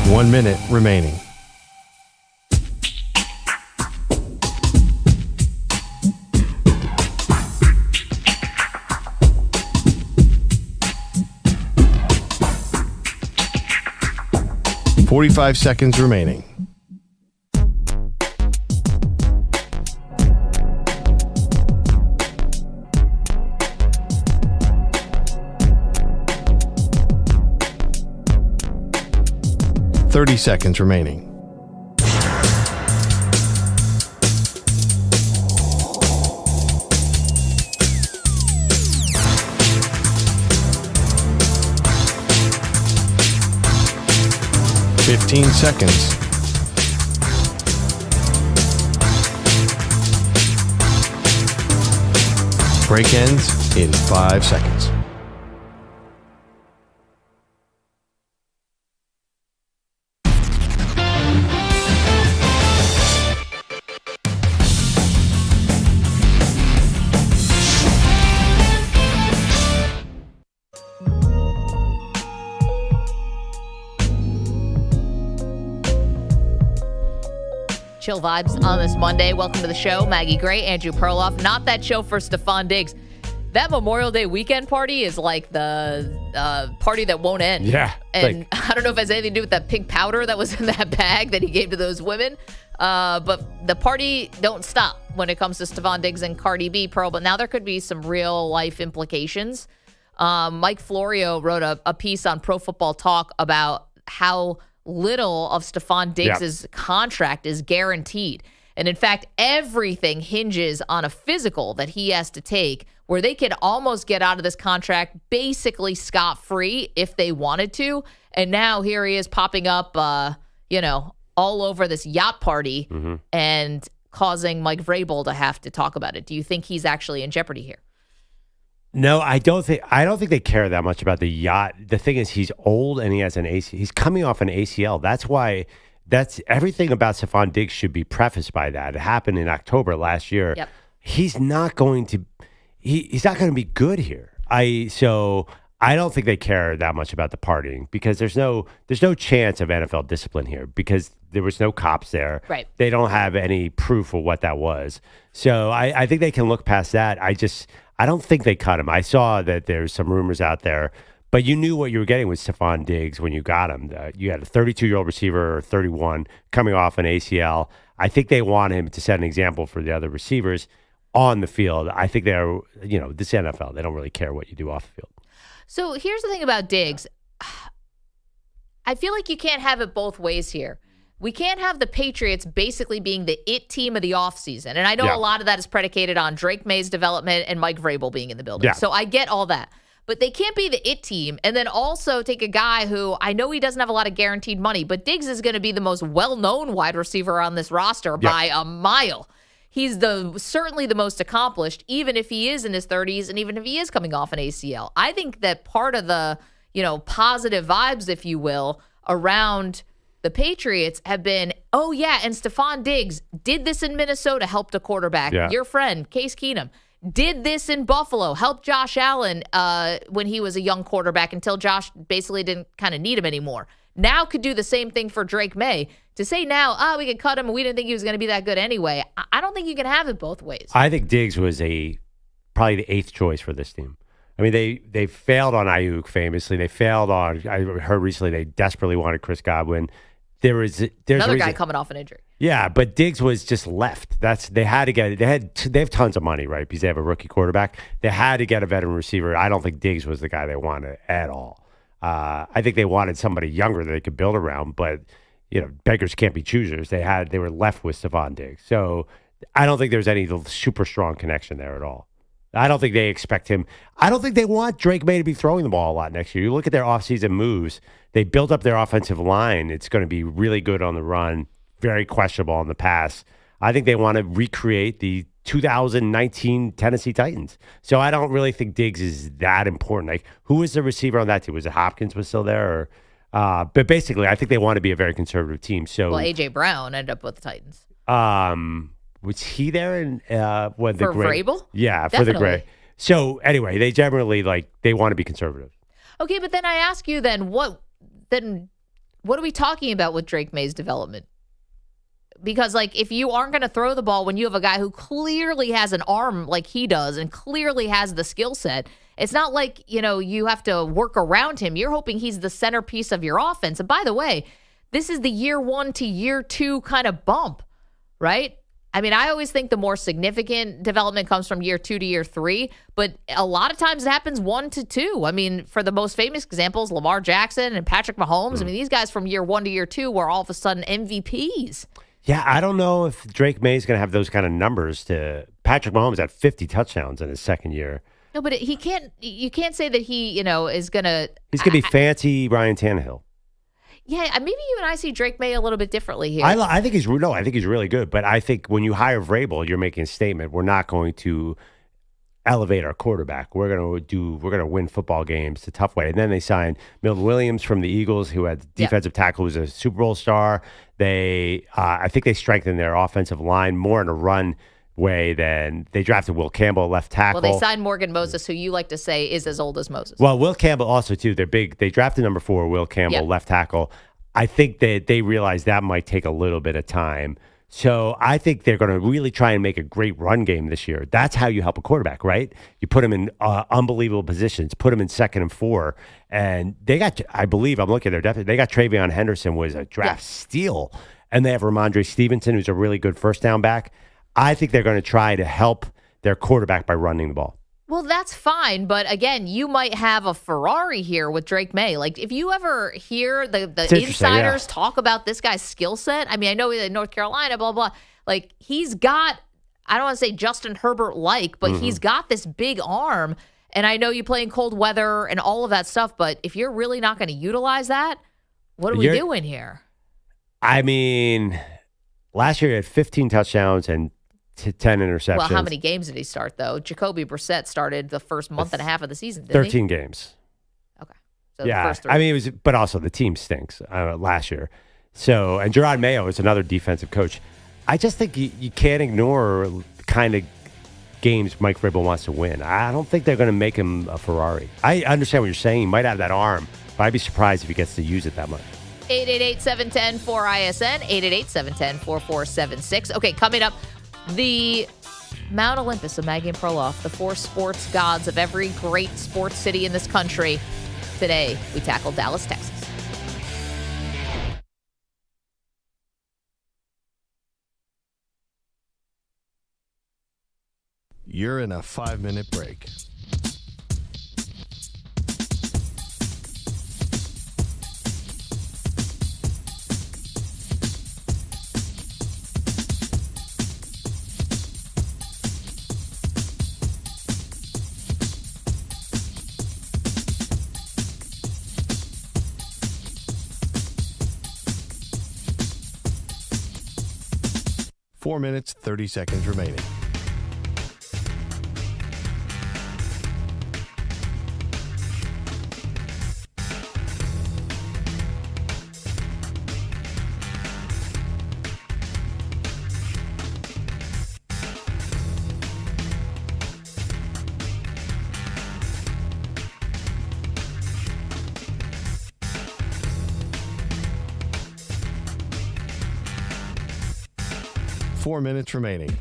One minute remaining. Forty-five seconds remaining. Thirty seconds remaining. Fifteen seconds. Break ends in 5 seconds. Chill vibes on this Monday. Welcome to the show. Maggie Gray, Andrew Perloff. Not that show for Stefon Diggs. That Memorial Day weekend party is like the party that won't end. Yeah. And I don't know if it has anything to do with that pink powder that was in that bag that he gave to those women. But the party don't stop when it comes to Stefon Diggs and Cardi B, Pearl. But now there could be some real life implications. Mike Florio wrote a piece on Pro Football Talk about how little of Stefon Diggs' contract is guaranteed. And in fact, everything hinges on a physical that he has to take where they could almost get out of this contract basically scot-free if they wanted to. And now here he is popping up, all over this yacht party and causing Mike Vrabel to have to talk about it. Do you think he's actually in jeopardy here? No, I don't think they care that much about the yacht. The thing is, he's old and he has an ACL. He's coming off an ACL. That's why everything about Stefon Diggs should be prefaced by that. It happened in October last year. Yep. He's not going to be good here. So I don't think they care that much about the partying because there's no chance of NFL discipline here because there was no cops there. Right. They don't have any proof of what that was. So I think they can look past that. I don't think they cut him. I saw that there's some rumors out there, but you knew what you were getting with Stefon Diggs when you got him. You had a 32-year-old receiver or 31 coming off an ACL. I think they want him to set an example for the other receivers on the field. I think they're, this NFL, they don't really care what you do off the field. So here's the thing about Diggs. I feel like you can't have it both ways here. We can't have the Patriots basically being the it team of the offseason. And I know a lot of that is predicated on Drake May's development and Mike Vrabel being in the building. Yeah. So I get all that. But they can't be the it team and then also take a guy who I know he doesn't have a lot of guaranteed money, but Diggs is going to be the most well-known wide receiver on this roster by a mile. He's certainly the most accomplished, even if he is in his 30s and even if he is coming off an ACL. I think that part of the, positive vibes, if you will, around the Patriots have been, and Stefon Diggs did this in Minnesota, helped a quarterback. Yeah. Your friend, Case Keenum, did this in Buffalo, helped Josh Allen when he was a young quarterback until Josh basically didn't kind of need him anymore. Now could do the same thing for Drake May. To say now, we could cut him and we didn't think he was going to be that good anyway, I don't think you can have it both ways. I think Diggs was probably the 8th choice for this team. I mean, they failed on Ayuk famously. They failed on, I heard recently they desperately wanted Chris Godwin. There's another guy coming off an injury. Yeah, but Diggs was just left. They have tons of money, right? Because they have a rookie quarterback. They had to get a veteran receiver. I don't think Diggs was the guy they wanted at all. I think they wanted somebody younger that they could build around, but beggars can't be choosers. They were left with Stefon Diggs. So I don't think there's any super strong connection there at all. I don't think they expect him. I don't think they want Drake May to be throwing the ball a lot next year. You look at their offseason moves. They built up their offensive line. It's going to be really good on the run, very questionable on the pass. I think they want to recreate the 2019 Tennessee Titans. So I don't really think Diggs is that important. Like, who was the receiver on that team? Was it Hopkins was still there? But basically, I think they want to be a very conservative team. So, A.J. Brown ended up with the Titans. Was he there when the for Vrabel? Yeah, definitely. for the Gray. So anyway, they generally they want to be conservative. Okay, but then I ask you what are we talking about with Drake May's development? Because if you aren't going to throw the ball when you have a guy who clearly has an arm like he does and clearly has the skill set, it's not like, you have to work around him. You're hoping he's the centerpiece of your offense. And by the way, this is the year 1 to year 2 kind of bump, right? I mean, I always think the more significant development comes from year 2 to year 3, but a lot of times it happens 1 to 2. I mean, for the most famous examples, Lamar Jackson and Patrick Mahomes, I mean, these guys from year 1 to year 2 were all of a sudden MVPs. Yeah, I don't know if Drake May is going to have those kind of numbers. Patrick Mahomes had 50 touchdowns in his second year. No, but you can't say that he, is going to. He's going to be fancy Ryan Tannehill. Yeah, maybe you and I see Drake May a little bit differently here. I think he's really good. But I think when you hire Vrabel, you're making a statement. We're not going to elevate our quarterback. We're going to win football games the tough way. And then they signed Milton Williams from the Eagles, who had defensive tackle, who's a Super Bowl star. I think they strengthened their offensive line more in a run way than they drafted Will Campbell, left tackle. Well, they signed Morgan Moses, who you like to say is as old as Moses. Well, Will Campbell also, too. They're big. They drafted number 4, Will Campbell, left tackle. I think that they realized that might take a little bit of time So I think they're going to really try and make a great run game this year. That's how you help a quarterback, right? You put him in unbelievable positions, put him in 2nd and 4. And they got, I believe, I'm looking at their depth, they got Travion Henderson was a draft steal. And they have Ramondre Stevenson, who's a really good first down back. I think they're going to try to help their quarterback by running the ball. Well, that's fine, but again, you might have a Ferrari here with Drake May. Like, if you ever hear the insiders talk about this guy's skill set, I mean, I know he's in North Carolina, blah, blah. Like, he's got, I don't want to say Justin Herbert-like, but he's got this big arm. And I know you play in cold weather and all of that stuff, but if you're really not going to utilize that, what are we doing here? I mean, last year he had 15 touchdowns and 10 interceptions. Well, how many games did he start, though? Jacoby Brissett started the first month and a half of the season, didn't 13 he? games. Okay. So yeah, the first 3. I mean, but also the team stinks last year. So, and Gerard Mayo is another defensive coach. I just think you can't ignore the kind of games Mike Vrabel wants to win. I don't think they're going to make him a Ferrari. I understand what you're saying. He might have that arm, but I'd be surprised if he gets to use it that much. 888-710-4ISN, 888-710-4476. Okay, coming up, the Mount Olympus of Maggie Perloff, the 4 sports gods of every great sports city in this country. Today, we tackle Dallas, Texas. You're in a 5-minute break. Four minutes, 30 seconds remaining. Four minutes remaining.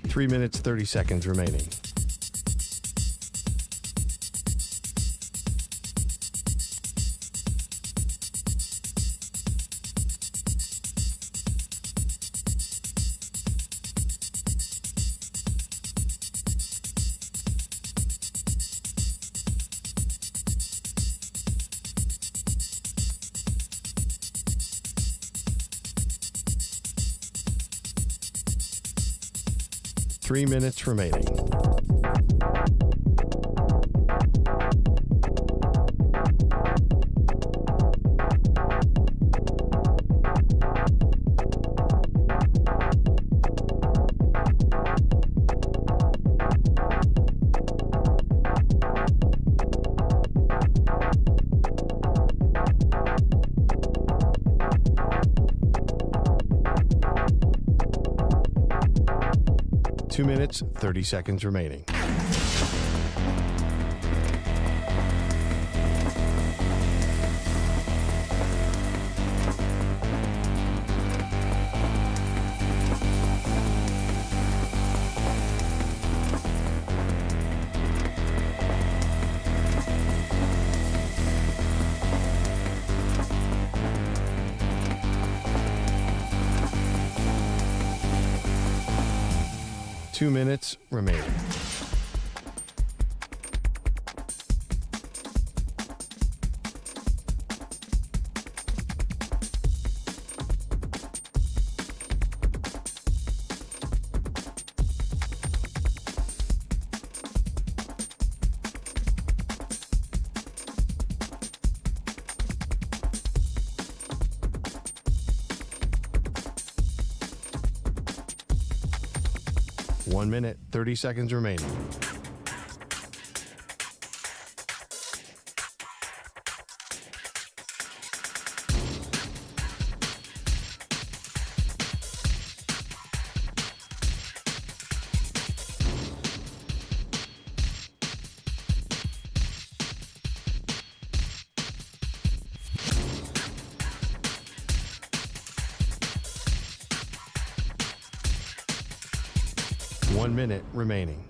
Three minutes, 30 seconds remaining. Three minutes remaining. Two minutes, 30 seconds remaining. Two minutes remaining. 1 minute, 30 seconds remaining. One minute remaining.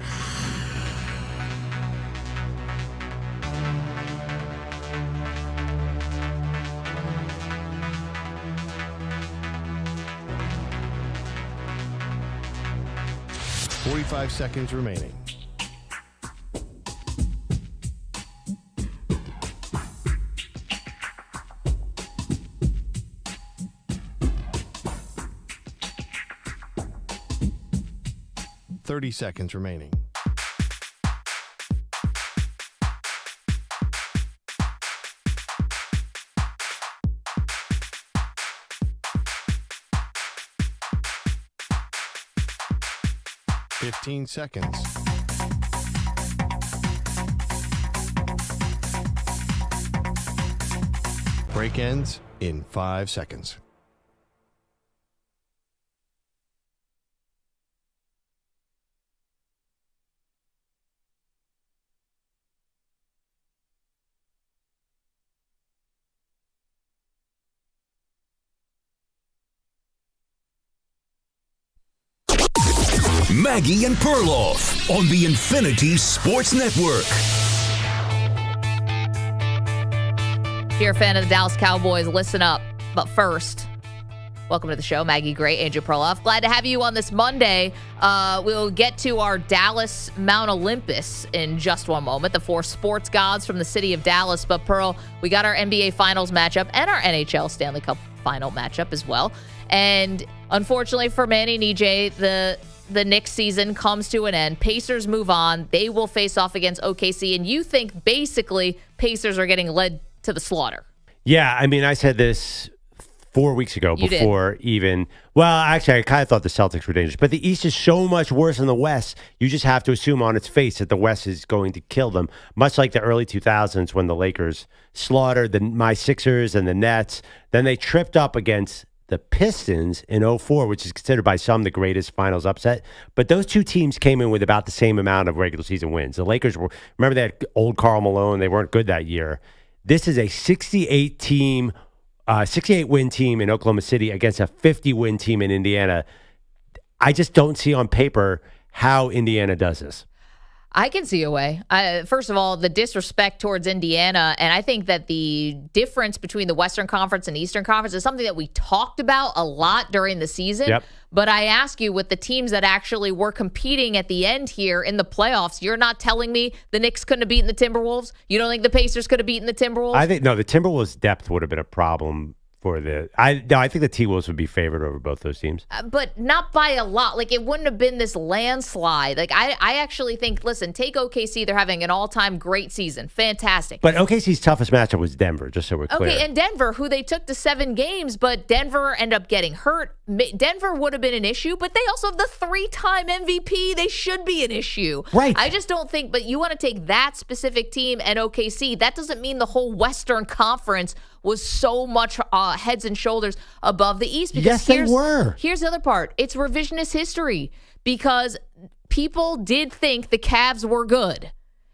Forty-five seconds remaining. Thirty seconds remaining. Fifteen seconds. Break ends in 5 seconds. Maggie and Perloff on the Infinity Sports Network. If you're a fan of the Dallas Cowboys, listen up. But first, welcome to the show, Maggie Gray, Andrew Perloff. Glad to have you on this Monday. We'll get to our Dallas Mount Olympus in just one moment. The 4 sports gods from the city of Dallas. But Pearl, we got our NBA Finals matchup and our NHL Stanley Cup Final matchup as well. And unfortunately for Manny and EJ, the Knicks season comes to an end. Pacers move on. They will face off against OKC. And you think basically Pacers are getting led to the slaughter. Yeah, I mean, I said this 4 weeks ago before even. Well, actually, I kind of thought the Celtics were dangerous. But the East is so much worse than the West. You just have to assume on its face that the West is going to kill them. Much like the early 2000s when the Lakers slaughtered my Sixers and the Nets. Then they tripped up against the Pistons in 2004, which is considered by some the greatest finals upset. But those two teams came in with about the same amount of regular season wins. The Lakers were, remember, they had old Karl Malone. They weren't good that year. This is a 68 win team in Oklahoma City against a 50-win team in Indiana. I just don't see on paper how Indiana does this. I can see a way. First of all, the disrespect towards Indiana, and I think that the difference between the Western Conference and Eastern Conference is something that we talked about a lot during the season. Yep. But I ask you, with the teams that actually were competing at the end here in the playoffs, you're not telling me the Knicks couldn't have beaten the Timberwolves? You don't think the Pacers could have beaten the Timberwolves? I think, no, the Timberwolves' depth would have been a problem. I think the T-Wolves would be favored over both those teams. But not by a lot. Like, it wouldn't have been this landslide. Like, I actually think, listen, take OKC. They're having an all-time great season. Fantastic. But OKC's toughest matchup was Denver, just so we're clear. Okay, and Denver, who they took to 7 games, but Denver ended up getting hurt. Denver would have been an issue, but they also have the 3-time MVP. They should be an issue. Right. I just don't think, but you want to take that specific team and OKC. That doesn't mean the whole Western Conference was so much heads and shoulders above the East. Because yes, they were. Here's the other part. It's revisionist history because people did think the Cavs were good.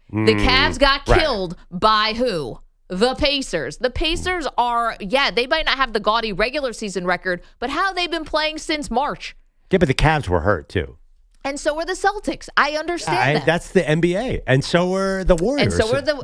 The Cavs got killed by who? The Pacers. The Pacers are, they might not have the gaudy regular season record, but how they've been playing since March. Yeah, but the Cavs were hurt too. And so were the Celtics. I understand that. That's the NBA. And so were the Warriors.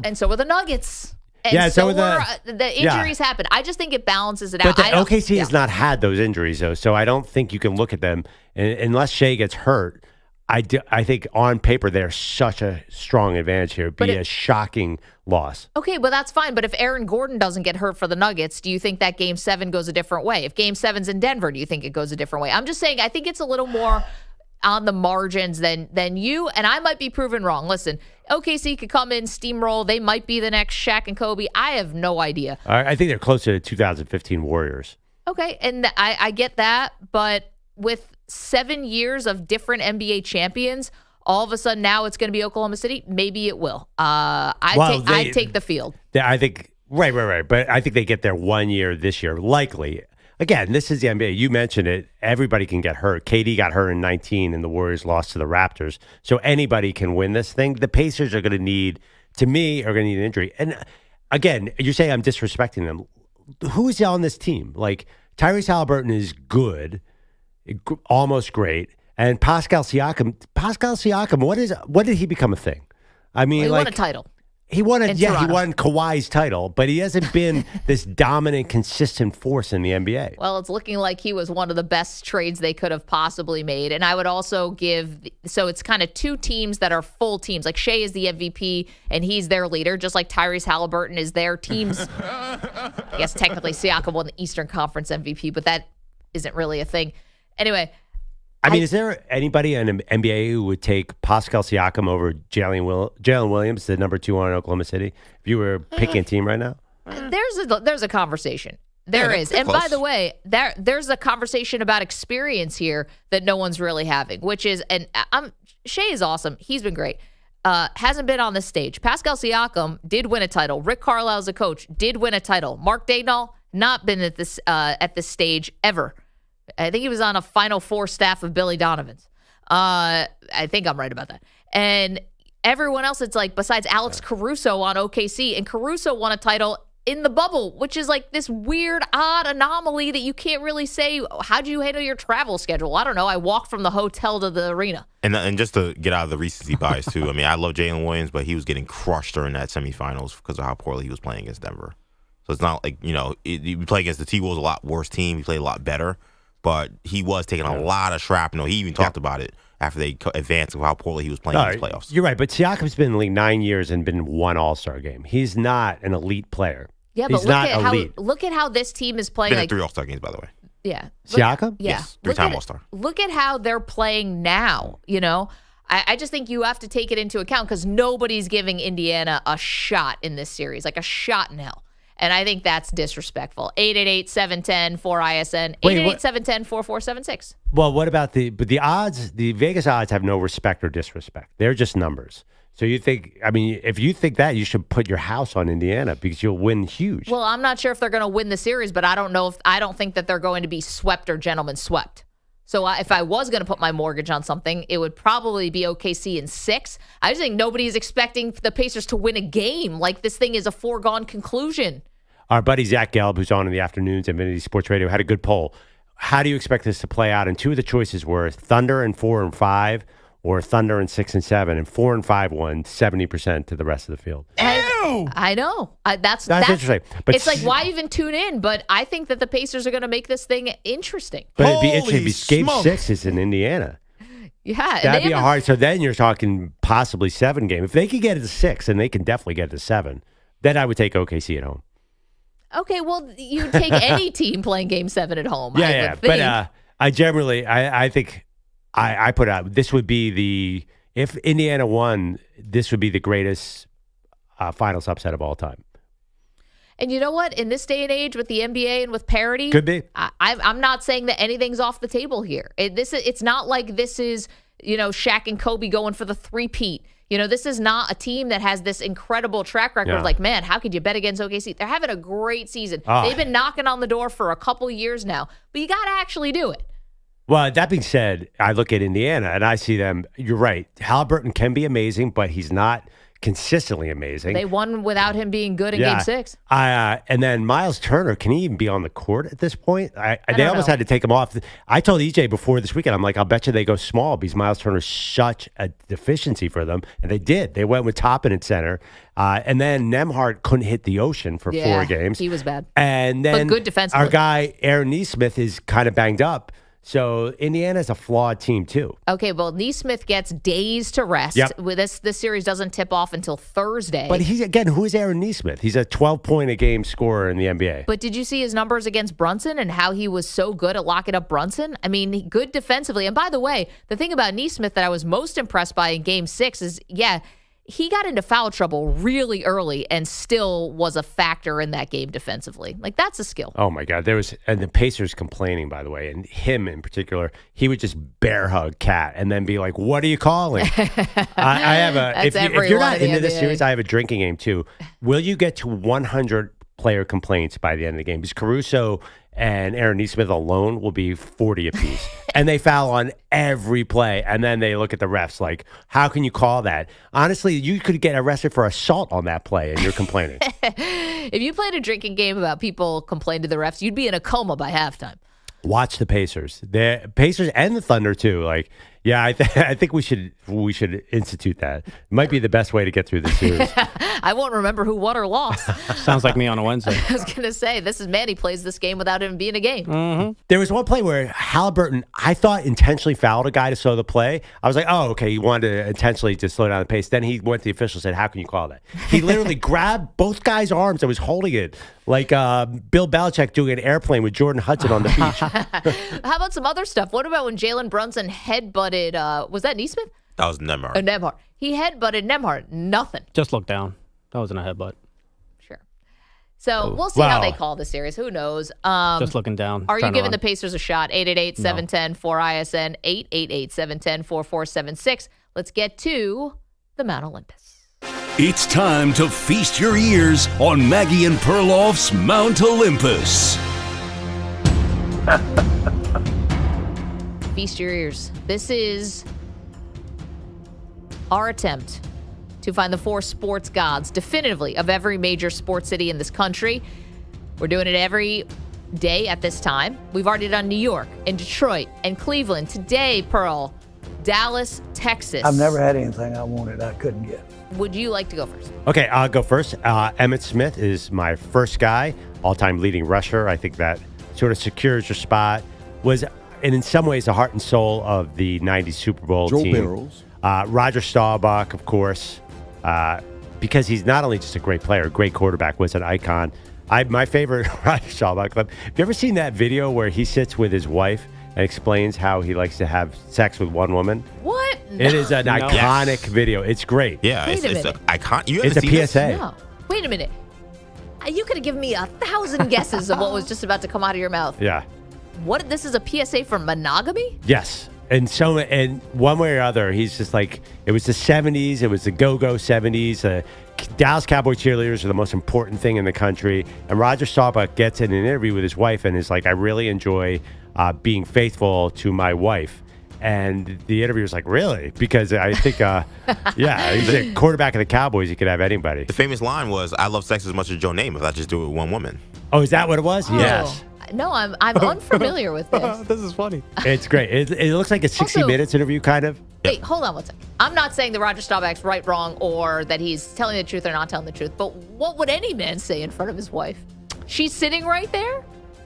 And so were the Nuggets. And yeah, so the injuries happen. I just think it balances it out. But OKC has not had those injuries, though, so I don't think you can look at them. unless Shai gets hurt, I think on paper they're such a strong advantage here. It'd be a shocking loss. Okay, but that's fine. But if Aaron Gordon doesn't get hurt for the Nuggets, do you think that Game 7 goes a different way? If Game 7's in Denver, do you think it goes a different way? I'm just saying I think it's a little more on the margins than you, and I might be proven wrong. Listen, OKC could come in, steamroll. They might be the next Shaq and Kobe. I have no idea. I think they're closer to 2015 Warriors. Okay, and I get that, but with 7 years of different NBA champions, all of a sudden now it's going to be Oklahoma City? Maybe it will. I'd take the field. I think, right. But I think they get there 1 year this year, likely. Again, this is the NBA. You mentioned it. Everybody can get hurt. KD got hurt in 19, and the Warriors lost to the Raptors. So anybody can win this thing. The Pacers are going to need, to me, are going to need an injury. And again, you're saying I'm disrespecting them. Who's on this team? Like, Tyrese Haliburton is good, almost great. And Pascal Siakam, what did he become a thing? I mean, he won a title. He won Kawhi's title, but he hasn't been this dominant, consistent force in the NBA. Well, it's looking like he was one of the best trades they could have possibly made. And I would also so it's kind of two teams that are full teams. Like Shai is the MVP, and he's their leader, just like Tyrese Haliburton is their team's. I guess technically Siakam won the Eastern Conference MVP, but that isn't really a thing. Anyway. I mean, is there anybody in the NBA who would take Pascal Siakam over Jalen Williams, the number 2 on Oklahoma City? If you were picking a team right now, there's a conversation. There is, and by the way, there's a conversation about experience here that no one's really having, which is, and Shai is awesome. He's been great. Hasn't been on this stage. Pascal Siakam did win a title. Rick Carlisle's a coach, did win a title. Mark Daigneault not been at this stage ever. I think he was on a Final Four staff of Billy Donovan's. I think I'm right about that. And everyone else, it's like, besides Alex Caruso on OKC, and Caruso won a title in the bubble, which is like this weird, odd anomaly that you can't really say, how do you handle your travel schedule? I don't know. I walked from the hotel to the arena. And just to get out of the recency bias, too, I mean, I love Jalen Williams, but he was getting crushed during that semifinals because of how poorly he was playing against Denver. So it's not like, you play against the T-Wolves, a lot worse team. He played a lot better. But he was taking a lot of shrapnel. He even talked about it after they advanced of how poorly he was playing in the playoffs. You're right, but Siakam's been in the league 9 years and been one All-Star game. He's not an elite player. Yeah, but look at how this team is playing. Been in 3 All-Star games, by the way. Yeah. Siakam? Yeah. Yes, 3-time All-Star. Look at how they're playing now, I just think you have to take it into account because nobody's giving Indiana a shot in this series, like a shot in hell. And I think that's disrespectful. 888-710-4ISN, 888-710-4476. Well, what about the odds? The Vegas odds have no respect or disrespect. They're just numbers. So you think, if you think that, you should put your house on Indiana because you'll win huge. Well, I'm not sure if they're going to win the series, but I don't think that they're going to be swept or gentlemen swept. So if I was going to put my mortgage on something, it would probably be OKC in 6. I just think nobody's expecting the Pacers to win a game. Like, this thing is a foregone conclusion. Our buddy Zach Gelb, who's on in the afternoons at Indy Sports Radio, had a good poll. How do you expect this to play out? And 2 of the choices were Thunder in 4 and 5 or Thunder in 6 and 7. And 4 and 5 won 70% to the rest of the field. I know. That's interesting. But it's like, why even tune in? But I think that the Pacers are going to make this thing interesting. But it'd be interesting. Game 6 is in Indiana. Yeah. That'd be hard. So then you're talking possibly 7 game. If they could get it to 6, and they can definitely get it to 7, then I would take OKC at home. Okay, well, you'd take any team playing Game 7 at home. Yeah. But I generally, I think I put out, this would be if Indiana won, this would be the greatest finals upset of all time. And you know what? In this day and age with the NBA and with parity, could be. I'm not saying that anything's off the table here. It's not like this is, Shaq and Kobe going for the three-peat. This is not a team that has this incredible track record. Yeah. Like, man, how could you bet against OKC? They're having a great season. They've been knocking on the door for a couple years now, but you got to actually do it. Well, that being said, I look at Indiana and I see them. You're right. Haliburton can be amazing, but he's not consistently amazing. They won without him being good in Game 6. And then Miles Turner, can he even be on the court at this point? They almost had to take him off. I told EJ before this weekend, I'm like, I'll bet you they go small because Miles Turner's such a deficiency for them. And they did. They went with Toppin at center. And then Nembhard couldn't hit the ocean for 4 games. He was bad. And then but good defensively. Our guy, Aaron Nesmith, is kind of banged up. So Indiana's a flawed team too. Okay, well, Nesmith gets days to rest. Yep. With this series doesn't tip off until Thursday. But who is Aaron Nesmith? He's a 12-point-a-game scorer in the NBA. But did you see his numbers against Brunson and how he was so good at locking up Brunson? I mean, good defensively. And by the way, the thing about Nesmith that I was most impressed by in Game 6 is, he got into foul trouble really early and still was a factor in that game defensively. Like, that's a skill. Oh, my God. And the Pacers complaining, by the way, and him in particular, he would just bear hug Cat and then be like, what are you calling? I have if you're not into this series, I have a drinking game too. Will you get to 100 player complaints by the end of the game? Because Caruso and Aaron Nesmith alone will be 40 apiece. And they foul on every play. And then they look at the refs like, how can you call that? Honestly, you could get arrested for assault on that play and you're complaining. If you played a drinking game about people complaining to the refs, you'd be in a coma by halftime. Watch the Pacers. The Pacers and the Thunder too. Like, yeah, I think we should institute that. It might be the best way to get through the series. I won't remember who won or lost. Sounds like me on a Wednesday. I was going to say, Manny plays this game without him being a game. Mm-hmm. There was one play where Haliburton, I thought, intentionally fouled a guy to slow the play. I was like, oh, okay, he wanted to intentionally just slow down the pace. Then he went to the official and said, how can you call that? He literally grabbed both guys' arms and was holding it like Bill Belichick doing an airplane with Jordan Hudson on the beach. How about some other stuff? What about when Jalen Brunson headbutted, was that Nesmith? That was Nembhard. Nembhard. He headbutted Nembhard. Nothing. Just look down. That wasn't a headbutt. Sure. So we'll see how they call the series. Who knows? Just looking down. Are you giving the Pacers a shot? 888-710-4ISN, 888-710-4476. Let's get to the Mount Olympus. It's time to feast your ears on Maggie and Perloff's Mount Olympus. Feast your ears. This is our attempt to find the 4 sports gods definitively of every major sports city in this country. We're doing it every day at this time. We've already done New York and Detroit and Cleveland. Today, Pearl, Dallas, Texas. I've never had anything I wanted I couldn't get. Would you like to go first? Okay, I'll go first. Emmitt Smith is my first guy, all-time leading rusher. I think that sort of secures your spot. Was, and in some ways, the heart and soul of the 90s Super Bowl team. Joe Barrows. Roger Staubach, of course, because he's not only just a great player, great quarterback, was an icon. My favorite Roger Staubach clip. Have you ever seen that video where he sits with his wife and explains how he likes to have sex with one woman? What? It is an iconic video. It's great. Yeah, it's an icon. It's a PSA. No. Wait a minute. You could have given me 1,000 guesses of what was just about to come out of your mouth. Yeah. What? This is a PSA for monogamy? Yes. And one way or other, he's just like, it was the 70s. It was the go-go 70s. Dallas Cowboy cheerleaders are the most important thing in the country. And Roger Staubach gets in an interview with his wife and is like, I really enjoy being faithful to my wife. And the interviewer's like, really? Because I think, he's a quarterback of the Cowboys. He could have anybody. The famous line was, I love sex as much as Joe Namath. I just do it with one woman. Oh, is that what it was? Oh. Yes. No, I'm unfamiliar with this. This is funny. It's great. It looks like a 60 Minutes interview, kind of. Wait, hold on one second. I'm not saying that Roger Staubach's right, wrong, or that he's telling the truth or not telling the truth, but what would any man say in front of his wife? She's sitting right there?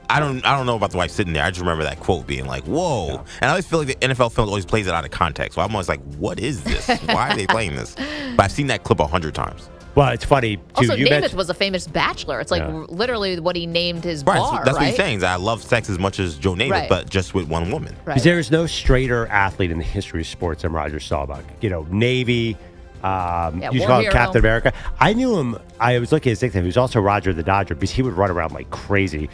I don't know about the wife sitting there. I just remember that quote being like, whoa. Yeah. And I always feel like the NFL film always plays it out of context. So I'm always like, what is this? Why are they playing this? But I've seen that clip 100 times. Well, it's funny, too. Also, Namath was a famous bachelor. It's like literally what he named his bar, That's what he's saying. Is I love sex as much as Joe Namath, but just with one woman. Because there is no straighter athlete in the history of sports than Roger Staubach. Navy, you call him Captain America. I knew him. I was looking at his nickname. He was also Roger the Dodger because he would run around like crazy.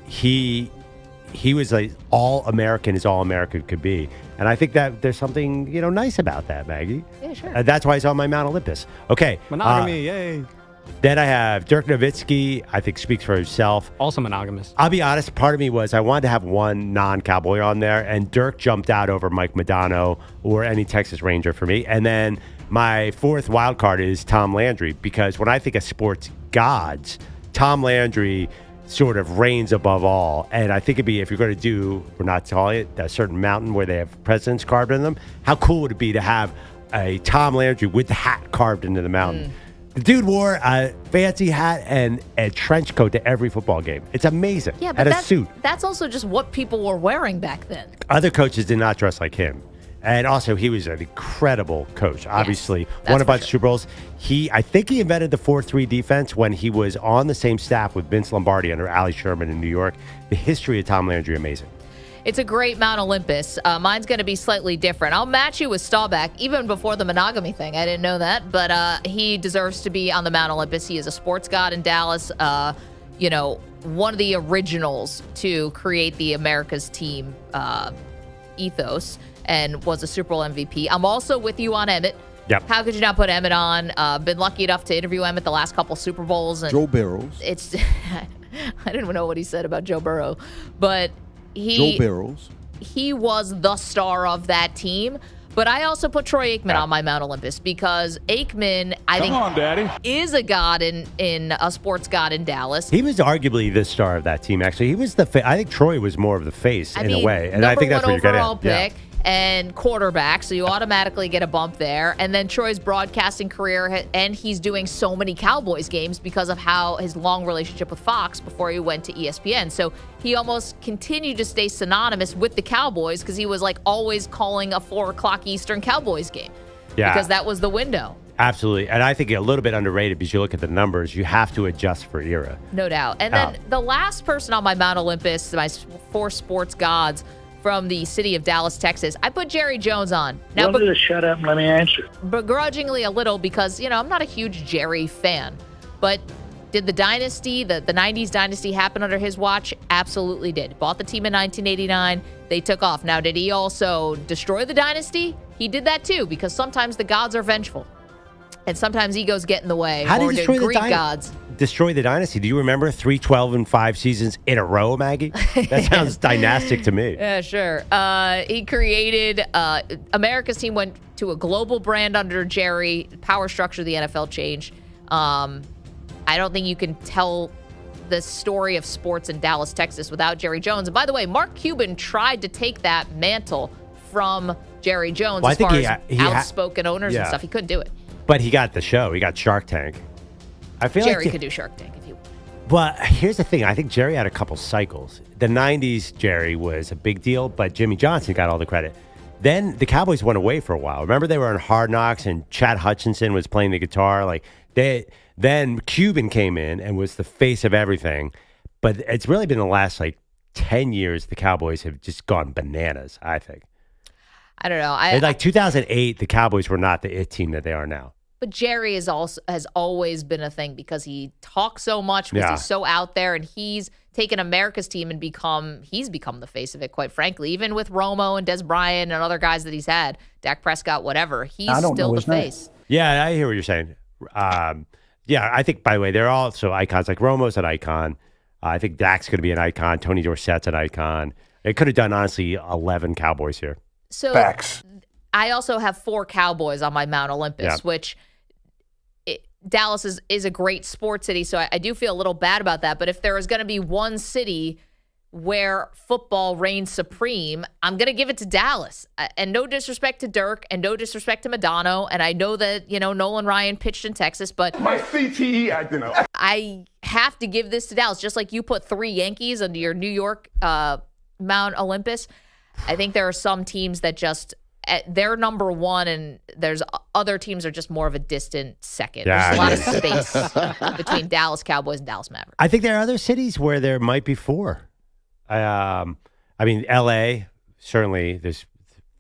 He was like all-American as all-American could be. And I think that there's something, nice about that, Maggie. Yeah, sure. That's why he's on my Mount Olympus. Okay. Monogamy, yay. Then I have Dirk Nowitzki, I think speaks for himself. Also monogamous. I'll be honest, part of me was I wanted to have one non-Cowboy on there, and Dirk jumped out over Mike Modano or any Texas Ranger for me. And then my fourth wild card is Tom Landry, because when I think of sports gods, Tom Landry sort of reigns above all. And I think it'd be, if you're going to do, we're not calling it, a certain mountain where they have presidents carved in them, how cool would it be to have a Tom Landry with the hat carved into the mountain? The dude wore a fancy hat and a trench coat to every football game. It's amazing. Yeah, but and a suit. That's also just what people were wearing back then. Other coaches did not dress like him. And also, he was an incredible coach. Obviously, won a bunch of Super Bowls. I think he invented the 4-3 defense when he was on the same staff with Vince Lombardi under Ali Sherman in New York. The history of Tom Landry, amazing. It's a great Mount Olympus. Mine's going to be slightly different. I'll match you with Staubach, even before the monogamy thing. I didn't know that, but he deserves to be on the Mount Olympus. He is a sports god in Dallas. One of the originals to create the America's team ethos and was a Super Bowl MVP. I'm also with you on Emmitt. Yep. How could you not put Emmitt on? Been lucky enough to interview Emmitt the last couple Super Bowls. And Joe Burrows. It's I didn't even know what he said about Joe Burrow, but Joe Burrows. He was the star of that team. But I also put Troy Aikman on my Mount Olympus because Aikman, I think, is a god in a sports god in Dallas. He was arguably the star of that team. Actually, he was I think Troy was more of the face in a way, and I think that's what you're getting at. Pick and quarterback, so you automatically get a bump there. And then Troy's broadcasting career, and he's doing so many Cowboys games because of how his long relationship with Fox before he went to ESPN. So he almost continued to stay synonymous with the Cowboys because he was like always calling a 4:00 Eastern Cowboys game. Yeah. Because that was the window. Absolutely. And I think a little bit underrated because you look at the numbers, you have to adjust for era. No doubt. And then the last person on my Mount Olympus, my 4 sports gods from the city of Dallas, Texas, I put Jerry Jones on. Now, to shut up and let me answer. Begrudgingly a little because, I'm not a huge Jerry fan. But did the dynasty, the 90s dynasty happen under his watch? Absolutely did. Bought the team in 1989. They took off. Now, did he also destroy the dynasty? He did that too because sometimes the gods are vengeful. And sometimes egos get in the way. How did he destroy Greek the gods. Destroy the dynasty? Do you remember 3 12-5 seasons in a row, Maggie? That sounds dynastic to me. Yeah, sure. He created America's team went to a global brand under Jerry. Power structure of the NFL changed. I don't think you can tell the story of sports in Dallas, Texas without Jerry Jones. And by the way, Mark Cuban tried to take that mantle from Jerry Jones as far as outspoken owners and stuff. He couldn't do it. But he got the show. He got Shark Tank. I feel Jerry like could do Shark Tank if you. But here's the thing. I think Jerry had a couple cycles. The 90s, Jerry was a big deal, but Jimmy Johnson got all the credit. Then the Cowboys went away for a while. Remember they were on Hard Knocks and Chad Hutchinson was playing the guitar. Then Cuban came in and was the face of everything. But it's really been the last 10 years the Cowboys have just gone bananas, I think. I don't know. In 2008, the Cowboys were not the it team that they are now. But Jerry has always been a thing because he talks so much, because he's so out there, and he's taken America's team and he's become the face of it, quite frankly. Even with Romo and Des Bryant and other guys that he's had, Dak Prescott, whatever, he's still the face. Yeah, I hear what you're saying. I think, by the way, they're also icons. Like Romo's an icon. I think Dak's going to be an icon. Tony Dorsett's an icon. It could have done, honestly, 11 Cowboys here. So I also have 4 Cowboys on my Mount Olympus, which Dallas is a great sports city, so I do feel a little bad about that. But if there is going to be one city where football reigns supreme, I'm going to give it to Dallas. And no disrespect to Dirk and no disrespect to Madonna. And I know that, Nolan Ryan pitched in Texas, but my CTE acting up. I have to give this to Dallas. Just like you put 3 Yankees under your New York Mount Olympus, I think there are some teams that just they're number one, and there's other teams are just more of a distant second. There's a lot of space between Dallas Cowboys and Dallas Mavericks. I think there are other cities where there might be 4. I mean, L.A., certainly there's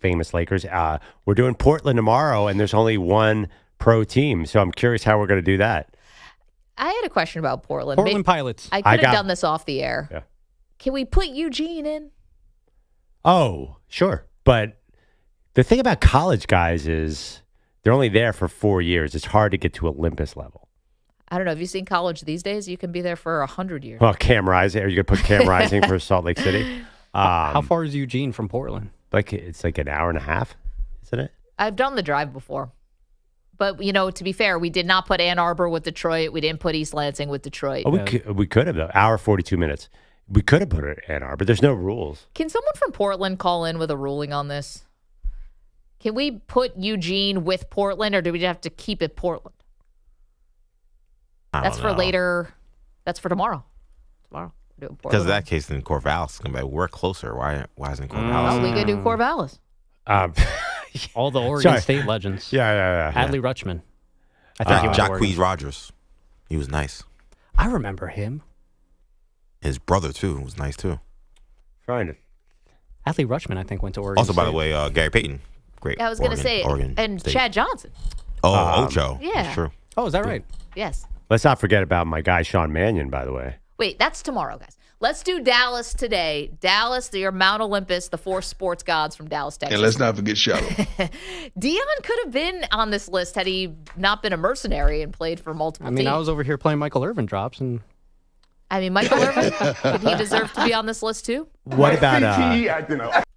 famous Lakers. We're doing Portland tomorrow, and there's only 1 pro team. So I'm curious how we're going to do that. I had a question about Portland. Portland Pilots. I could have done this off the air. Yeah. Can we put Eugene in? Oh, sure. But the thing about college guys is they're only there for 4 years. It's hard to get to Olympus level. I don't know. Have you seen college these days? You can be there for 100 years. Well, Cam Rising. Are you going to put Cam Rising for Salt Lake City? How far is Eugene from Portland? It's like an hour and a half, isn't it? I've done the drive before. But, to be fair, we did not put Ann Arbor with Detroit. We didn't put East Lansing with Detroit. Oh, we could have, though. Hour, 42 minutes. We could have put it in Ann Arbor. There's no rules. Can someone from Portland call in with a ruling on this? Can we put Eugene with Portland, or do we have to keep it Portland? That's for later. That's for tomorrow. Because in that case, then Corvallis can be like, we're closer. Why isn't Corvallis? Oh, we could do Corvallis. All the Oregon State legends. Yeah. Adley Rutschman. I think he went to Oregon. Jacquizz Rodgers. He was nice. I remember him. His brother, too, was nice, too. Trying to. Athlete Rutschman, I think, went to Oregon. Also, by the State. way, Gary Payton, great. I was going to say, and State. Chad Johnson. Oh, Ocho. Yeah. That's true. Oh, is that right? Yes. Let's not forget about my guy Sean Mannion, by the way. Wait, that's tomorrow, guys. Let's do Dallas today. Dallas, your Mount Olympus, the 4 sports gods from Dallas, Texas. And let's not forget Shadow. Deion could have been on this list had he not been a mercenary and played for multiple teams. I was over here playing Michael Irvin drops, and Michael Irvin, could he deserve to be on this list too? What about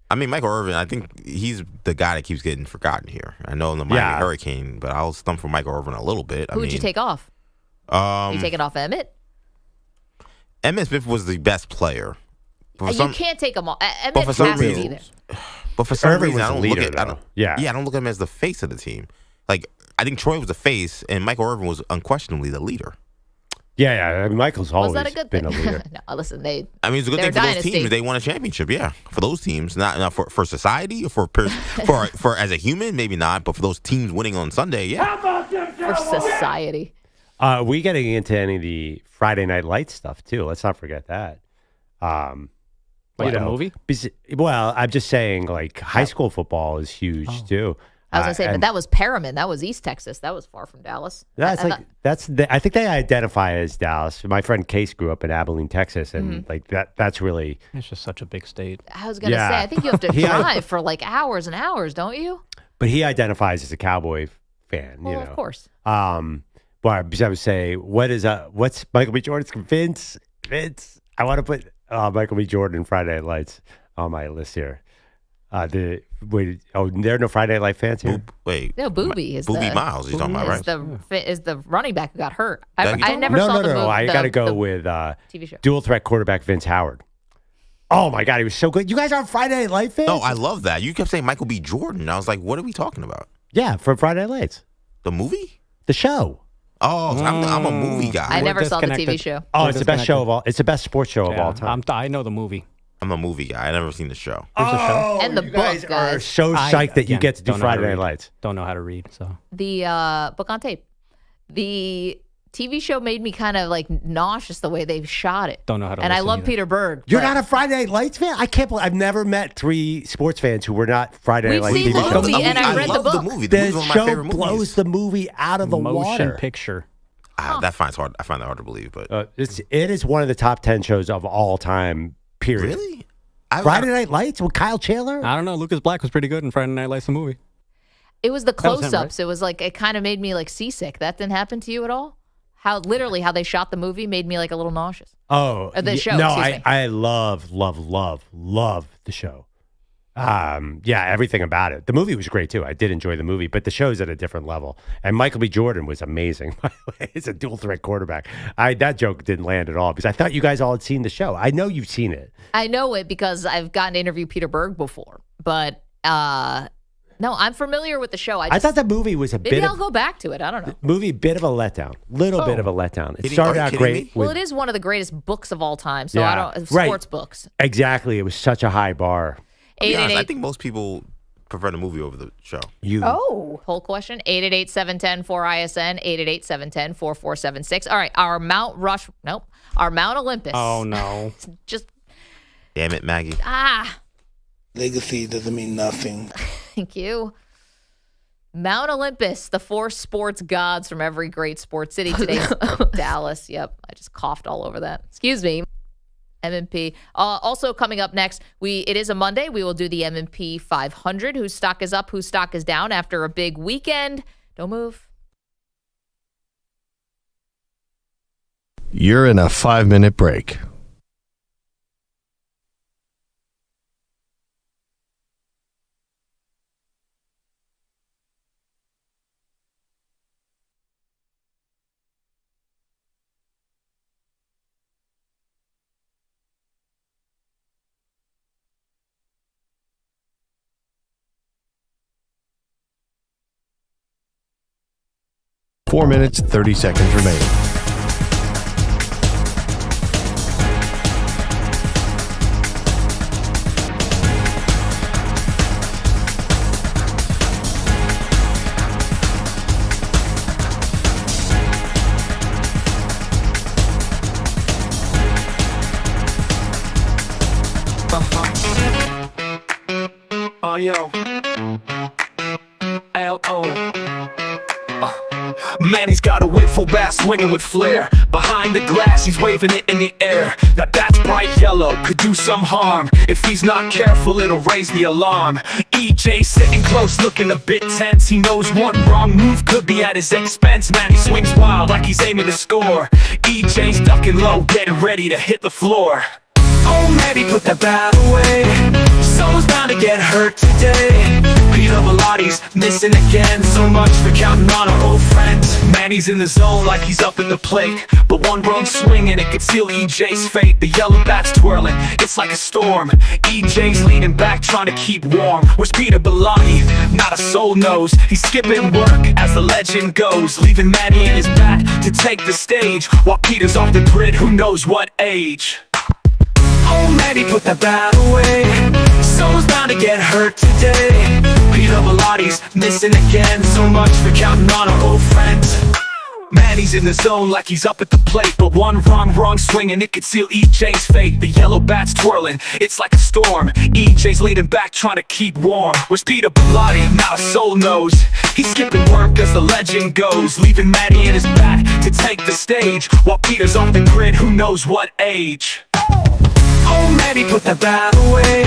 I mean, Michael Irvin, I think he's the guy that keeps getting forgotten here. I know in the Miami Hurricane, but I'll stump for Michael Irvin a little bit. Who would you take off? You taking off Emmitt? Emmitt Smith was the best player. You can't take him off. Emmitt has to be there. But for some Irvin reason, was I don't the look leader, at I don't look at him as the face of the team. Like, I think Troy was the face, and Michael Irvin was unquestionably the leader. Yeah. I mean, Michael's always Was that a good been thing? a leader. No, listen, I mean, it's a good thing for those teams. They won a championship, yeah. For those teams, not for society or for as a human, maybe not. But for those teams winning on Sunday, yeah. For society. We getting into any of the Friday Night Lights stuff too. Let's not forget that. The movie? Well, I'm just saying, like high school football is huge too. I was gonna say, but that was Perriman. That was East Texas. That was far from Dallas. I think they identify as Dallas. My friend Case grew up in Abilene, Texas, and that's really. It's just such a big state. I was gonna say, I think you have to drive for like hours and hours, don't you? But he identifies as a Cowboy fan. Well, you know, of course. Well, I would say, what's Michael B. Jordan's Vince? I want to put Michael B. Jordan and Friday Night Lights on my list here. There are no Friday Night Light fans here? No, Booby is Booby Miles. You're talking about, right? Is the running back who got hurt? I never saw the movie. No. I got to go with TV show. Dual threat quarterback Vince Howard. Oh my God, he was so good. You guys aren't Friday Night Light fans? No, I love that. You kept saying Michael B. Jordan. I was like, what are we talking about? Yeah, from Friday Night Lights. The movie? The show. Oh, I'm a movie guy. I never saw the TV show. Oh, it's the best show of all. It's the best sports show of all time. I know the movie. I'm a movie guy. I never seen the show. And the you book, guys guys. are so psyched that you get to do Friday Night Lights. Don't know how to read, so. The book on tape. The TV show made me kind of like nauseous the way they shot it. Don't know how to And I listen love either. Peter Berg. You're not a Friday Night Lights fan? I can't believe I've never met 3 sports fans who were not Friday Night We've Lights seen TV the movie, shows. and I read the book. The movie. The movie's one of my show favorite movies. blows the movie out of the Motion water. picture. That finds hard. I find that hard to believe, but it is one of the top 10 shows of all time. Period. Really? Friday Night Lights with Kyle Chandler? I don't know. Lucas Black was pretty good in Friday Night Lights, the movie. It was the That was him, close-ups. It was like, it kind of made me like seasick. That didn't happen to you at all? How they shot the movie made me like a little nauseous. Oh, Or the show, No, excuse me. I love the show. Everything about it. The movie was great too. I did enjoy the movie, but the show's at a different level. And Michael B. Jordan was amazing. By the way, he's a dual threat quarterback. That joke didn't land at all because I thought you guys all had seen the show. I know you've seen it. I know it because I've gotten to interview Peter Berg before, but no, I'm familiar with the show. I thought the movie was maybe I'll go back to it. I don't know. Movie bit of a letdown. Little bit of a letdown. It started out great. Well, it is one of the greatest books of all time. So Yeah, sports books. Exactly. It was such a high bar. I think most people prefer the movie over the show. Whole question. 888-710-4ISN, 888-710-4476. All right, our Mount Olympus. Oh, no. Just. Damn it, Maggie. Legacy doesn't mean nothing. Thank you. Mount Olympus, the 4 sports gods from every great sports city. Today's Dallas. Yep, I just coughed all over that. Excuse me. M&P. Also coming up next, it is a Monday. We will do the M&P 500. Whose stock is up, whose stock is down after a big weekend. Don't move. You're in a 5-minute break. Four minutes, 30 seconds remaining. yo. L-O. Man, he's got a whip full bat swinging with flair. Behind the glass, he's waving it in the air. That bat's bright yellow, could do some harm. If he's not careful, it'll raise the alarm. EJ sitting close, looking a bit tense. He knows one wrong move could be at his expense. Man, he swings wild like he's aiming to score. EJ's ducking low, getting ready to hit the floor. Oh man, he put that bat away. Someone's bound to get hurt today. Peter Velotti's missing again. So much for counting on our old friends. Man, he's in the zone like he's up in the plate. But one wrong swing and it could seal EJ's fate. The yellow bat's twirling, it's like a storm. EJ's leaning back trying to keep warm. Where's Peter Bellotti? Not a soul knows. He's skipping work as the legend goes, leaving Matty in his bat to take the stage. While Peter's off the grid, who knows what age. Oh man, he put that bat away. Someone's bound to get hurt today. Peter Velotti's missing again. So much for counting on our old friends. Man, he's in the zone like he's up at the plate. But one wrong swing and it could seal EJ's fate. The yellow bat's twirling, it's like a storm. EJ's leaning back trying to keep warm. Where's Peter Bellotti? Not a soul knows. He's skipping work as the legend goes, leaving Matty in his bat to take the stage. While Peter's on the grid, who knows what age. Oh man, he put that bat away.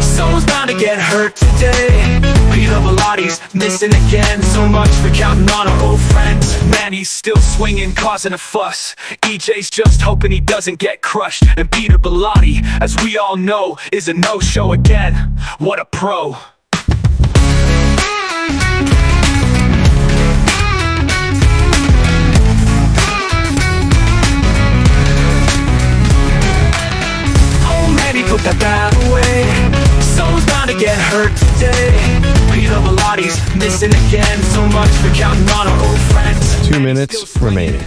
Someone's bound to get hurt today. Peter Velotti's missing again. So much for counting on our old friends. Man, he's still swinging, causing a fuss. EJ's just hoping he doesn't get crushed. And Peter Bellotti, as we all know, is a no-show again. What a pro. He put that bat away. Someone's bound to get hurt today. Peter Velotti's missing again. So much for counting on our old friends. 2 minutes remaining.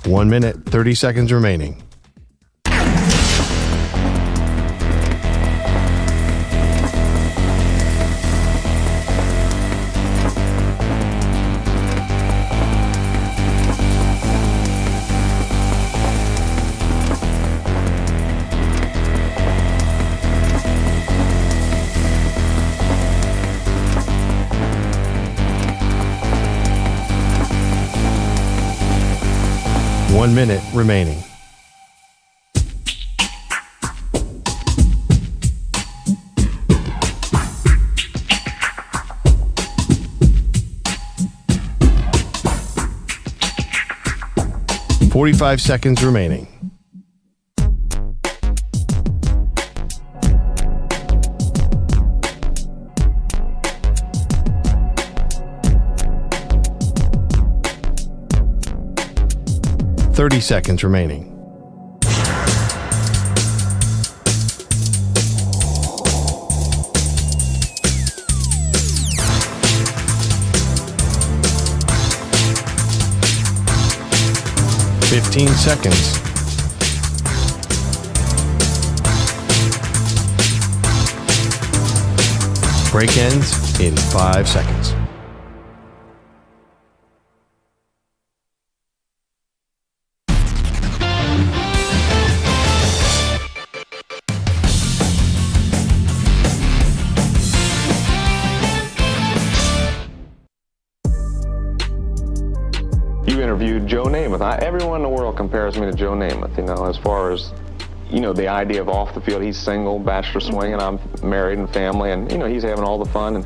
One minute, 30 seconds remaining. One minute remaining. $45 seconds remaining. $30 seconds remaining. $15 seconds. Break ends in 5 seconds. You interviewed Joe Namath. Everyone in the world compares me to Joe Namath, as far as, the idea of off the field. He's single, bachelor swinging, I'm married and family, and, he's having all the fun.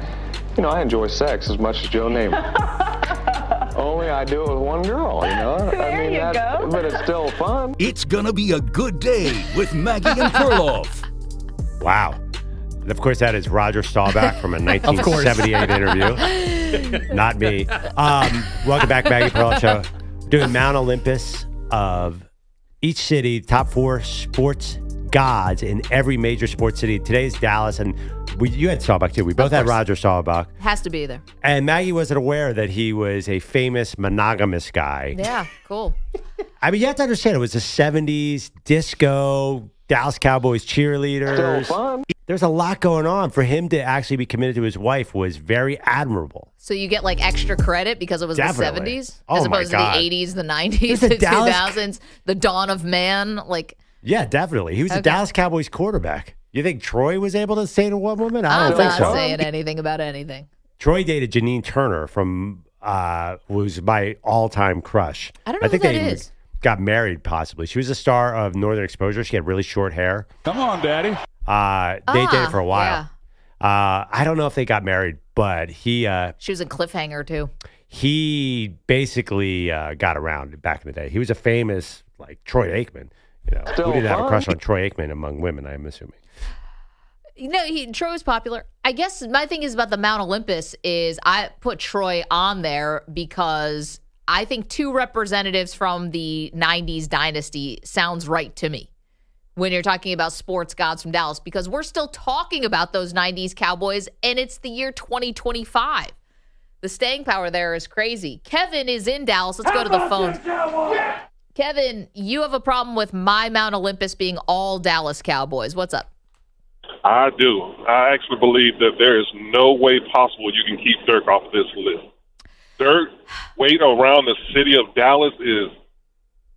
And, I enjoy sex as much as Joe Namath. Only I do it with one girl, There you go. But it's still fun. It's gonna be a good day with Maggie and Perloff. Wow. And of course, that is Roger Staubach from a 1978 interview. Not me. Welcome back, Maggie Perloff Show. Doing Mount Olympus of each city, top 4 sports gods in every major sports city. Today is Dallas, and You had Staubach too. We both had Roger Staubach. Has to be there. And Maggie wasn't aware that he was a famous monogamous guy. Yeah, cool. I mean, you have to understand, it was the 70s, disco, Dallas Cowboys cheerleaders. Still fun. There's a lot going on. For him to actually be committed to his wife was very admirable. So you get like extra credit because it was Definitely. the 70s? Oh, as my opposed God. to the 80s, the 90s, the the Dallas- 2000s, the dawn of man. Like, Yeah, definitely. He was the Dallas Cowboys quarterback. You think Troy was able to stay to one woman? I don't I'm think not so. saying anything about anything. Troy dated Janine Turner from was my all-time crush. I don't know think who that they is. got married possibly. She was a star of Northern Exposure. She had really short hair. Come on, Daddy. They dated for a while. I don't know if they got married, but She was in Cliffhanger, too. he basically got around back in the day. He was a famous, like, Troy Aikman. You know, Still who didn't have a fun. crush on Troy Aikman among women, I'm assuming. Troy was popular. I guess my thing is about the Mount Olympus is I put Troy on there because I think two representatives from the 90s dynasty sounds right to me when you're talking about sports gods from Dallas, because we're still talking about those 90s Cowboys and it's the year 2025. The staying power there is crazy. Kevin is in Dallas. Let's go to the phone. Kevin, you have a problem with my Mount Olympus being all Dallas Cowboys. What's up? I do. I actually believe that there is no way possible you can keep Dirk off this list. Dirk's weight around the city of Dallas is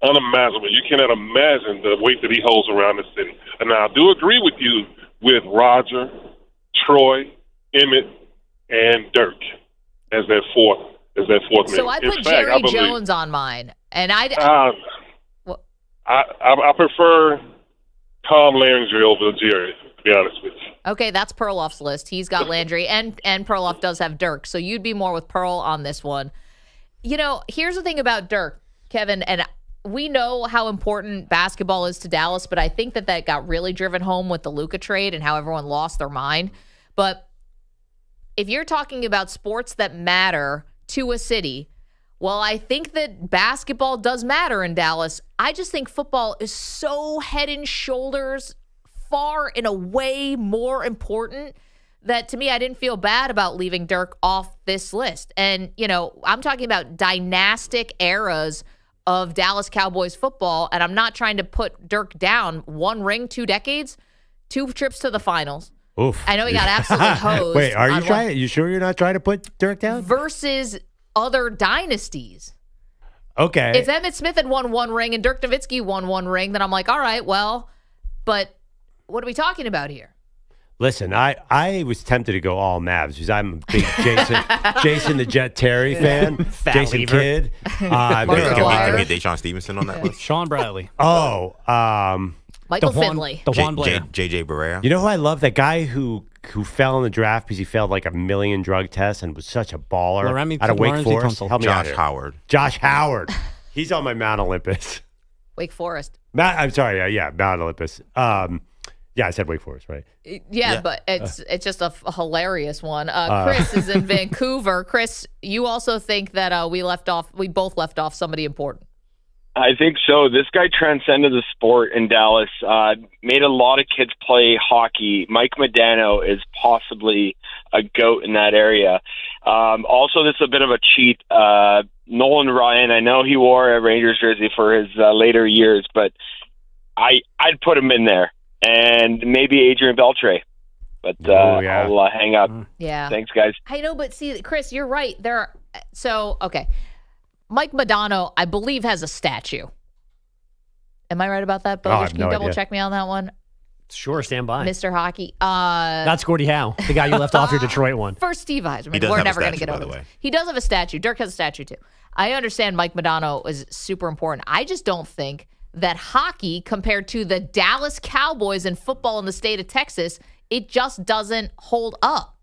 unimaginable. You cannot imagine the weight that he holds around the city. And I do agree with you with Roger, Troy, Emmitt, and Dirk as that fourth man. So I put Jerry Jones on mine, and I prefer Tom Landry over Jerry, to be honest with you. Okay, that's Perloff's list. He's got Landry, and Perloff does have Dirk. So you'd be more with Pearl on this one. You know, here's the thing about Dirk, Kevin, and we know how important basketball is to Dallas, but I think that got really driven home with the Luka trade and how everyone lost their mind. But if you're talking about sports that matter to a city, well, I think that basketball does matter in Dallas. I just think football is so head and shoulders far and away more important that to me, I didn't feel bad about leaving Dirk off this list. And, you know, I'm talking about dynastic eras of Dallas Cowboys football, and I'm not trying to put Dirk down. 1 ring, 2 decades, 2 trips to the finals. Oof. I know he got absolutely hosed. Wait, are you trying? You sure you're not trying to put Dirk down? Versus other dynasties. Okay. If Emmitt Smith had won 1 ring and Dirk Nowitzki won 1 ring, then I'm like, all right, well, but what are we talking about here? Listen, I was tempted to go all Mavs because I'm a big Jason the Jet Terry fan. Jason lever. Kidd. Can we get Deshaun Stevenson on that list? Sean Bradley. Oh, Michael Finley. The Juan Blair. JJ Barea. You know who I love? That guy who fell in the draft because he failed like 1 million drug tests and was such a baller out of Wake Forest. Help me out Josh here. Howard. Josh Howard. He's on my Mount Olympus. Wake Forest. I'm sorry. Yeah, Mount Olympus. Yeah, I said Wake Forest, right? Yeah, but it's just a hilarious one. Chris is in Vancouver. Chris, you also think that we both left off somebody important. I think so. This guy transcended the sport in Dallas, made a lot of kids play hockey. Mike Modano is possibly a GOAT in that area. Also, this is a bit of a cheat. Nolan Ryan, I know he wore a Rangers jersey for his later years, but I'd put him in there. And maybe Adrian Beltre. But I'll hang up. Yeah. Thanks, guys. I know, but see, Chris, you're right. Okay. Mike Modano, I believe, has a statue. Am I right about that, Bogus? Can you double check me on that one? Sure, stand by. Mr. Hockey. That's Gordie Howe, the guy you left off your Detroit one. For Steve Eisman. He does We're have a never going to statue, get by over the this. way. He does have a statue. Dirk has a statue, too. I understand Mike Modano is super important. I just don't think that hockey, compared to the Dallas Cowboys and football in the state of Texas, it just doesn't hold up.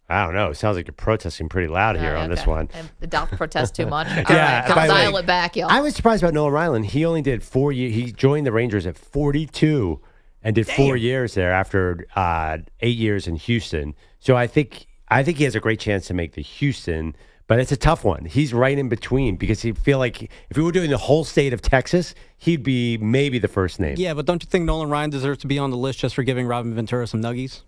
I don't know. It sounds like you're protesting pretty loud here on this one. Don't protest too much. All Yeah, right, by the way, dial it back, y'all. I was surprised about Nolan Ryan. He only did 4 years. He joined the Rangers at 42 and did 4 years there after 8 years in Houston. So I think he has a great chance to make the Houston. But it's a tough one. He's right in between because he feel like if we were doing the whole state of Texas, he'd be maybe the first name. Yeah, but don't you think Nolan Ryan deserves to be on the list just for giving Robin Ventura some nuggies?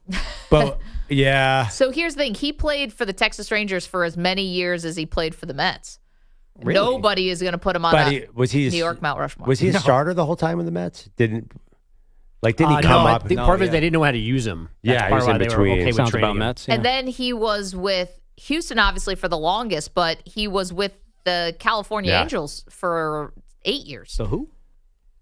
But yeah. So here's the thing. He played for the Texas Rangers for as many years as he played for the Mets. Really? Nobody is going to put him on New York Mount Rushmore. Was he a starter the whole time with the Mets? Didn't he come up? I think part of it they didn't know how to use him. That's Yeah, part he was in why they were between. okay with Sounds trading about him. Mets. And then he was with Houston, obviously, for the longest, but he was with the California Angels for 8 years. So who?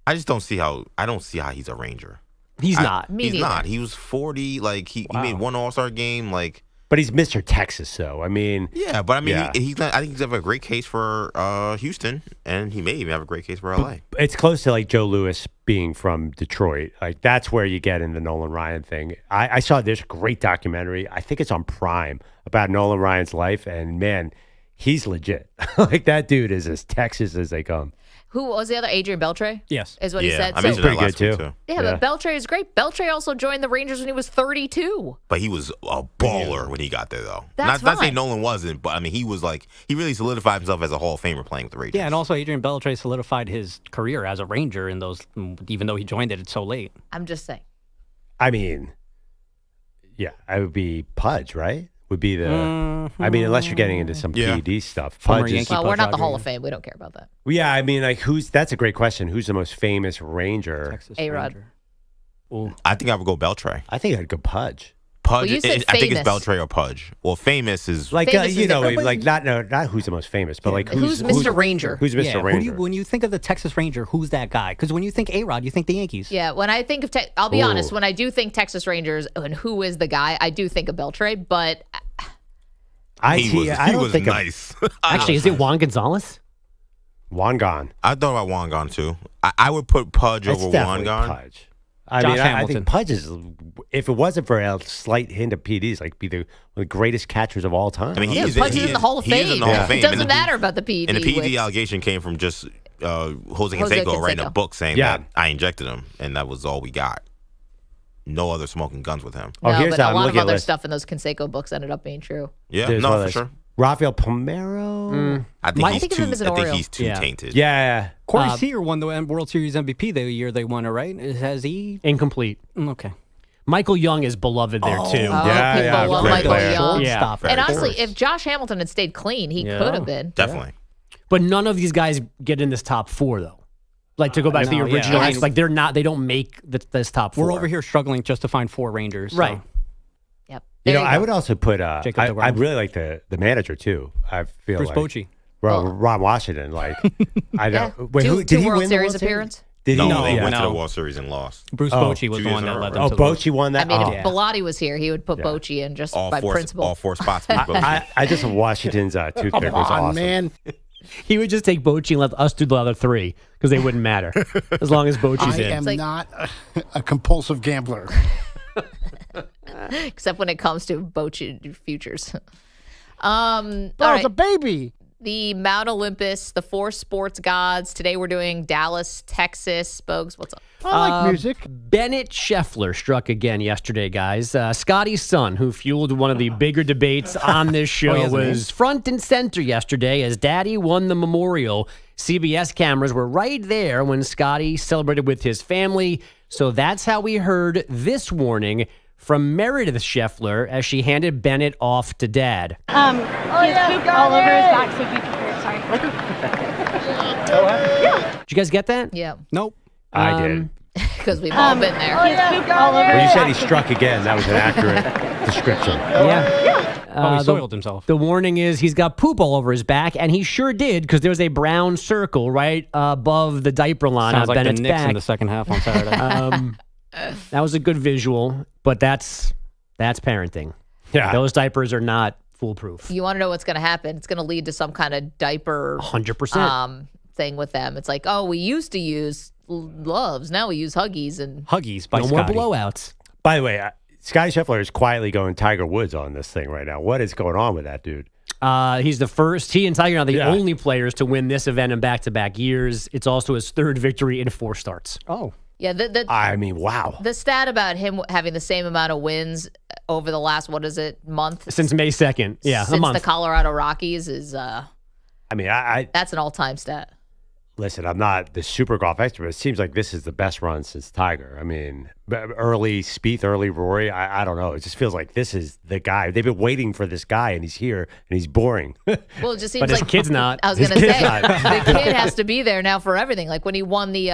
I just don't see how he's a Ranger. He's not. He's not. He was 40. Like he made one All-Star game. Like, but he's Mr. Texas, though. I mean, yeah, but I mean, he's not, I think he's have a great case for Houston, and he may even have a great case for LA. It's close to like Joe Louis being from Detroit. Like that's where you get in the Nolan Ryan thing. I saw this great documentary. I think it's on Prime about Nolan Ryan's life, and man, he's legit. Like that dude is as Texas as they come. Who was the other? Adrian Beltre? Yes. Is what he said. I mean, So- Pretty good too. yeah, but Beltre is great. Beltre also joined the Rangers when he was 32. But he was a baller when he got there, though. That's not saying fine. Nolan wasn't, but I mean, he was like he really solidified himself as a Hall of Famer playing with the Rangers. Yeah, and also Adrian Beltre solidified his career as a Ranger in those, even though he joined it so late. I'm just saying. I mean, yeah, I would be Pudge, right? Would be the. I mean, unless you're getting into some PED stuff. Former Pudge is. Yankee Well, we're not the Pudge Hall of Fame. We don't care about that. Yeah, I mean, like that's a great question. Who's the most famous Ranger? Texas A-Rod. Ranger. I think I would go Beltre. I think I'd go Pudge. Pudge. Well, you said I think it's famous. Beltre or Pudge. Well, famous is Like Famous is you know, different. like not who's the most famous, but like Who's Mr. Ranger? Who's Mr. Yeah, who do Ranger? you, when you think of the Texas Ranger, who's that guy? Because when you think A-Rod, you think the Yankees. Yeah, when I think of I'll be Ooh. honest, when I do think Texas Rangers and who is the guy, I do think of Beltre, but he I don't was think of nice. Actually, is it Juan Gonzalez? Wangan. I thought about Wangan too. I would put Pudge That's over definitely Wangan. Pudge. I Josh mean, I Hamilton. think Pudge is. If it wasn't for a slight hint of PDs, like be one of the greatest catchers of all time. I mean, he yeah, is Pudge he is in the Hall of Fame. He is in the Hall of Fame. It doesn't And the- matter about the PED. And the PED with- allegation came from just Jose Jose Canseco writing a Canseco. book saying Yeah. that I injected him, and that was all we got. No other smoking guns with him. No, here's but how a I'm lot of looking at other this. stuff in those Canseco books ended up being true. Yeah, There's no, one of for those. sure. Rafael Pomero. I think I he's think of too. him as an I think Oriole. he's too Yeah. tainted. Yeah. Corey Seager won the World Series MVP the year they won it, right? Has he? Incomplete. Okay. Michael Young is beloved there, too. Oh, Yeah, people yeah, love great Michael player. Young. Yeah. And honestly, Of course. if Josh Hamilton had stayed clean, he Yeah. could have been. Definitely. But none of these guys get in this top four, though. Like, to go back to the No, yeah. original, I mean- like, they're not, they don't make this top four. We're over here struggling just to find 4 Rangers. so- Right. Yep. You There know, you I go. would also put. Jacob I deGrom. really like the manager too. I feel Bruce like Bochy. Ron Washington. Like, I Yeah. know. Wait, who Two did he World win Series the World Series? appearance? Did he? No, they went to no. the World Series and lost. Bruce Oh, Bochy was 2 the years one in a that row. led them Oh, to the Bochy won I that. mean, Oh. if Bellotti was here, he would put Yeah. Bochy in just All by four, principle. all 4 spots. Was Bochy. I just Washington's toothpick was awesome. man. He would just take Bochy and let us do the other 3 because they wouldn't matter as long as Bochy's I in. am like- not a compulsive gambler. Except when it comes to Bochy futures. Bro, All it's right. a baby. The Mount Olympus, the 4 sports gods. Today we're doing Dallas, Texas. Bogues, what's up? I like music. Bennett Scheffler struck again yesterday, guys. Scotty's son, who fueled one of the bigger debates on this show, he has a name? was front and center yesterday as Daddy won the Memorial. CBS cameras were right there when Scotty celebrated with his family. So that's how we heard this warning from Meredith Scheffler as she handed Bennett off to Dad. He has poop all over his back, so be prepared. Sorry. Did you guys get that? Yeah, Nope. I did. because we've all been there. He has poop all over When you his said he back. struck again, that was an accurate description. Yeah. Oh, he the- soiled himself. The warning is he's got poop all over his back, and he sure did because there's a brown circle right above the diaper line Sounds on like Bennett's the Knicks back. in the second half on Saturday. That was a good visual, but that's parenting. Yeah. Those diapers are not foolproof. You want to know what's going to happen? It's going to lead to some kind of diaper 100%. Thing with them. It's like, oh, we used to use gloves, now we use Huggies, and Huggies by No more Scotty. blowouts. By the way, Scotty Scheffler is quietly going Tiger Woods on this thing right now. What is going on with that dude? He's the first. He and Tiger are the Yeah. only players to win this event in back-to-back years. It's also his 3rd victory in 4 starts. Oh. Yeah, I mean, wow. The stat about him having the same amount of wins over the last, month? Since May 2nd. Yeah, since a month. the Colorado Rockies is, I mean, I that's an all-time stat. listen, I'm not the super golf expert, but it seems like this is the best run since Tiger. I mean, early Spieth, early Rory, I don't know. It just feels like this is the guy. They've been waiting for this guy, and he's here, and he's boring. Well, it just seems But his like kid's not. I was His going to kid's say not. the kid has to be there now for everything. Like when he won the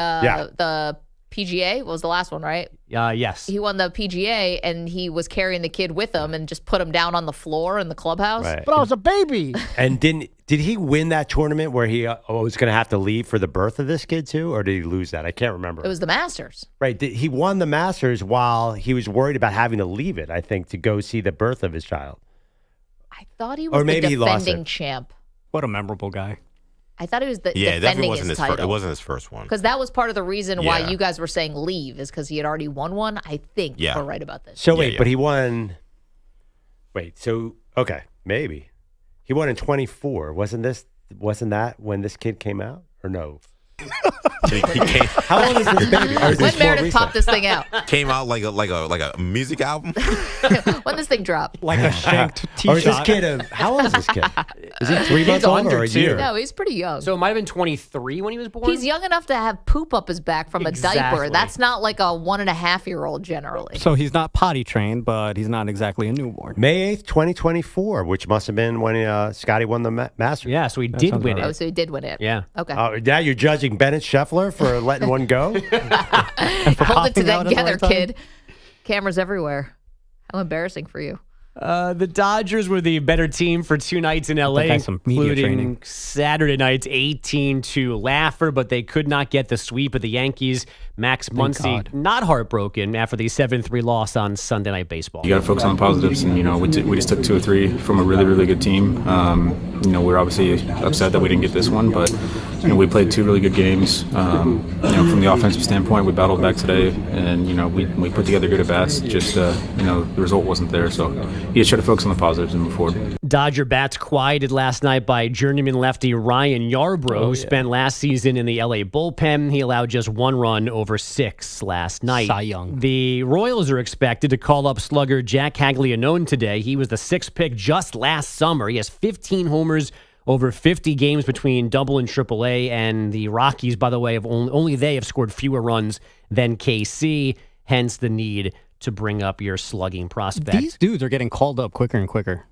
PGA, what was the last one, right? Yes. He won the PGA, and he was carrying the kid with him and just put him down on the floor in the clubhouse. Right. But I was a baby. And did he win that tournament where he was going to have to leave for the birth of this kid too, or did he lose that? I can't remember. It was the Masters. Right. He won the Masters while he was worried about having to leave it, I think, to go see the birth of his child. I thought he was Or maybe the he lost defending it. champ. What a memorable guy. I thought he was Yeah, it definitely defending wasn't his his title. it wasn't his first one. Because that was part of the reason why Yeah. you guys were saying leave, is because he had already won one. I think we're right about this. So wait, but he won. Wait, so okay, maybe he won in 24. Wasn't that when this kid came out, or no? How old is this baby? Or is When this more Meredith recent? popped this thing out? Came out like a music album. When this thing dropped? Like a shanked Or is this t-shirt. kid how old is this kid? Is he 3 months old or a year? No, he's pretty young. So it might have been 23 when he was born? He's young enough to have poop up his back from a diaper. Exactly. That's not like a 1.5-year-old generally. So he's not potty trained, but he's not exactly a newborn. May 8th, 2024, which must have been when Scotty won the Masters. Yeah, so he did win Oh, so he did win it. Yeah. Okay. Now you're judging Bennett Scheffler for letting one go? Hold it popping together, out at the right time? kid. Cameras everywhere. How embarrassing for you. The Dodgers were the better team for 2 nights in LA, That guy's some media including training. Saturday night's 18-2 laugher, but they could not get the sweep of the Yankees. Max Muncy God. not heartbroken after the 7-3 loss on Sunday Night Baseball. You got to focus on the positives, and we just took 2 or 3 from a really, really good team. We're obviously upset that we didn't get this one, but we played 2 really good games. From the offensive standpoint, we battled back today, and we put together good at bats. Just the result wasn't there, so you just try to focus on the positives and move forward. Dodger bats quieted last night by journeyman lefty Ryan Yarbrough, who spent last season in the LA bullpen. He allowed just 1 run over 6 last night. Cy Young. The Royals are expected to call up slugger Jack Caglianone today. He was the 6th pick just last summer. He has 15 homers over 50 games between Double and AAA, and the Rockies, by the way, have only they have scored fewer runs than KC, hence the need to bring up your slugging prospect. These dudes are getting called up quicker and quicker.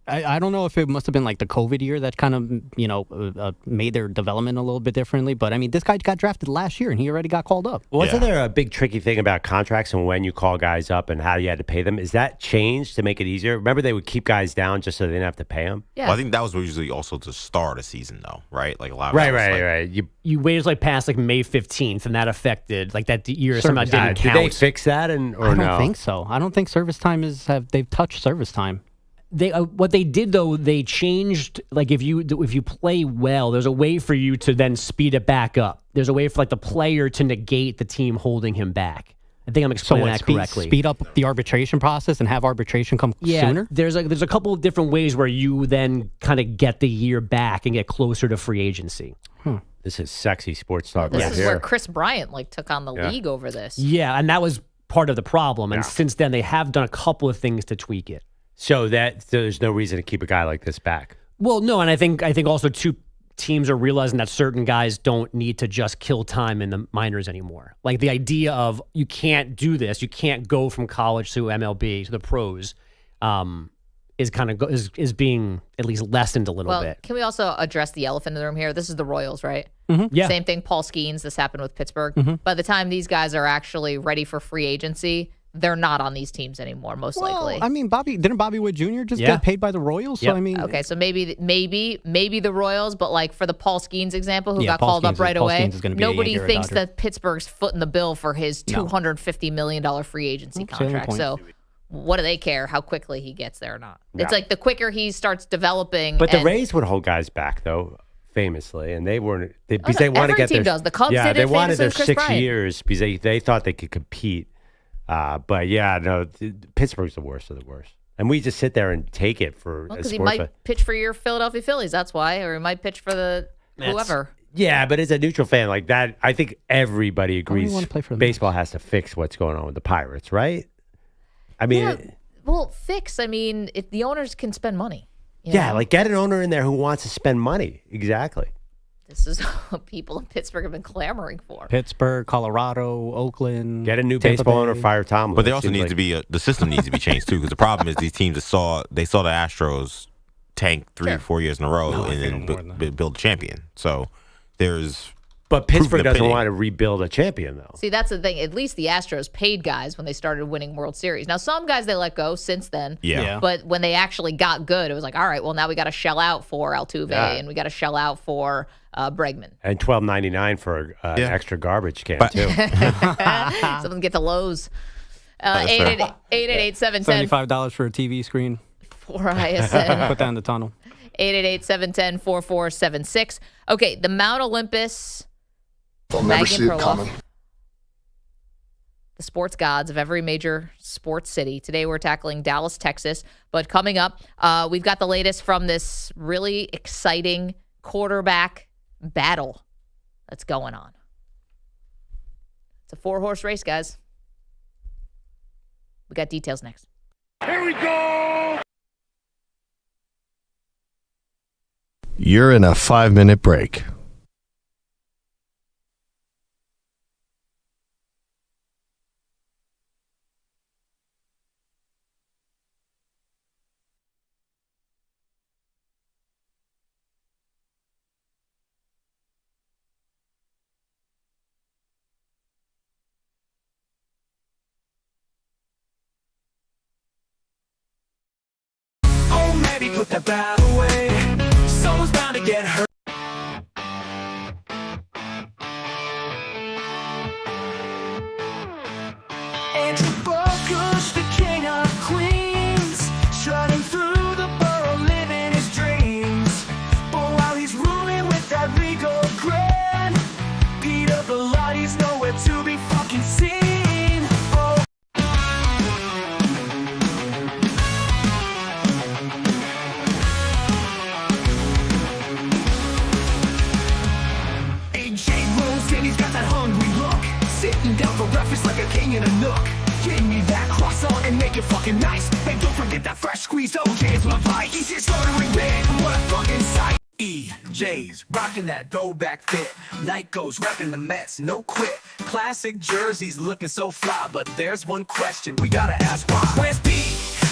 I don't know if it must have been like the COVID year that kind of, made their development a little bit differently. But, I mean, this guy got drafted last year, and he already got called up. Wasn't there a big tricky thing about contracts and when you call guys up and how you had to pay them? Is that changed to make it easier? Remember they would keep guys down just so they didn't have to pay them? Yeah. Well, I think that was usually also to start a season, though, right? Like a lot of that was like- Right. You waited past May 15th, and that affected that year somehow Service didn't Did count. they fix that or I don't no? think so. I don't think service time they've touched service time. They what they did though, they changed, like if you play well, there's a way for you to then speed it back up. There's a way for the player to negate the team holding him back. I think I'm explaining that correctly. Speed up the arbitration process and have arbitration come sooner? There's a couple of different ways where you then kind of get the year back and get closer to free agency. This is sexy sports talk This right is here. where Chris Bryant took on the Yeah. league over this. Yeah, and that was part of the problem. And since then, they have done a couple of things to tweak it. So there's no reason to keep a guy like this back. Well, no, and I think also two teams are realizing that certain guys don't need to just kill time in the minors anymore. Like the idea of you can't do this, you can't go from college to MLB to the pros, is kind of is being at least lessened a little bit. Can we also address the elephant in the room here? This is the Royals, right? Mm-hmm. Yeah. Same thing. Paul Skeens. This happened with Pittsburgh. Mm-hmm. By the time these guys are actually ready for free agency, they're not on these teams anymore, most likely. I mean, didn't Bobby Wood Jr. just get paid by the Royals? So, I mean, Okay, so maybe the Royals, but like for the Paul Skeens example, who got Paul called up Skeens right Paul away, Skeens is gonna be a nobody Yankee or a thinks Dodger. that Pittsburgh's footing the bill for his $250 million free agency contract. point. So what do they care how quickly he gets there or not? Yeah. It's like the quicker he starts developing. But the and- Rays would hold guys back, though, famously, and they weren't because they want to every get team their does. The Cubs yeah, did it they wanted famously their with Chris 6 Bryant. years because they thought they could compete. But yeah, no, Pittsburgh's the worst of the worst, and we just sit there and take it for because he sports. might pitch for your Philadelphia Phillies. That's why, or he might pitch for the whoever. Yeah, but as a neutral fan like that, I think everybody agrees wanna play for the baseball has to fix what's going on with the Pirates, right? I mean, Yeah, well, fix. I mean, if the owners can spend money. you yeah, know? like get an owner in there who wants to spend money. Exactly. This is what people in Pittsburgh have been clamoring for. Pittsburgh, Colorado, Oakland. Get a new Tampa baseball owner, Bay. fire Tomlin. But there It also seems needs like- to be the system needs to be changed too. Because the problem is these teams that saw the Astros tank 3 or 4 years in a row and then build a champion. So there's. But Pittsburgh proof in the doesn't pudding. want to rebuild a champion, though. See, that's the thing. At least the Astros paid guys when they started winning World Series. Now, some guys they let go since then. Yeah. But when they actually got good, it was like, all right, well, now we got to shell out for Altuve and we got to shell out for Bregman. And $12.99 for an extra garbage can, too. Someone get the Lowe's. That is fair. 888-710. $75 for a TV screen. For ISN. Put that in the tunnel. 888-710-4476. Okay, the Mount Olympus. I'll never Maggie see it Perloff, coming. the sports gods of every major sports city. Today we're tackling Dallas, Texas. But coming up, we've got the latest from this really exciting quarterback battle that's going on. It's a 4-horse race, guys. We got details next. Here we go! You're in a 5-minute break. Oh, maybe put that bat away. Someone's bound to get hurt. Andrew Bogusch, the king of Queens, shutting through the borough, living his dreams. But while he's ruling with that regal grin, Peter Belotti's nowhere to be fucking seen. Oh. AJ Rose, and he's got that hungry look, sitting down for breakfast like a king in a nook. Give me that croissant and make it fucking nice. And don't forget that fresh squeezed OJ is my vice. He's just ordering big, what a fucking sight. EJ's rocking that throwback fit. Night goes repping the Mets, no quit. Classic jerseys looking so fly, but there's one question we gotta ask why. Where's B?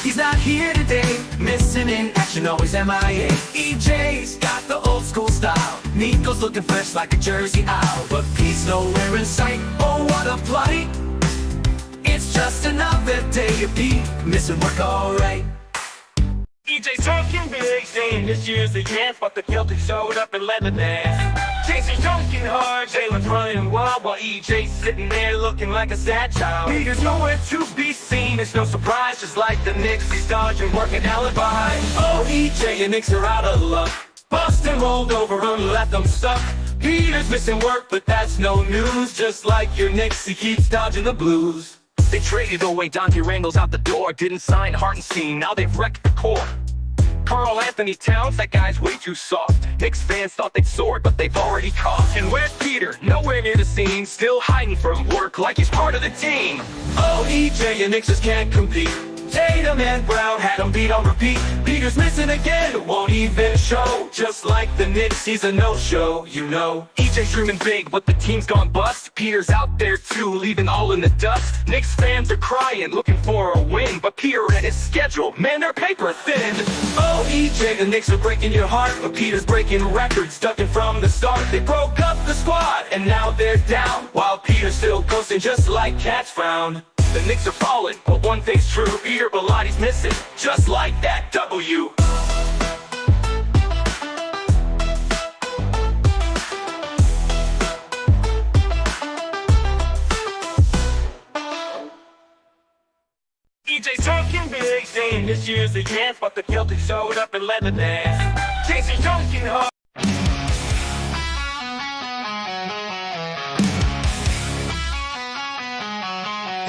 He's not here today, missing in action, always MIA. EJ's got the old school style. Nico's looking fresh like a Jersey owl, but P's nowhere in sight. Oh, what a plight! It's just another day of P missing work, alright. EJ's talking big, saying this year's the chance, but the Celtics showed up and led the dance. Jason's talking hard, Jalen's running wild, while EJ's sitting there looking like a sad child. Peter's nowhere to be seen, it's no surprise, just like the Knicks, he's dodging working alibi. Oh, EJ and Knicks are out of luck. Boston rolled over and left them stuck. Peter's missing work, but that's no news. Just like your Knicks, he keeps dodging the blues. They traded away Dante Randall's out the door, didn't sign Hartenstein, now they've wrecked the core. Carl Anthony Towns, that guy's way too soft. Knicks fans thought they'd soared, but they've already coughed. And where's Peter? Nowhere near the scene, still hiding from work like he's part of the team. Oh, EJ and Knicks just can't compete. Tatum and Brown had him beat on repeat. Peter's missing again, won't even show. Just like the Knicks, he's a no-show, you know. EJ's dreaming big, but the team's gone bust. Peter's out there too, leaving all in the dust. Knicks fans are crying, looking for a win, but Peter and his schedule, man, they're paper thin. Oh, EJ, the Knicks are breaking your heart, but Peter's breaking records, ducking from the start. They broke up the squad, and now they're down, while Peter's still coasting just like cats frown. The Knicks are falling, but one thing's true, Peter Belotti's missing, just like that W. EJ's talking big, saying this year's the chance, but the Celtics showed up and led the dance. Jason's talking hard.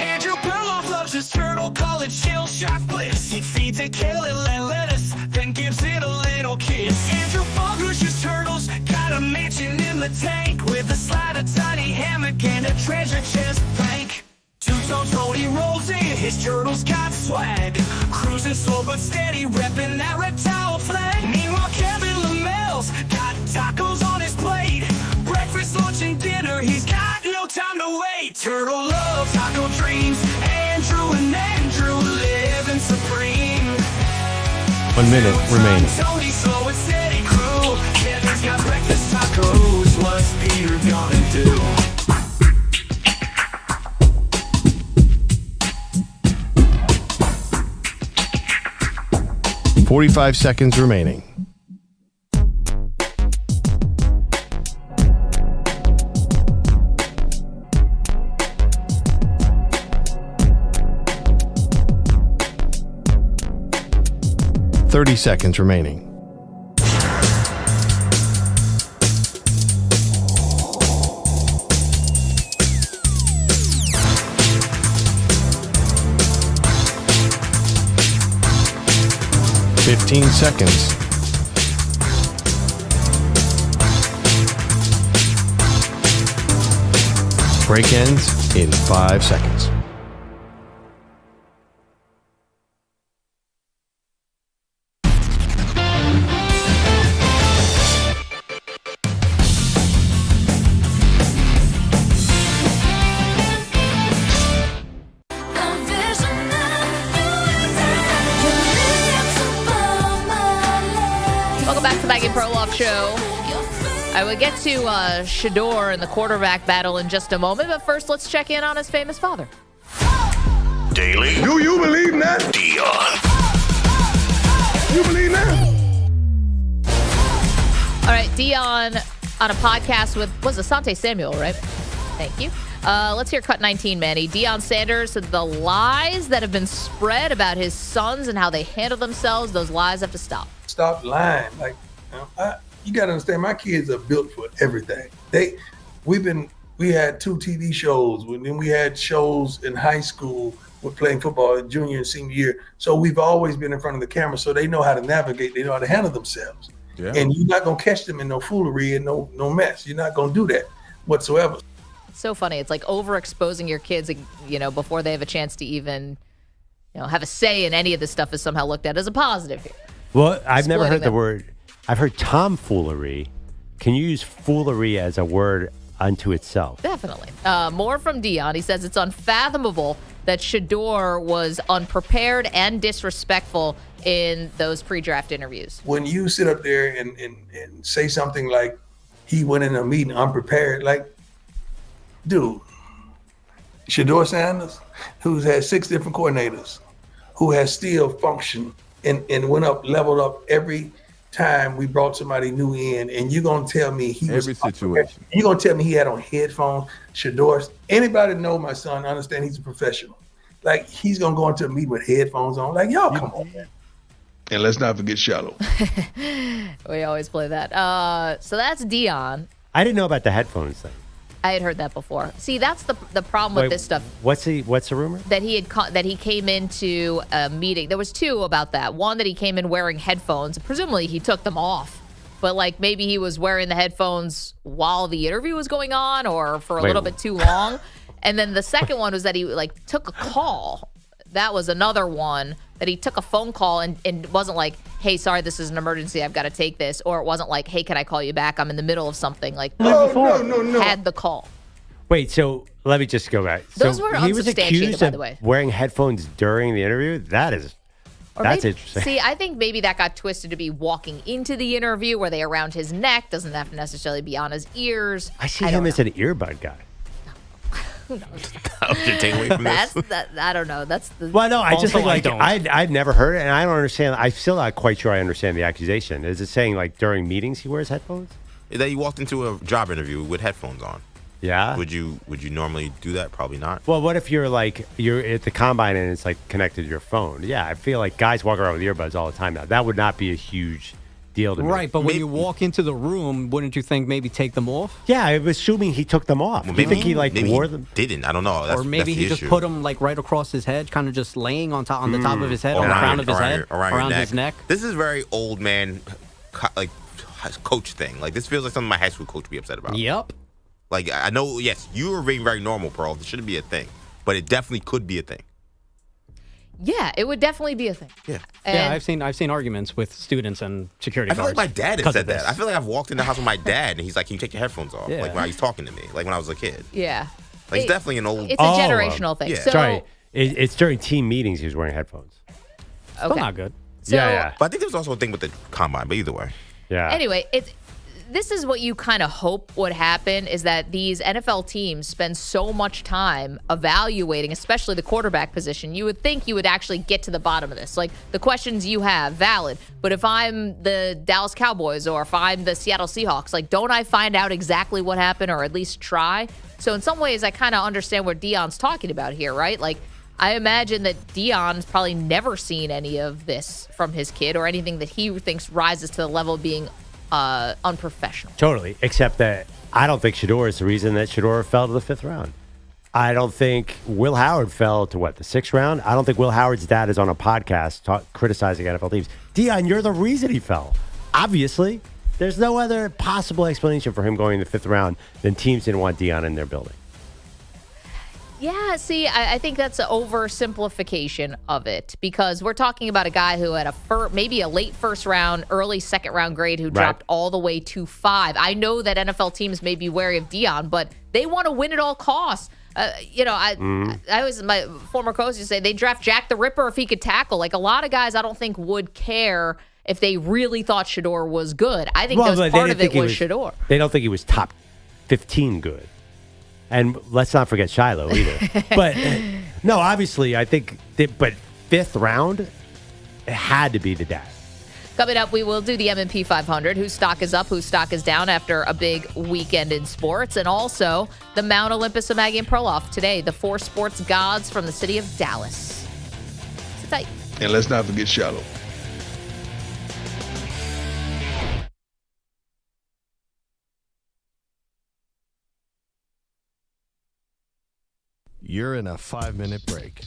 Andrew Perloff loves his turtle, call it chill shot bliss. He feeds it kale and lettuce, then gives it a little kiss. Andrew Bogusch's turtles got got a mansion in the tank with a slide, a tiny hammock, and a treasure chest bank. Two-tone Tony rolls in, his journal's got swag. Cruising slow but steady, repping that reptile flag. Meanwhile, Kevin LaMelle's got tacos on his plate. Breakfast, lunch, and dinner, he's got no time to wait. Turtle love, taco dreams, Andrew and Andrew living supreme. 1 minute remaining. Tony slow and steady crew. Kevin's got breakfast tacos, what's Peter gonna do? 45 seconds remaining. Thirty seconds remaining. Fifteen seconds. Break ends in 5 seconds. Welcome back to Maggie Perloff Show. I will get to Shedeur and the quarterback battle in just a moment, but first let's check in on his famous father. Daily. Do you believe that? Deion. You believe that? All right, Deion on a podcast with, was Asante Samuel, right? Thank you. Let's hear Cut 19, Manny. Deion Sanders said the lies that have been spread about his sons and how they handle themselves, those lies have to stop. Stop lying. Like, you got to understand, my kids are built for everything. We had 2 TV shows, then we had shows in high school with playing football junior and senior year. So we've always been in front of the camera, so they know how to navigate, they know how to handle themselves. Yeah. And you're not gonna catch them in no foolery and no mess. You're not gonna do that whatsoever. It's so funny. It's like overexposing your kids, before they have a chance to even, have a say in any of this stuff is somehow looked at as a positive here. Well, I've never heard the word. I've heard tomfoolery. Can you use foolery as a word unto itself? Definitely. More from Deion. He says it's unfathomable that Shedeur was unprepared and disrespectful in those pre-draft interviews. When you sit up there and say something like he went in a meeting unprepared, like, dude, Shedeur Sanders, who's had 6 different coordinators, who has still functioned and leveled up every time we brought somebody new in, and you're gonna tell me every situation. You're gonna tell me he had on headphones. Shedeur, anybody know my son, understand he's a professional. Like, he's gonna go into a meeting with headphones on. Like, y'all come on, man. And let's not forget Shallow. We always play that. So that's Deion. I didn't know about the headphones thing. I had heard that before. See, that's the problem with this stuff. What's the rumor? That he came into a meeting. There was 2 about that. One, that he came in wearing headphones. Presumably he took them off, but like maybe he was wearing the headphones while the interview was going on, or for a little bit too long. And then the second one was that he took a call. That was another one, that he took a phone call and wasn't like, hey, sorry, this is an emergency, I've got to take this. Or it wasn't like, hey, can I call you back? I'm in the middle of something. Like, no. Had the call. Wait, so let me just go back. Those so were he was unsubstantiated, accused by of the way. wearing headphones during the interview? That's interesting. See, I think maybe that got twisted to be walking into the interview. Were they around his neck? Doesn't have to necessarily be on his ears. I see him as an earbud guy. Who knows? Take away from this. I don't know. That's the. Well, no, I just think I'd never heard it, and I don't understand. I'm still not quite sure I understand the accusation. Is it saying like during meetings he wears headphones? That you walked into a job interview with headphones on. Yeah. Would you normally do that? Probably not. Well, what if you're at the combine and it's like connected to your phone? Yeah, I feel like guys walk around with earbuds all the time now. That would not be a huge deal to me. Right, but when you walk into the room, wouldn't you think maybe take them off? Yeah, I'm assuming he took them off. Well, you think he wore them? Didn't. I don't know. Or maybe he just put them right across his head, kind of just laying on the top of his head, on the crown of his head, around his neck. This is very old man, coach thing. Like, this feels like something my high school coach would be upset about. Yep. Like, I know, yes, you were being very normal, Pearl. This shouldn't be a thing. But it definitely could be a thing. Yeah, it would definitely be a thing. Yeah. Yeah, I've seen arguments with students and security I feel guards. like my dad has because said of this. that. I feel like I've walked in the house with my dad, and he's like, "Can you take your headphones off?" Yeah. Like when he's talking to me, like when I was a kid. Yeah. Like, it's definitely an old. It's a generational thing. Yeah. So, Sorry, it's during team meetings he was wearing headphones. okay. Not good. So, yeah. But I think there was also a thing with the combine. But either way, Yeah. Anyway, this is what you kind of hope would happen is that these NFL teams spend so much time evaluating, especially the quarterback position. You would think you would actually get to the bottom of this. Like, the questions you have, valid. But if I'm the Dallas Cowboys or if I'm the Seattle Seahawks, like, don't I find out exactly what happened or at least try? So in some ways, I kind of understand what Deion's talking about here, right? Like, I imagine that Deion's probably never seen any of this from his kid or anything that he thinks rises to the level of being unprofessional. Totally. Except that I don't think Shedeur is the reason that Shedeur fell to the 5th round. I don't think Will Howard fell to, the 6th round? I don't think Will Howard's dad is on a podcast criticizing NFL teams. Deion, you're the reason he fell. Obviously. There's no other possible explanation for him going in the 5th round than teams didn't want Deion in their building. Yeah, see, I think that's an oversimplification of it because we're talking about a guy who had maybe a late 1st round, early 2nd round grade who dropped all the way to 5. I know that NFL teams may be wary of Deion, but they want to win at all costs. I was my former coach used to say they draft Jack the Ripper if he could tackle. Like, a lot of guys I don't think would care if they really thought Shedeur was good. I think part of it was Shedeur. They don't think he was top 15 good. And let's not forget Shiloh either. But no, obviously, I think but 5th round, it had to be the dad. Coming up, we will do the M&P 500, whose stock is up, whose stock is down after a big weekend in sports, and also the Mount Olympus of Maggie Perloff today, the 4 sports gods from the city of Dallas. Sit tight. And let's not forget Shallow. You're in a 5-minute break.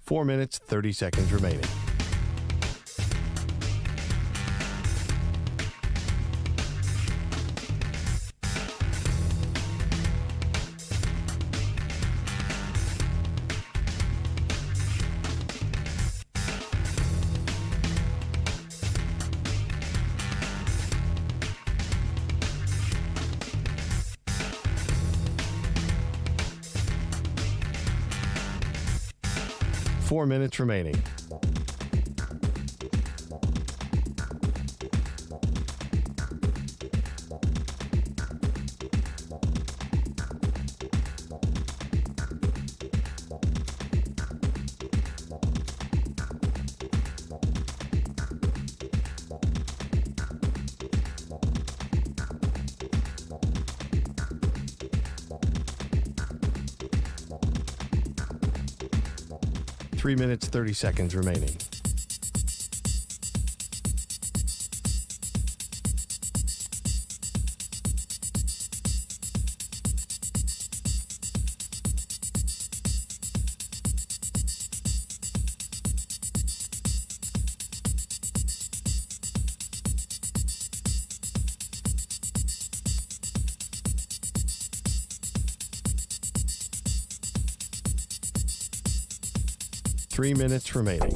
Four minutes, 30 seconds remaining. Four minutes remaining. Three minutes, 30 seconds remaining. Three minutes remaining.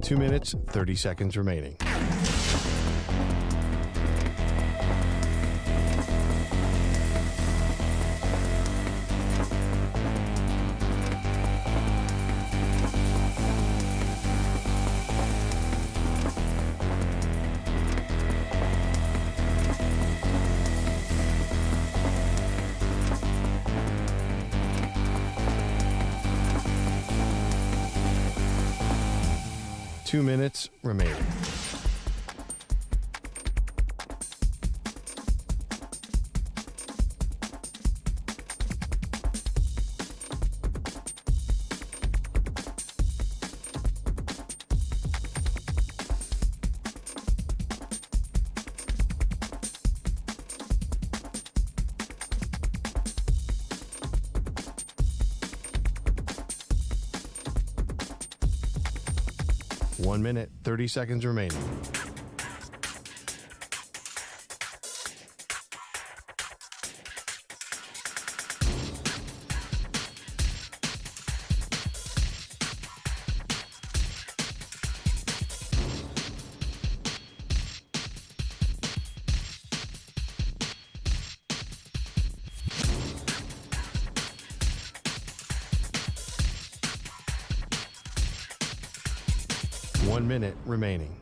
Two minutes, 30 seconds remaining. 2 minutes remaining. One minute, 30 seconds remaining. One minute remaining.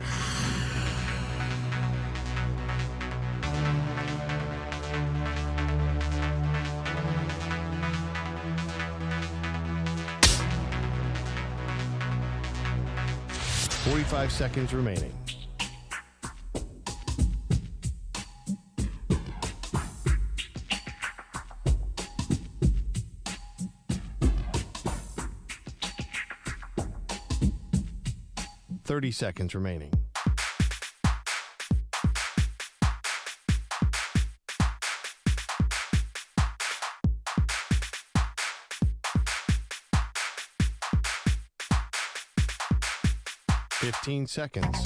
Forty-five seconds remaining. Seconds remaining. Fifteen seconds.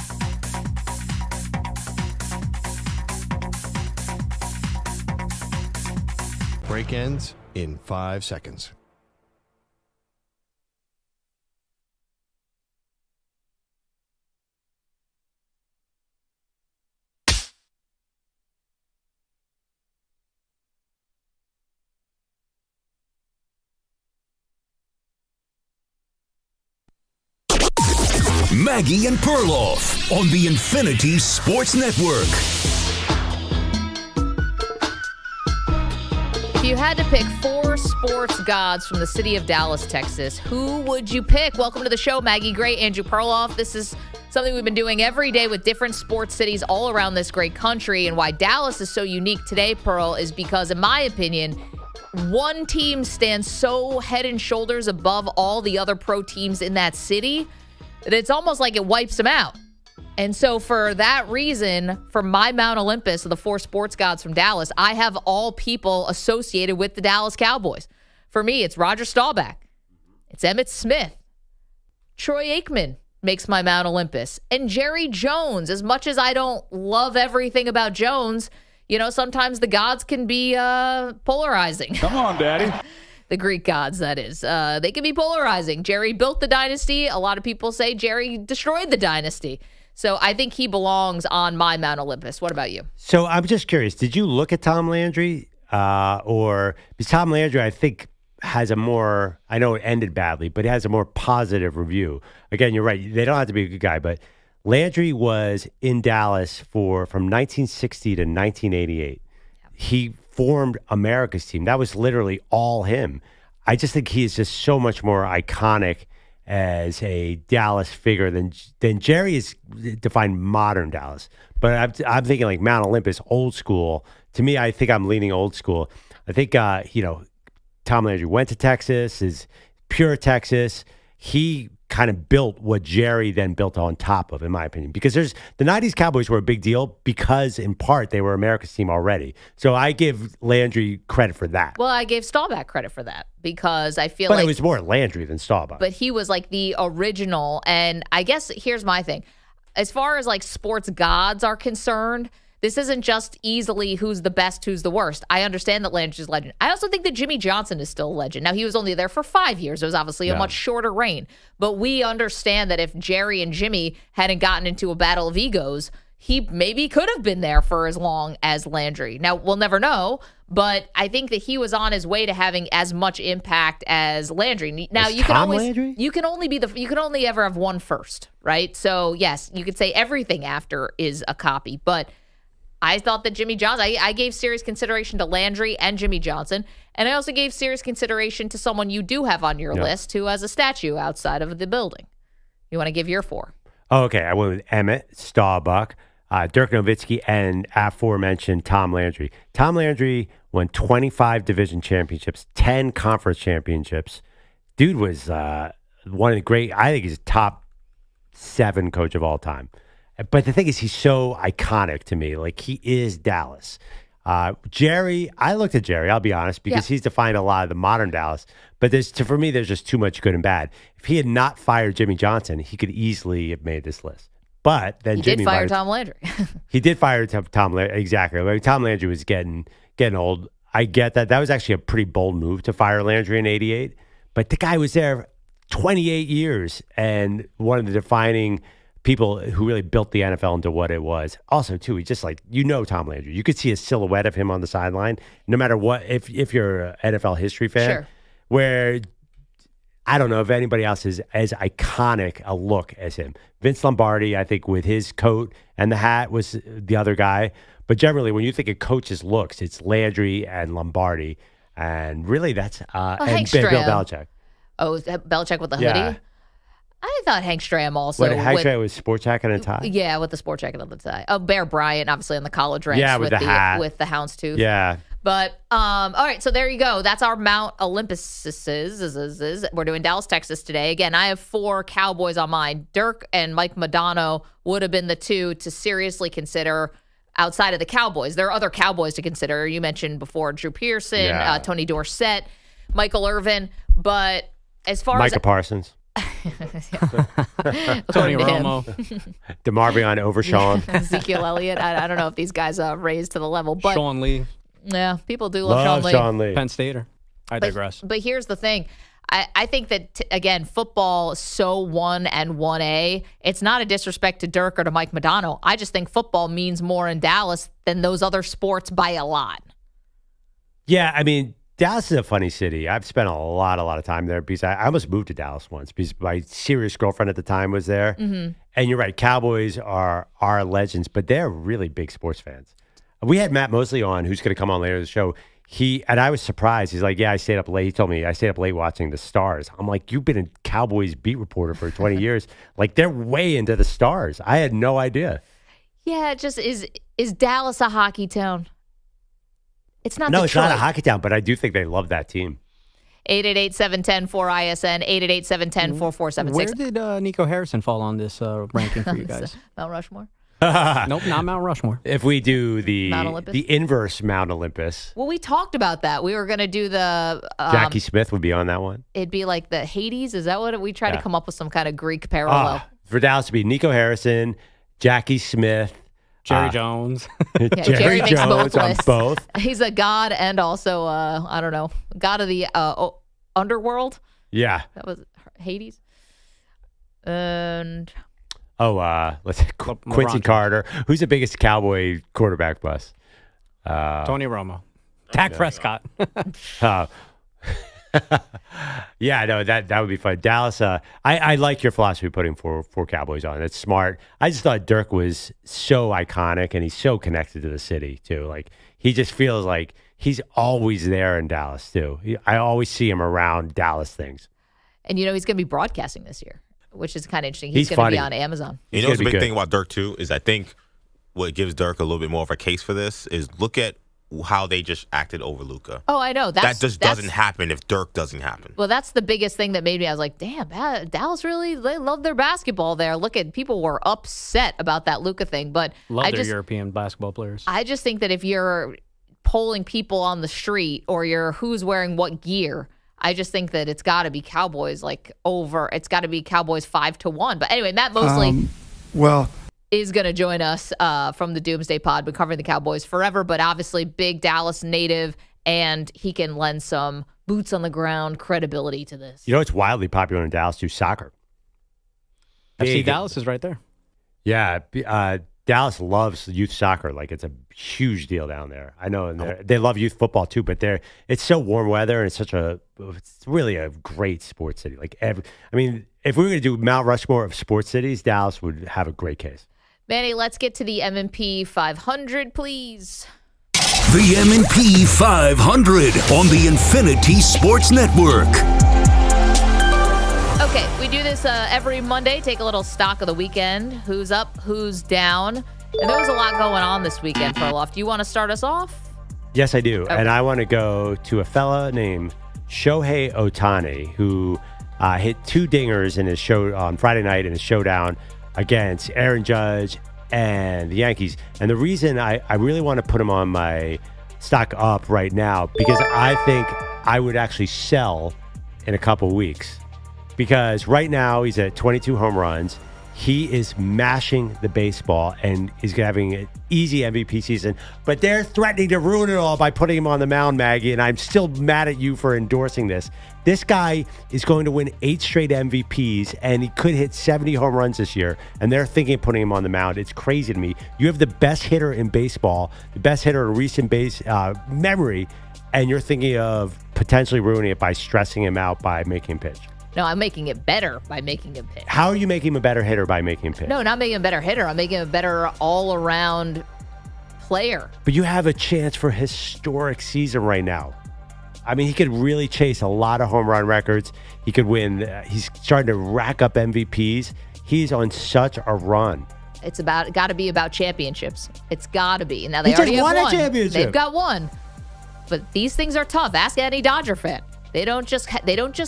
Break ends in 5 seconds. Maggie and Perloff on the Infinity Sports Network. If you had to pick 4 sports gods from the city of Dallas, Texas, who would you pick? Welcome to the show, Maggie Gray, Andrew Perloff. This is something we've been doing every day with different sports cities all around this great country. And why Dallas is so unique today, Pearl, is because, in my opinion, one team stands so head and shoulders above all the other pro teams in that city that it's almost like it wipes them out. And so for that reason, for my Mount Olympus of the 4 sports gods from Dallas, I have all people associated with the Dallas Cowboys. For me, it's Roger Staubach. It's Emmitt Smith. Troy Aikman makes my Mount Olympus. And Jerry Jones. As much as I don't love everything about Jones, you know, sometimes the gods can be polarizing. Come on, Daddy. The Greek gods, that is. They can be polarizing. Jerry built the dynasty. A lot of people say Jerry destroyed the dynasty. So I think he belongs on my Mount Olympus. What about you? So I'm just curious. Did you look at Tom Landry? Because Tom Landry, I think, has a more, I know it ended badly, but it has a more positive review. Again, you're right. They don't have to be a good guy, but Landry was in Dallas from 1960 to 1988. He formed America's team. That was literally all him. I just think he is just so much more iconic as a Dallas figure than Jerry is defined modern Dallas. But I'm thinking like Mount Olympus, old school. To me, I think I'm leaning old school. I think, Tom Landry went to Texas, is pure Texas. He kind of built what Jerry then built on top of, in my opinion. Because the 90s Cowboys were a big deal because, in part, they were America's team already. So I give Landry credit for that. Well, I gave Staubach credit for that because I feel But it was more Landry than Staubach. But he was like the original. And I guess here's my thing. As far as like sports gods are concerned, this isn't just easily who's the best, who's the worst. I understand that Landry's a legend. I also think that Jimmy Johnson is still a legend. Now, he was only there for 5 years. It was obviously a much shorter reign. But we understand that if Jerry and Jimmy hadn't gotten into a battle of egos, he maybe could have been there for as long as Landry. Now, we'll never know, but I think that he was on his way to having as much impact as Landry. Now, you can only ever have one first, right? So, yes, you could say everything after is a copy, but I thought that Jimmy Johnson, I gave serious consideration to Landry and Jimmy Johnson, and I also gave serious consideration to someone you do have on your list who has a statue outside of the building. You want to give your 4? Oh, okay. I went with Emmitt, Staubach, Dirk Nowitzki, and aforementioned Tom Landry. Tom Landry won 25 division championships, 10 conference championships. Dude was one of the great, I think he's top 7 coach of all time. But the thing is, he's so iconic to me. Like, he is Dallas. Jerry, I looked at Jerry, I'll be honest, because he's defined a lot of the modern Dallas. But for me, there's just too much good and bad. If he had not fired Jimmy Johnson, he could easily have made this list. But then he Jimmy did fire Tom Landry. He did fire Tom Landry. Exactly. I mean, Tom Landry was getting old. I get that. That was actually a pretty bold move to fire Landry in '88. But the guy was there 28 years and one of the defining people who really built the NFL into what it was. Also, too, he just Tom Landry. You could see a silhouette of him on the sideline, no matter what, if you're an NFL history fan, sure. Where I don't know if anybody else is as iconic a look as him. Vince Lombardi, I think, with his coat and the hat was the other guy. But generally, when you think of coaches' looks, it's Landry and Lombardi. And really, that's and Bill Belichick. Oh, is that Belichick with the hoodie? Yeah. I thought Hank Stram also. Hank Stram was sport jacket and a tie? Yeah, with the sport jacket and the tie. Oh, Bear Bryant, obviously, on the college ranks. Yeah, with the hat. With the houndstooth. Yeah. But, all right, so there you go. That's our Mount Olympus. We're doing Dallas, Texas today. Again, I have 4 Cowboys on mine. Dirk and Mike Modano would have been the 2 to seriously consider outside of the Cowboys. There are other Cowboys to consider. You mentioned before Drew Pearson, Tony Dorsett, Michael Irvin. But as far Micah Parsons. Tony Romo. DeMarvion Overshawn. Ezekiel Elliott. I don't know if these guys raised to the level. But Sean Lee. Yeah, people do love Sean Lee. Penn Stater. I digress. But here's the thing. I think that, again, football is so 1 and 1A. It's not a disrespect to Dirk or to Mike Modano. I just think football means more in Dallas than those other sports by a lot. Yeah, I mean, Dallas is a funny city. I've spent a lot of time there because I almost moved to Dallas once because my serious girlfriend at the time was there. Mm-hmm. And you're right, Cowboys are legends, but they're really big sports fans. We had Matt Mosley on, who's going to come on later in the show. And I was surprised. He's like, yeah, I stayed up late. He told me I stayed up late watching the Stars. I'm like, you've been a Cowboys beat reporter for 20 years. Like, they're way into the Stars. I had no idea. Yeah, it just is Dallas a hockey town? It's not No, Detroit. it's not a hockey town, but I do think they love that team. 888-710-4ISN, 888-710-4476. Where did Nico Harrison fall on this ranking for you guys? Mount Rushmore? Nope, not Mount Rushmore. If we do the inverse Mount Olympus. Well, we talked about that. We were going to do the... Jackie Smith would be on that one. It'd be like the Hades. Is that what we tried to come up with some kind of Greek parallel? For Dallas to be Nico Harrison, Jackie Smith, Jerry Jones. Jerry Jones on both. He's a god and also, I don't know, god of the underworld. Yeah. That was Hades. And... let's say Quincy Carter. Who's the biggest Cowboy quarterback bust? Tony Romo. Dak Prescott. Yeah, no, that would be fun. Dallas, I like your philosophy putting four Cowboys on. It's smart. I just thought Dirk was so iconic and he's so connected to the city too. Like, he just feels like he's always there in Dallas too. I always see him around Dallas things. And he's going to be broadcasting this year, which is kind of interesting. He's going to be on Amazon. You know what's the big thing about Dirk too is I think what gives Dirk a little bit more of a case for this is look at how they just acted over Luka. Oh, I know. That just doesn't happen if Dirk doesn't happen. Well, that's the biggest thing that made me, I was like, damn, Dallas really, they love their basketball there. Look at, people were upset about that Luka thing. But love their European basketball players. I just think that if you're polling people on the street or you're who's wearing what gear, I just think that it's got to be Cowboys it's got to be Cowboys 5-1. But anyway, Matt Mosley is going to join us from the Doomsday Pod. Been covering the Cowboys forever, but obviously big Dallas native, and he can lend some boots on the ground credibility to this. You know, it's wildly popular in Dallas too, soccer. FC Dallas is right there. Yeah, Dallas loves youth soccer. Like, it's a huge deal down there. I know, and they love youth football too. But it's so warm weather, and it's really a great sports city. Like, if we were going to do Mount Rushmore of sports cities, Dallas would have a great case. Manny, let's get to the M&P 500, please. The M&P 500 on the Infinity Sports Network. Okay, we do this every Monday. Take a little stock of the weekend. Who's up, who's down. And there was a lot going on this weekend, Perloff. Do you want to start us off? Yes, I do. Okay. And I want to go to a fella named Shohei Ohtani, who hit 2 dingers in his show on Friday night in his showdown against Aaron Judge and the Yankees. And the reason I really want to put him on my stock up right now, because I think I would actually sell in a couple weeks. Because right now he's at 22 home runs. He is mashing the baseball and is having an easy MVP season. But they're threatening to ruin it all by putting him on the mound, Maggie. And I'm still mad at you for endorsing this. This guy is going to win 8 straight MVPs, and he could hit 70 home runs this year. And they're thinking of putting him on the mound. It's crazy to me. You have the best hitter in baseball, the best hitter in recent memory, and you're thinking of potentially ruining it by stressing him out by making him pitch. No, I'm making it better by making him pitch. How are you making him a better hitter by making him pitch? No, not making him a better hitter. I'm making him a better all-around player. But you have a chance for a historic season right now. I mean, he could really chase a lot of home run records. He could win. He's starting to rack up MVPs. He's on such a run. It's got to be about championships. It's got to be. Now, they He already just have won a one. championship. They've got one. But these things are tough. Ask any Dodger fan. They don't just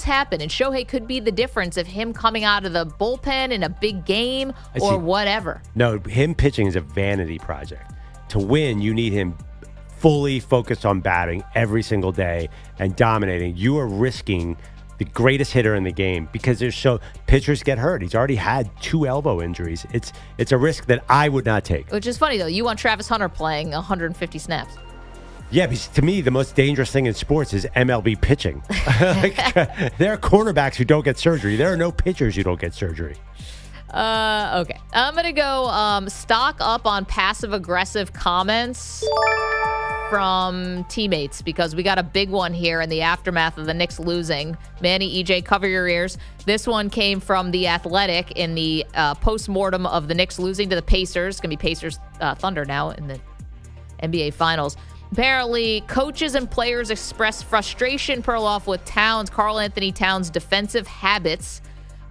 happen. And Shohei could be the difference of him coming out of the bullpen in a big game or whatever. No, him pitching is a vanity project. To win, you need him fully focused on batting every single day and dominating. You are risking the greatest hitter in the game because pitchers get hurt. He's already had 2 elbow injuries. It's a risk that I would not take. Which is funny, though. You want Travis Hunter playing 150 snaps. Yeah, because to me, the most dangerous thing in sports is MLB pitching. There are cornerbacks who don't get surgery. There are no pitchers who don't get surgery. Okay. I'm going to go stock up on passive-aggressive comments from teammates because we got a big one here in the aftermath of the Knicks losing. Manny, EJ, cover your ears. This one came from The Athletic in the post-mortem of the Knicks losing to the Pacers. It's going to be Pacers Thunder now in the NBA Finals. Apparently, coaches and players expressed frustration, Perloff, with Karl Anthony Towns' defensive habits.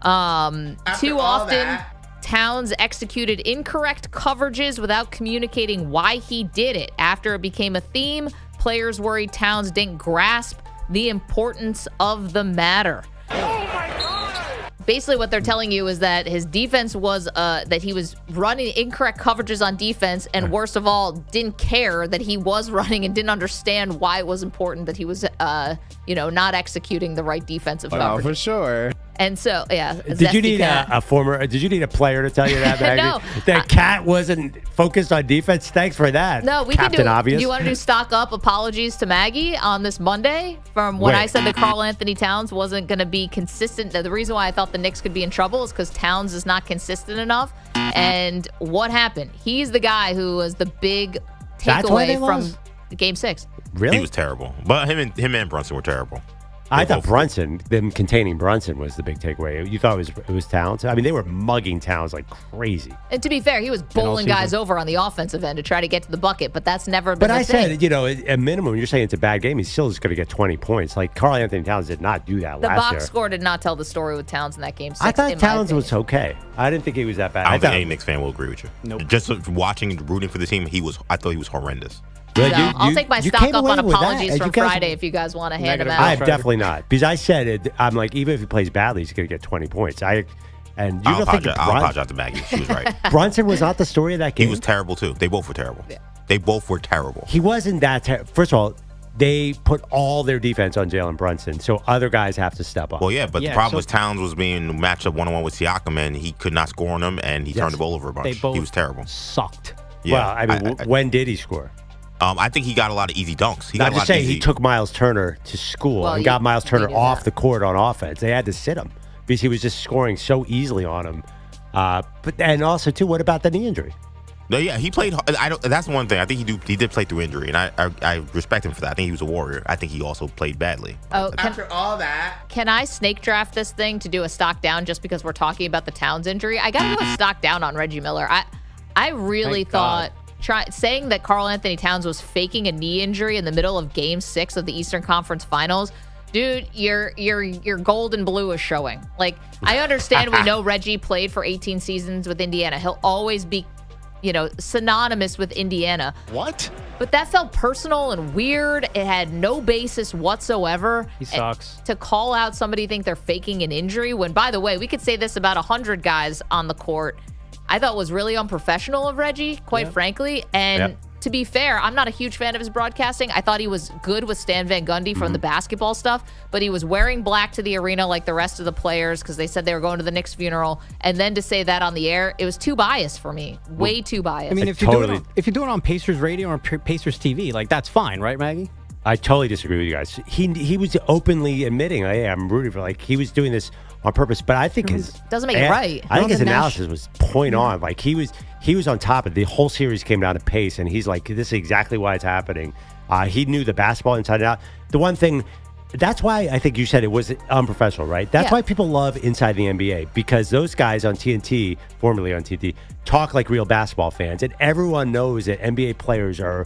Too often, Towns executed incorrect coverages without communicating why he did it. After it became a theme, players worried Towns didn't grasp the importance of the matter. Basically, what they're telling you is that his defense was that he was running incorrect coverages on defense, and worst of all, didn't care that he was running and didn't understand why it was important that he was, not executing the right defensive coverage. For sure. And so, yeah. Did you need Did you need a player to tell you that, Maggie? No. That Cat wasn't focused on defense. Thanks for that. No, we Captain can do it. Obvious. Do you want to do stock up apologies to Maggie on this Monday from when I said that Karl Anthony Towns wasn't going to be consistent? The reason why I thought the Knicks could be in trouble is because Towns is not consistent enough. And what happened? He's the guy who was the big takeaway from Game 6. Really? He was terrible. But him and Brunson were terrible. I thought them containing Brunson was the big takeaway. You thought it was Towns? I mean, they were mugging Towns like crazy. And to be fair, he was bowling guys over on the offensive end to try to get to the bucket, but that's never been the thing. Said, at minimum, you're saying it's a bad game. He's still just going to get 20 points. Like, Karl Anthony Towns did not do that last year. The box score did not tell the story with Towns in that game 6. I thought Towns was okay. I didn't think he was that bad. I don't think any Knicks fan will agree with you. Nope. Just watching, rooting for the team, I thought he was horrendous. So I'll take my stock up on apologies from Friday if you guys want to hand them out. I'm definitely not. Because I said it, I'm like, even if he plays badly, he's going to get 20 points. I'll apologize to Maggie. She was right. Brunson was not the story of that game. He was terrible, too. They both were terrible. Yeah. They both were terrible. He wasn't that terrible. First of all, they put all their defense on Jalen Brunson, so other guys have to step up. Well, yeah, but the problem was Towns was being matched up one-on-one with Siakam, and he could not score on him, and he turned the ball over a bunch. He was terrible. Sucked. Yeah, well, I mean, when did he score? I think he got a lot of easy dunks. He took Miles Turner to school and got Miles Turner off the court on offense. They had to sit him because he was just scoring so easily on him. And also, too, what about the knee injury? No, yeah, he played. That's one thing. I think he did play through injury, and I respect him for that. I think he was a warrior. I think he also played badly. After all that, can I snake draft this thing to do a stock down just because we're talking about the Towns injury? I got to do a stock down on Reggie Miller. I really thought. Saying that Karl Anthony Towns was faking a knee injury in the middle of Game 6 of the Eastern Conference Finals Dude, your gold and blue is showing. Like, I understand we know Reggie played for 18 seasons with Indiana. He'll always be, synonymous with Indiana. What? But that felt personal and weird. It had no basis whatsoever. He sucks. To call out somebody think they're faking an injury when, by the way, we could say this about 100 guys on the court, I thought was really unprofessional of Reggie, quite frankly. And to be fair, I'm not a huge fan of his broadcasting. I thought he was good with Stan Van Gundy from the basketball stuff, but he was wearing black to the arena like the rest of the players because they said they were going to the Knicks funeral. And then to say that on the air, it was too biased for me. Way too biased. I mean, if you're doing it on Pacers radio or Pacers TV, like that's fine, right, Maggie? I totally disagree with you guys. He was openly admitting, hey, I'm rooting for, he was doing this on purpose, but I think doesn't make it right. I think his analysis was point on. Like he was on top of it. The whole series came down to pace, and he's like, this is exactly why it's happening. He knew the basketball inside and out. The one thing, that's why I think you said it was unprofessional, right? That's why people love Inside the NBA, because those guys on TNT, formerly on TNT, talk like real basketball fans, and everyone knows that NBA players are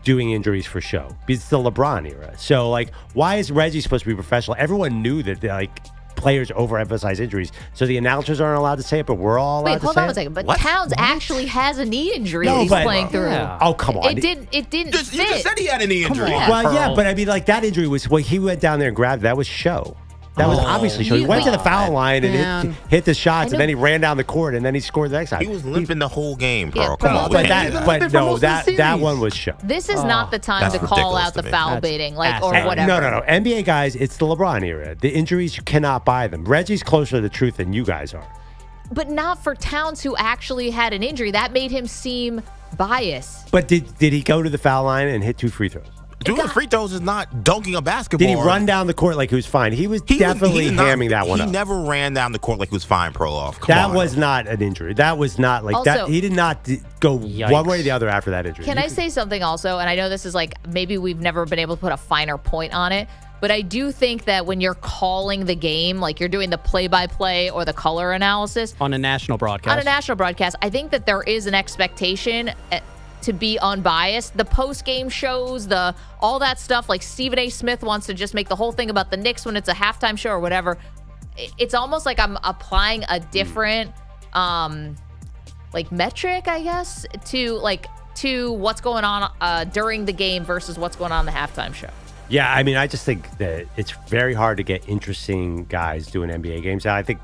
doing injuries for show. It's the LeBron era. So, why is Reggie supposed to be professional? Everyone knew that, players overemphasize injuries, so the announcers aren't allowed to say it, but we're all allowed to say it. Wait, hold on a second. But Towns actually has a knee injury that he's playing through. Yeah. Oh, come on. It didn't fit. You just said he had a knee injury. But I mean, that injury was, he went down there and grabbed it. That was show. That was obviously show. He went to the foul line and hit the shots, and then he ran down the court, and then he scored the next time. He was limping the whole game, Pearl. Yeah, Come on. That one was show. This is not the time to call out the foul baiting, or whatever. No. NBA guys, it's the LeBron era. The injuries, you cannot buy them. Reggie's closer to the truth than you guys are. But not for Towns, who actually had an injury. That made him seem biased. But did he go to the foul line and hit 2 free throws? Doing free throws is not dunking a basketball. Did he run down the court like he was fine? He was definitely hamming that one up. He never ran down the court like he was fine, Perloff. That was not an injury. That was not also, that. He did not go one way or the other after that injury. Can I say something also? And I know this is maybe we've never been able to put a finer point on it, but I do think that when you're calling the game, you're doing the play-by-play or the color analysis. On a national broadcast, I think that there is an expectation to be unbiased. The post-game shows, all that stuff, Stephen A. Smith wants to just make the whole thing about the Knicks when it's a halftime show or whatever. It's almost like I'm applying a different metric, I guess, to what's going on during the game versus what's going on in the halftime show. Yeah, I mean, I just think that it's very hard to get interesting guys doing NBA games. I think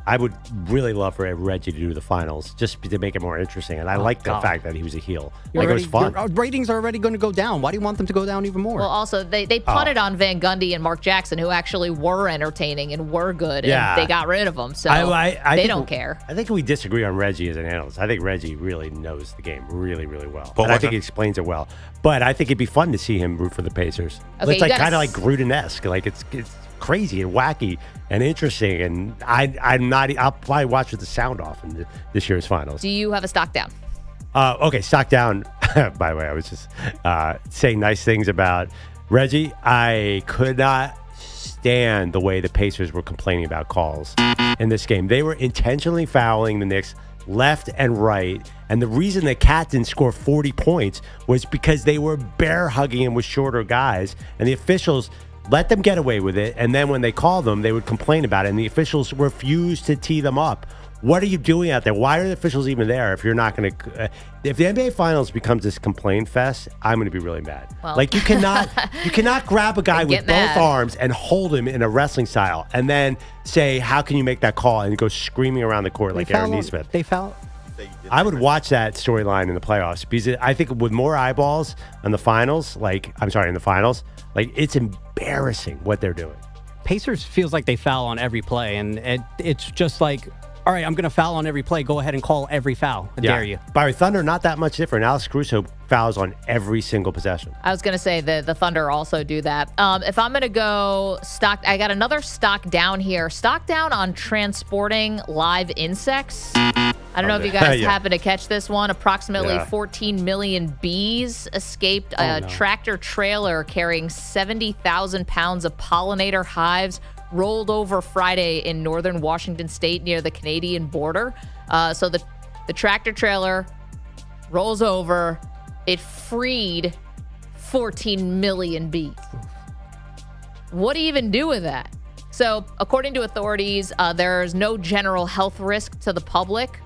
I would really love for Reggie to do the finals just to make it more interesting. And I like the fact that he was a heel. It was fun. Your ratings are already going to go down. Why do you want them to go down even more? Well, also, they punted on Van Gundy and Mark Jackson, who actually were entertaining and were good, and they got rid of them. So they don't care. I think we disagree on Reggie as an analyst. I think Reggie really knows the game really, really well. And I think he explains it well. But I think it'd be fun to see him root for the Pacers. Okay, it's kind of like Gruden-esque. It's crazy and wacky and interesting, and I'll probably watch with the sound off in this year's finals. Do you have a stock down? Okay, stock down. By the way, I was just saying nice things about Reggie. I could not stand the way the Pacers were complaining about calls in this game. They were intentionally fouling the Knicks left and right, and the reason the Cat didn't score 40 points was because they were bear hugging him with shorter guys, and the officials let them get away with it, and then when they called them, they would complain about it, and the officials refused to tee them up. What are you doing out there? Why are the officials even there if you're not going to... if the NBA Finals becomes this complaint fest, I'm going to be really mad. Well. You cannot grab a guy with both arms and hold him in a wrestling style and then say, how can you make that call, and go screaming around the court like Aaron Nesmith. They foul. I would watch that storyline in the playoffs because I think with more eyeballs in the finals, it's embarrassing what they're doing. Pacers feels like they foul on every play, and it's just all right, I'm going to foul on every play. Go ahead and call every foul. I dare you. By the way, Thunder, not that much different. Alex Caruso fouls on every single possession. I was going to say the Thunder also do that. If I'm going to go stock, I got another stock down here. Stock down on transporting live insects. I don't know if you guys happen to catch this one. Approximately 14 million bees escaped a tractor trailer carrying 70,000 pounds of pollinator hives rolled over Friday in northern Washington state near the Canadian border. So the tractor trailer rolls over. It freed 14 million bees. what do you even do with that? So, according to authorities, there's no general health risk to the public,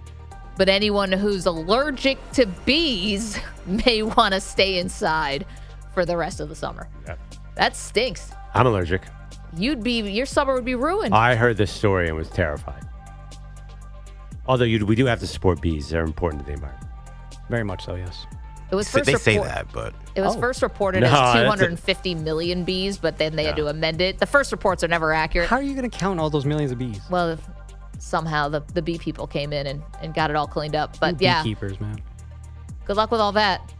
but anyone who's allergic to bees may want to stay inside for the rest of the summer. Yep. That stinks. I'm allergic. Your summer would be ruined. I heard this story and was terrified. Although we do have to support bees. They're important to the environment. Very much so, yes. It was They say that, but It was first reported as 250 million bees, but then they had to amend it. The first reports are never accurate. How are you going to count all those millions of bees? Well, if somehow the bee people came in and got it all cleaned up. But Beekeepers, man. Good luck with all that.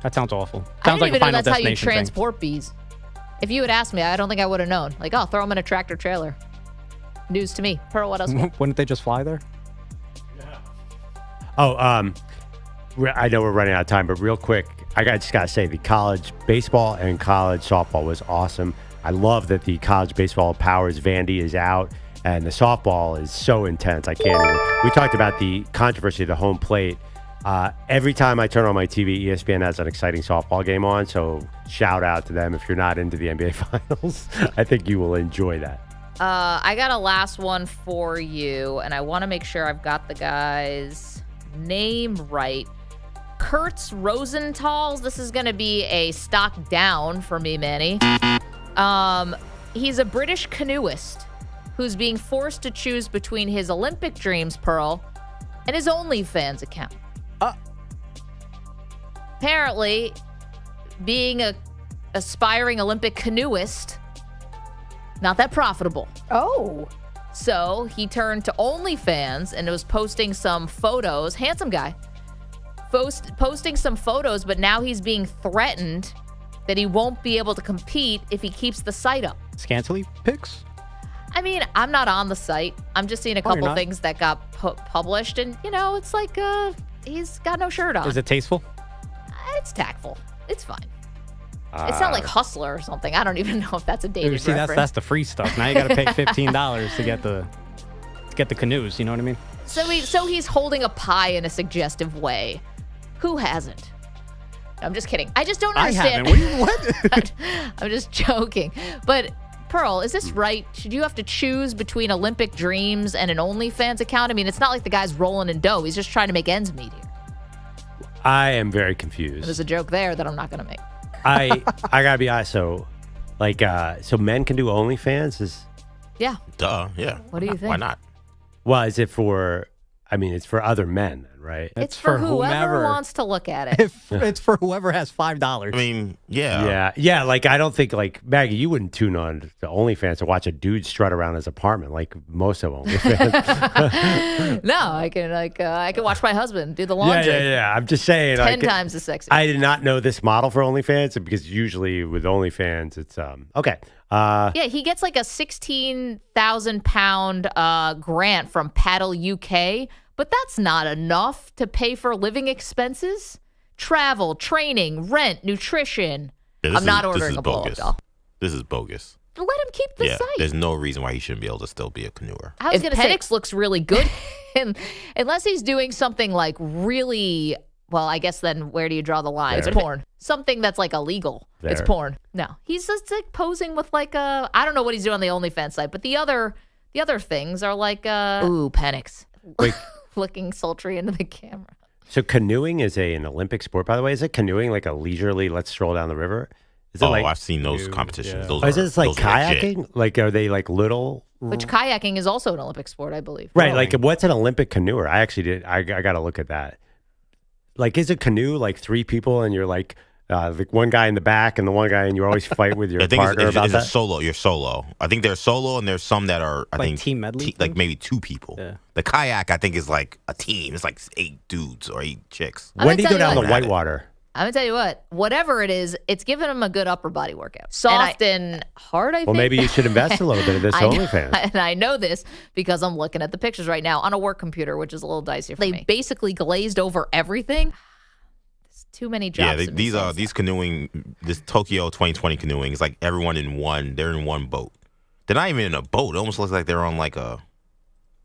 That sounds awful. I Sounds didn't like even a Final know that's how you Destination thing. transport bees. If you had asked me, I don't think I would have known. Like, oh, throw them in a tractor trailer. News to me. Pearl, what else? Wouldn't they just fly there? Oh, I know we're running out of time, but real quick, I just got to say the college baseball and college softball was awesome. I love that the college baseball powers Vandy is out, and the softball is so intense. I can't even. We talked about the controversy of the home plate. Every time I turn on my TV, ESPN has an exciting softball game on, so shout out to them if you're not into the NBA Finals. I think you will enjoy that. I got a last one for you, and I want to make sure I've got the guy's name right. Kurtz Rosenthal's. This is going to be a stock down for me, Manny. He's a British canoeist who's being forced to choose between his Olympic dreams, Pearl, and his OnlyFans account. Apparently, being a aspiring Olympic canoeist, not that profitable. Oh. So he turned to OnlyFans and was posting some photos. Handsome guy. Posting some photos, but now he's being threatened that he won't be able to compete if he keeps the site up. Scantily pics? I mean, I'm not on the site. I'm just seeing a you're couple not? things that got published, and, it's like he's got no shirt on. Is it tasteful? It's tactful. It's fine. It's not like Hustler or something. I don't even know if that's a dated See, reference. that's the free stuff. Now you got to pay $15 to get the canoes. You know what I mean? So he's holding a pie in a suggestive way. Who hasn't? I'm just kidding. I just don't understand. I haven't. What? I'm just joking. But Pearl, is this right? Should you have to choose between Olympic dreams and an OnlyFans account? I mean, it's not like the guy's rolling in dough. He's just trying to make ends meet here. I am very confused. There's a joke there that I'm not going to make. I gotta be honest. So men can do OnlyFans? Yeah. Duh. Yeah. What do you think? Why not? Well, is it for? I mean, it's for other men, right? It's for whoever wants to look at it. It's for whoever has $5. I mean, yeah. Yeah. Like, I don't think, like, Maggie, you wouldn't tune on the OnlyFans to watch a dude strut around his apartment like most of OnlyFans. No, I can watch my husband do the laundry. Yeah. I'm just saying. 10 times as sexy. I did not know this model for OnlyFans because usually with OnlyFans, it's okay. Yeah, he gets like a 16,000 pound grant from Paddle UK, but that's not enough to pay for living expenses, travel, training, rent, nutrition. Yeah, I'm not ordering a blow-up bogus. doll. This is bogus. Let him keep the site. There's no reason why he shouldn't be able to still be a canoer. I was going to say, Penix looks really good, and unless he's doing something like really. Well, I guess then where do you draw the line? It's porn. Something that's like illegal. It's porn. No. He's just like posing with like I don't know what he's doing on the OnlyFans site, but the other things are like ooh, Penix. Looking sultry into the camera. So canoeing is an Olympic sport, by the way. Is it canoeing like a leisurely, let's stroll down the river? Is it I've seen those competitions. Yeah. Is it like kayaking? Like, are they like little? Which kayaking is also an Olympic sport, I believe. Right. Like, what's an Olympic canoer? I actually did. I got to look at that. Like, is a canoe like three people and you're like one guy in the back and the one guy and you always fight with your partner about that? It's solo. You're solo. I think there's solo and there's some that are, I think, team medley? Like maybe two people. Yeah. The kayak, I think, is like a team. It's like 8 dudes or 8 chicks. When do you go down the whitewater? I'm going to tell you what, whatever it is, it's giving him a good upper body workout. Soft and hard, I think. Well, maybe you should invest a little bit of this OnlyFans. And I know this because I'm looking at the pictures right now on a work computer, which is a little dicey for me. They basically glazed over everything. There's too many jobs. Yeah, these canoeing, this Tokyo 2020 canoeing is like everyone they're in one boat. They're not even in a boat. It almost looks like they're on like a...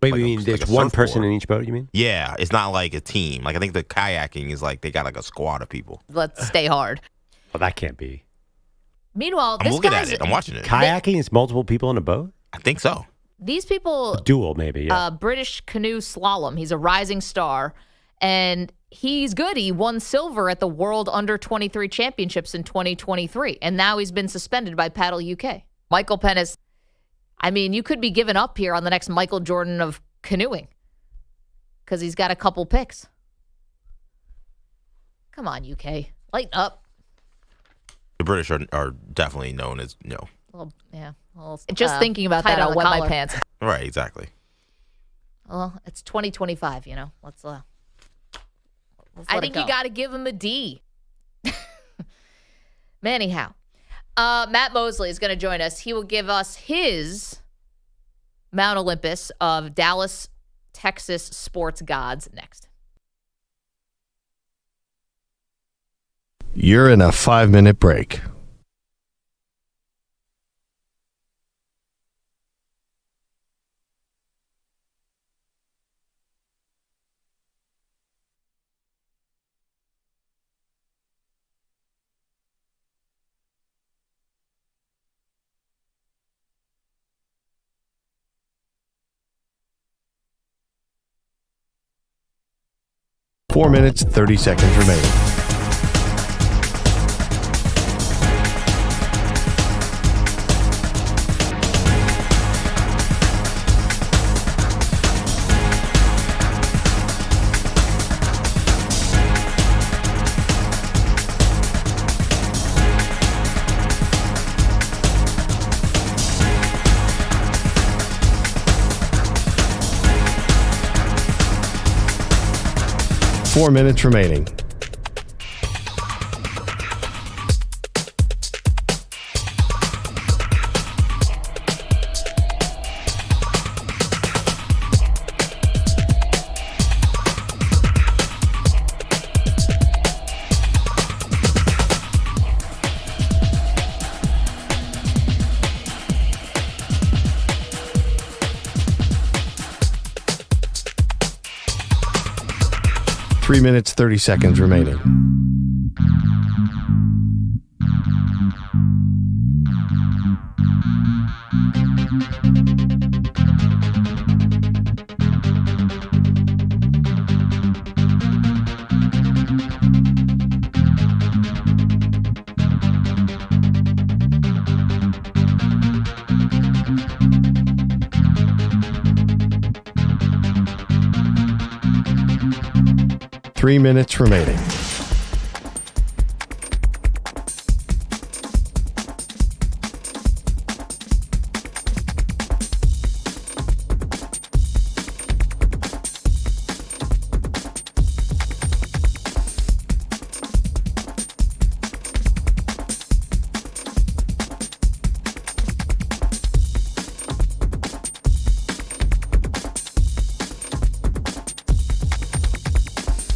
Wait, you mean there's one person in each boat, you mean? Yeah, it's not like a team. Like, I think the kayaking is like they got like a squad of people. Let's stay hard. Well, that can't be. Meanwhile, I'm this looking guy's at it. I'm watching it. Kayaking is multiple people in a boat? I think so. These people, Duel, maybe, yeah. British canoe slalom. He's a rising star, and he's good. He won silver at the World Under-23 Championships in 2023, and now he's been suspended by Paddle UK. Michael Pennis, I mean, you could be giving up here on the next Michael Jordan of canoeing because he's got a couple picks. Come on, UK. Lighten up. The British are definitely known as, Just thinking about that, I'll wet my pants. Right, exactly. Well, it's 2025, Let's I think you got to give him a D. Anyhow, Matt Mosley is going to join us. He will give us his Mount Olympus of Dallas, Texas sports gods next. You're in a 5-minute break. Four minutes, 30 seconds remaining. Four minutes remaining. Three minutes, 30 seconds remaining. Three minutes remaining.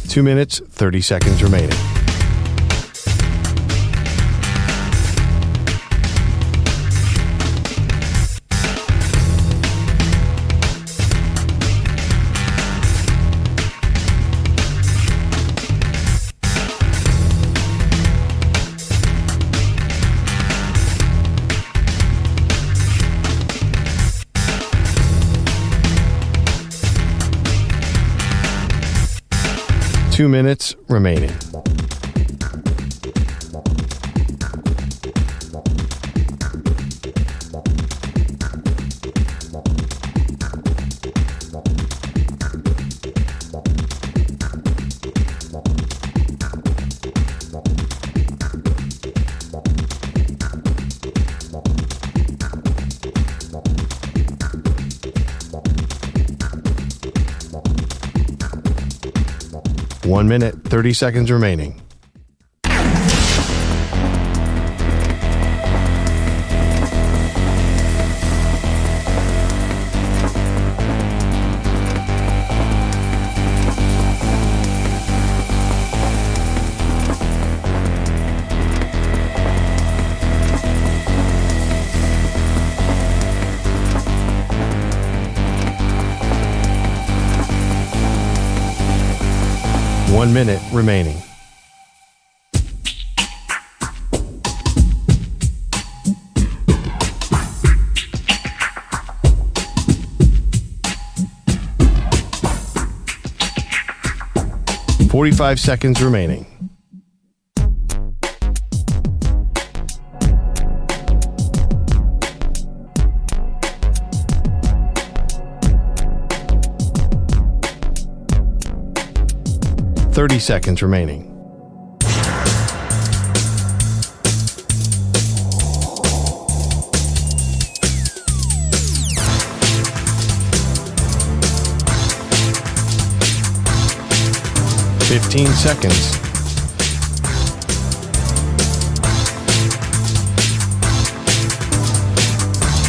Two minutes, 30 seconds remaining. Two minutes remaining. One minute, 30 seconds remaining. One minute remaining. 45 seconds remaining. $30 remaining. $15 seconds.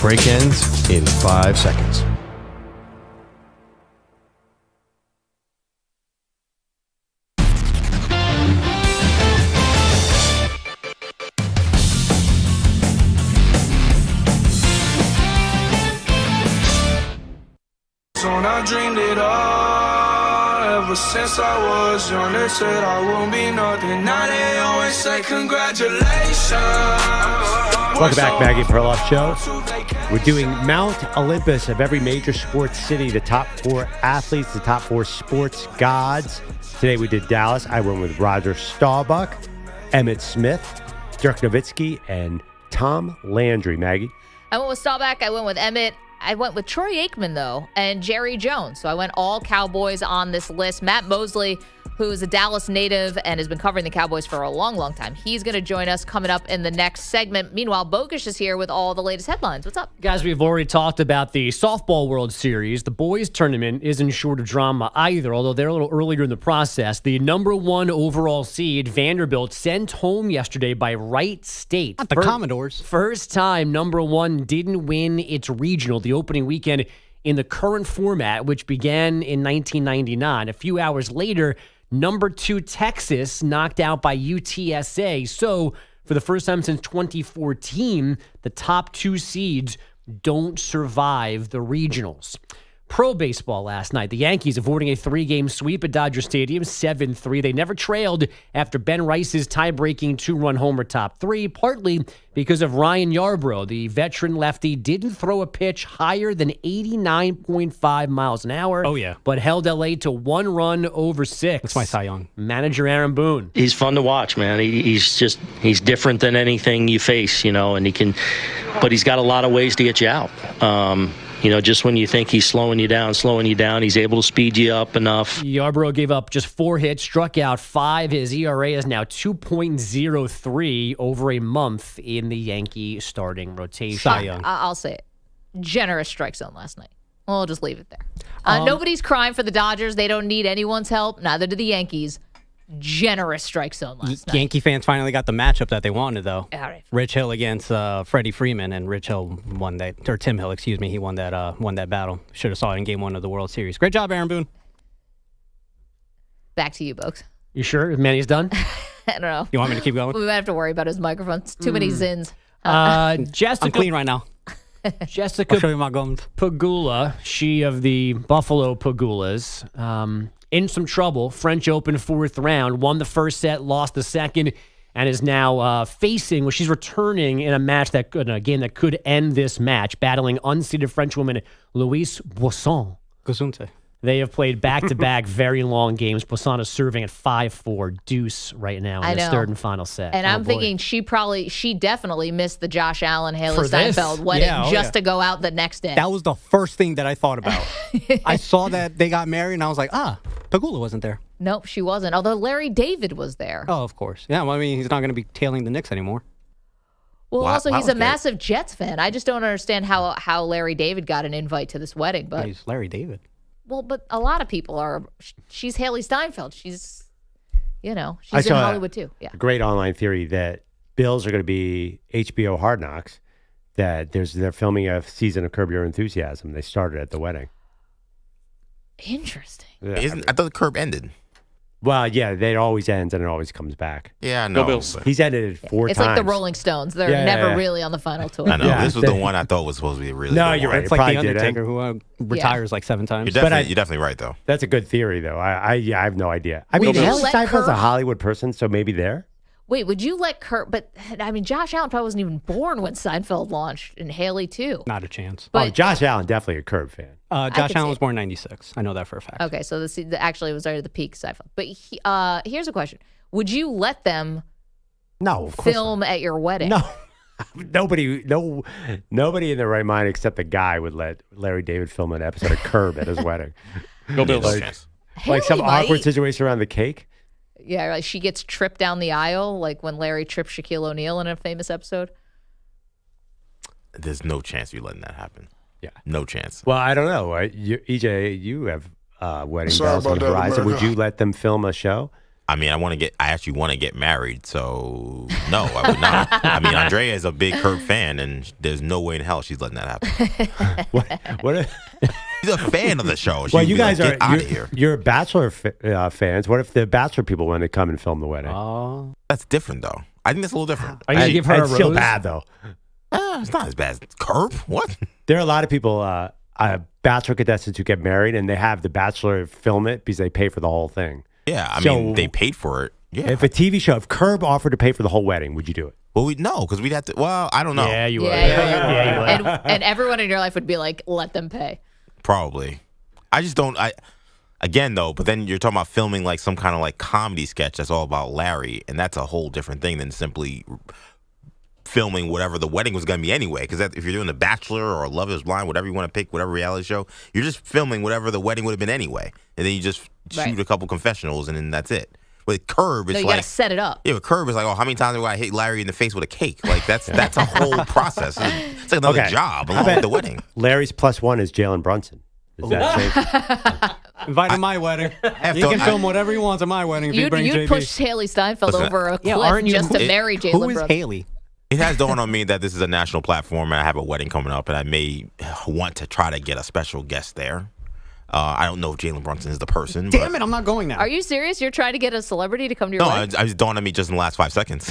Break ends in 5 seconds. So I dreamed it all. Ever since I was young, they said I won't be nothing. Now they always say congratulations. Welcome back, Maggie Perloff Show. We're doing Mount Olympus of every major sports city, the top 4 athletes, the top 4 sports gods. Today we did Dallas. I went with Rodgers, Staubach, Emmitt Smith, Dirk Nowitzki, and Tom Landry. Maggie? I went with Staubach. I went with Emmitt. I went with Troy Aikman, though, and Jerry Jones. So I went all Cowboys on this list. Matt Mosley, who is a Dallas native and has been covering the Cowboys for a long, long time. He's going to join us coming up in the next segment. Meanwhile, Bogusch is here with all the latest headlines. What's up? Guys, we've already talked about the Softball World Series. The boys tournament isn't short of drama either, although they're a little earlier in the process. The number 1 overall seed, Vanderbilt, sent home yesterday by Wright State. Not the Commodores. First time number 1 didn't win its regional the opening weekend in the current format, which began in 1999. A few hours later, number 2 Texas knocked out by UTSA. So for the first time since 2014, the top 2 seeds don't survive the regionals. Pro baseball last night. The Yankees avoiding a 3-game sweep at Dodger Stadium, 7-3. They never trailed after Ben Rice's tie-breaking 2-run homer top 3, partly because of Ryan Yarbrough. The veteran lefty didn't throw a pitch higher than 89.5 miles an hour. Oh, yeah. But held LA to 1 run over 6. That's my Cy Young. Manager Aaron Boone. He's fun to watch, man. He's different than anything you face, and but he's got a lot of ways to get you out. Just when you think he's slowing you down, he's able to speed you up enough. Yarbrough gave up just 4 hits, struck out 5. His ERA is now 2.03 over a month in the Yankee starting rotation. Cy Young. I'll say it. Generous strike zone last night. We'll just leave it there. Nobody's crying for the Dodgers. They don't need anyone's help. Neither do the Yankees. Generous strike zone last night. Yankee fans finally got the matchup that they wanted, though. All right. Rich Hill against Freddie Freeman, and Rich Hill won that, or Tim Hill, excuse me. He won that battle. Should have saw it in Game 1 of the World Series. Great job, Aaron Boone. Back to you, Bogues. You sure? Manny's done? I don't know. You want me to keep going? We might have to worry about his microphone. It's too many zins. Jessica, I'm clean right now. Jessica I'll show you my gums. Pagula, she of the Buffalo Pagulas, in some trouble. French Open 4th round, won the first set, lost the second, and is now she's returning in a match a game that could end this match, battling unseeded French woman Louise Boisson. Gesundheit. They have played back-to-back very long games. Boisson is serving at 5-4 deuce right now in this third and final set. And I'm thinking she definitely missed the Josh Allen, Haley Steinfeld wedding to go out the next day. That was the first thing that I thought about. I saw that they got married, and I was like, Pagula wasn't there. Nope, she wasn't. Although Larry David was there. Oh, of course. Yeah, well, I mean, he's not going to be tailing the Knicks anymore. Well, also, he's a massive Jets fan. I just don't understand how Larry David got an invite to this wedding. But he's Larry David. Well, but a lot of people are. She's Haley Steinfeld. She's in Hollywood too. Yeah. A great online theory that Bills are going to be HBO Hard Knocks. That they're filming a season of Curb Your Enthusiasm. They started at the wedding. Interesting. Yeah, I thought the Curb ended. Well, yeah, it always ends and it always comes back. Yeah, I know. He's ended it 4 times. It's like the Rolling Stones. They're never really on the final tour. I know. This was the one I thought was supposed to be a really No, good you're one. right. It's like The Undertaker, who retires like 7 times. You're definitely right, though. That's a good theory, though. I have no idea. I mean, Haley Steinfeld's a Hollywood person, so maybe there. Wait, would you let Kurt? But I mean, Josh Allen probably wasn't even born when Seinfeld launched, and Haley too. Not a chance. But Josh Allen, definitely a Curb fan. Josh Allen was born in 96. I know that for a fact. Okay, so this actually was already the peak Seinfeld. But here's a question: would you let them? No, of course film at your wedding. No. Nobody in their right mind except the guy would let Larry David film an episode of Curb at his wedding. No Bills. Like some Haley awkward might. situation around the cake. Yeah, like she gets tripped down the aisle, like when Larry tripped Shaquille O'Neal in a famous episode. There's no chance you're letting that happen. Yeah. No chance. Well, I don't know. EJ, you have wedding Sorry bells on about the that, horizon. Would America. you let them film a show? I mean, I actually want to get married, so no, I would not. I mean, Andrea is a big Curb fan, and there's no way in hell she's letting that happen. What She's a fan of the show. Well, you guys get out of here. You're Bachelor fans. What if the Bachelor people want to come and film the wedding? Oh. That's different, though. I think that's a little different. Are you gonna give her a It's still rose? bad, though. It's not as bad as Curb. What? There are a lot of people, Bachelor contestants who get married, and they have the Bachelor film it because they pay for the whole thing. Yeah, I So- mean, they paid for it. Yeah. If a TV show, if Curb offered to pay for the whole wedding, would you do it? Well, we'd know because we'd have to. Well, I don't know. Yeah, you would. Yeah, you would. And everyone in your life would be like, let them pay. Probably. I just don't. Again, though, but then you're talking about filming like some kind of like comedy sketch that's all about Larry, and that's a whole different thing than simply filming whatever the wedding was going to be anyway. Because if you're doing The Bachelor or Love Is Blind, whatever you want to pick, whatever reality show, you're just filming whatever the wedding would have been anyway, and then you just shoot a couple confessionals, and then that's it. With Curb, it's No, you like gotta set it up. Yeah, with Curb, it's like, oh, how many times do I hit Larry in the face with a cake? Like that's a whole process. It's like another job along with the wedding. Larry's +1 is Jalen Brunson. Is that safe? Invite him to my wedding. He can film whatever he wants at my wedding if he brings You'd JB. push Haley Steinfeld Listen, over a yeah, cliff aren't you- just to It- marry Jalen Who is Brunson. Haley? It has dawned on me that this is a national platform, and I have a wedding coming up, and I may want to try to get a special guest there. I don't know if Jalen Brunson is the person. Damn it, I'm not going now. Are you serious? You're trying to get a celebrity to come to your No, wedding? I just dawned on me just in the last 5 seconds.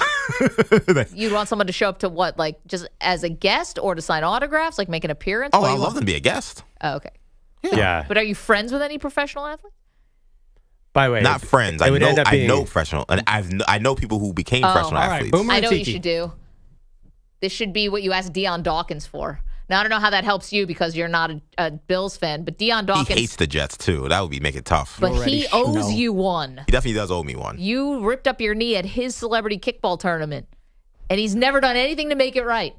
You'd want someone to show up to what, like just as a guest or to sign autographs, like make an appearance? Oh, What do I'd you love want? them to be a guest. Oh, okay. Yeah. But are you friends with any professional athletes? By the way, Not friends. it I would know. end up I being- know professional, and I know people who became Oh, professional all right, athletes. Boomer I and know what you Tiki. should do. This should be what you ask Deion Dawkins for. Now, I don't know how that helps you because you're not a Bills fan, but Deion He Dawkins, hates the Jets too. That would make it tough. but already he owes know. you one. He definitely does owe me one. You ripped up your knee at his celebrity kickball tournament, and he's never done anything to make it right.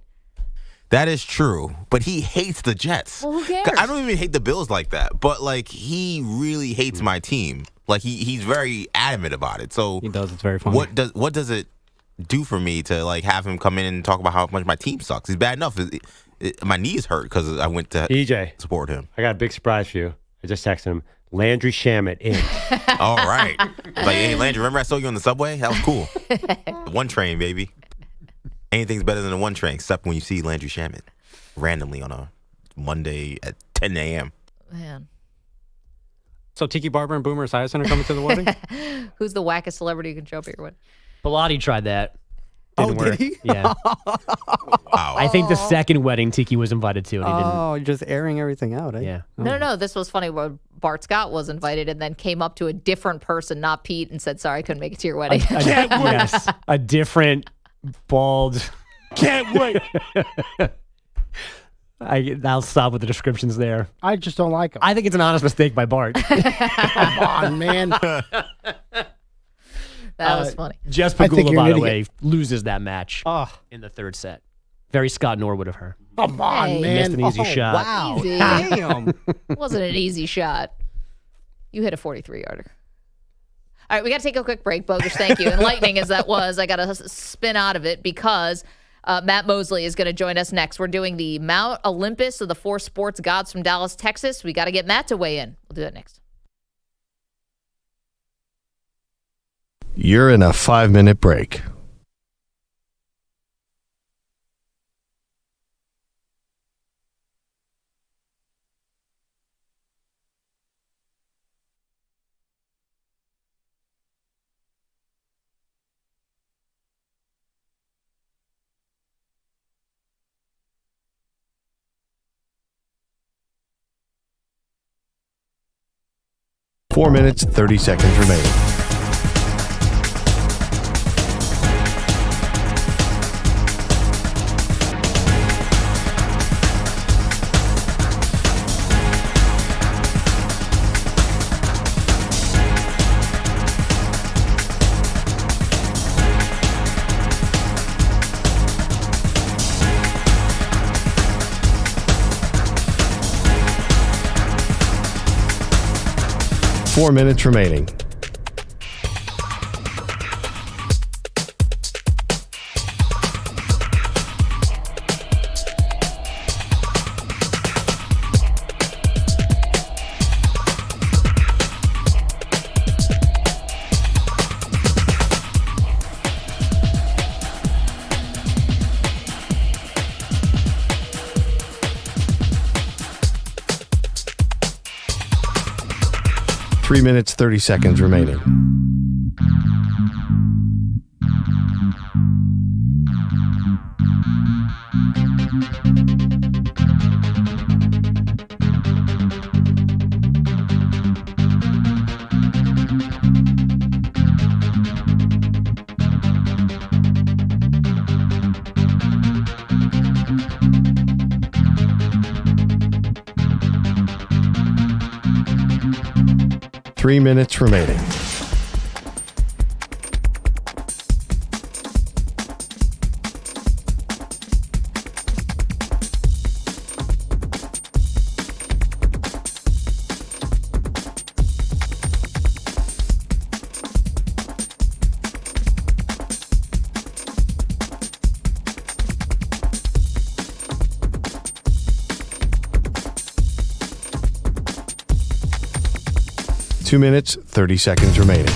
That is true, but he hates the Jets. Well, who cares? I don't even hate the Bills like that, but like he really hates my team. Like he's very adamant about it. So He does. It's very funny. what does it do for me to like have him come in and talk about how much my team sucks? He's bad enough. My knees hurt because I went to EJ, support him. I got a big surprise for you. I just texted him. Landry Shamet in. All right. Like, hey, Landry, remember I saw you on the subway? That was cool. The one train, baby. Anything's better than the one train, except when you see Landry Shamet randomly on a Monday at 10 a.m. Man, So Tiki Barber and Boomer Esiason are coming to the wedding? who's the wackest celebrity you can show up at your wedding? Bilotti tried that. Oh, Didn't did work. he? Yeah. Wow. I think the second wedding Tiki was invited to, and he didn't. Oh, just airing everything out, eh? Yeah. No. This was funny. Where Bart Scott was invited and then came up to a different person, not Pete, and said, "Sorry, I couldn't make it to your wedding." Yes, a different bald. Can't wait. I'll stop with the descriptions there. I just don't like him. I think it's an honest mistake by Bart. Come on, man. That was funny. Jess I think Pagula, you're by an the way, idiot. loses that match Oh, in the third set. Very Scott Norwood of her. come on, Hey. man. Missed an easy Oh, shot. Wow. Easy. Damn. Wasn't an easy shot. You hit a 43-yarder. All right, we got to take a quick break, Bogus. Thank you. Enlightening as that was, I got to spin out of it because Matt Mosley is going to join us next. We're doing the Mount Olympus of the four sports gods from Dallas, Texas. We got to get Matt to weigh in. We'll do that next. You're in a 5-minute break. Four minutes, 30 seconds remaining. 4 minutes remaining. Three minutes, 30 seconds remaining. Three minutes remaining. Two minutes, 30 seconds remaining.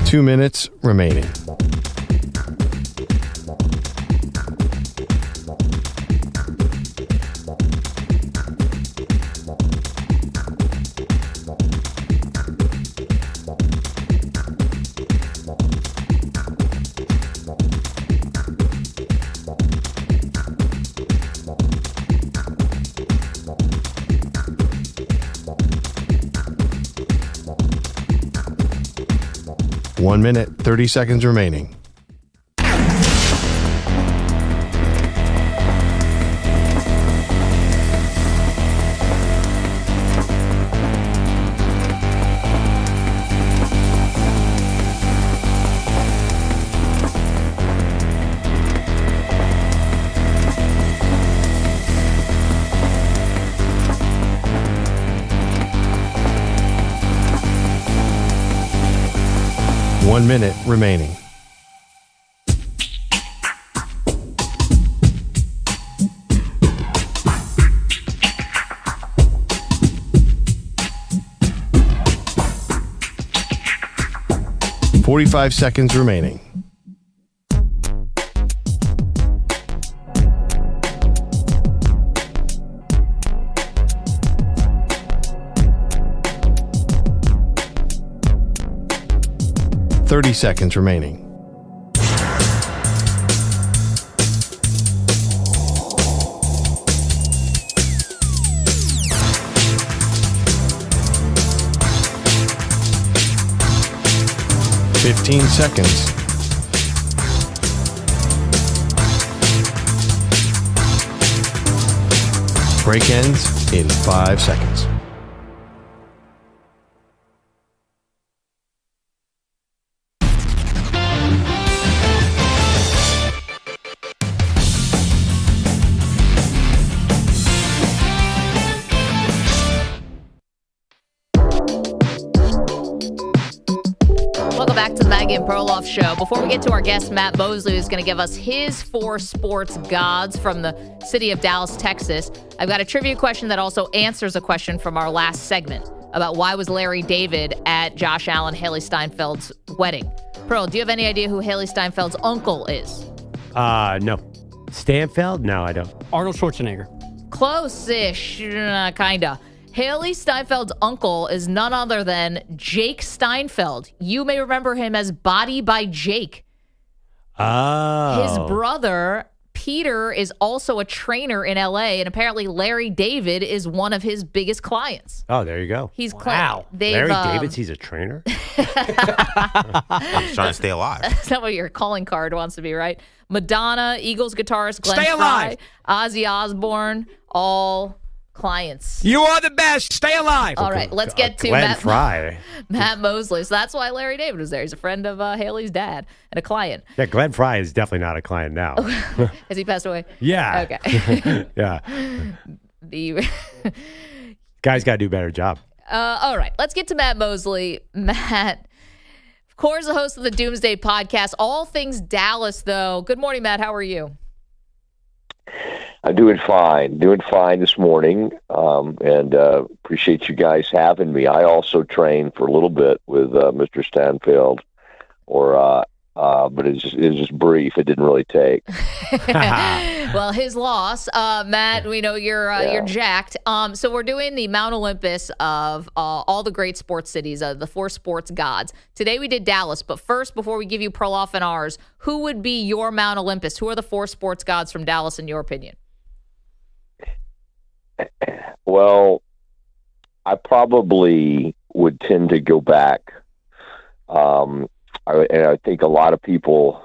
Two minutes remaining. 1 minute, 30 seconds remaining. One minute remaining. .45 seconds remaining. .30 seconds remaining. .15 seconds. Break ends in 5 seconds. Back to the Maggie and Perloff show. Before we get to our guest, Matt Mosley, who's going to give us his 4 sports gods from the city of Dallas, Texas, I've got a trivia question that also answers a question from our last segment about why was Larry David at Josh Allen, Haley Steinfeld's wedding. Pearl, do you have any idea who Haley Steinfeld's uncle is? No. Stanfield? No, I don't. Arnold Schwarzenegger. Close-ish, kinda. Haley Steinfeld's uncle is none other than Jake Steinfeld. You may remember him as Body by Jake. Oh. His brother, Peter, is also a trainer in L.A., and apparently Larry David is one of his biggest clients. Oh, there you go. He's wow. Larry David, he's a trainer? I'm just trying to stay alive. That's not what your calling card wants to be, right? Madonna, Eagles guitarist Glenn Stay alive. Fry, Ozzy Osbourne, all clients. You are the best. Stay alive. All right, let's get to Glenn Fry. Matt Mosley. So that's why Larry David was there. He's a friend of Haley's dad and a client. Yeah, Glenn Fry is definitely not a client now. Has he passed away? Yeah. Okay. Yeah. The Guy's got to do a better job. all right, let's get to Matt Mosley. Matt, of course, the host of the Doomsday podcast. All things Dallas, though. Good morning, Matt. How are you? I'm doing fine this morning, and appreciate you guys having me. I also trained for a little bit with Mr. Stanfield, but it was just brief. It didn't really take. Well, his loss, Matt. We know you're jacked. So we're doing the Mount Olympus of all the great sports cities, the four sports gods. Today we did Dallas, but first, before we give you Perloff and ours, who would be your Mount Olympus? Who are the four sports gods from Dallas, in your opinion? Well, I probably would tend to go back. And I think a lot of people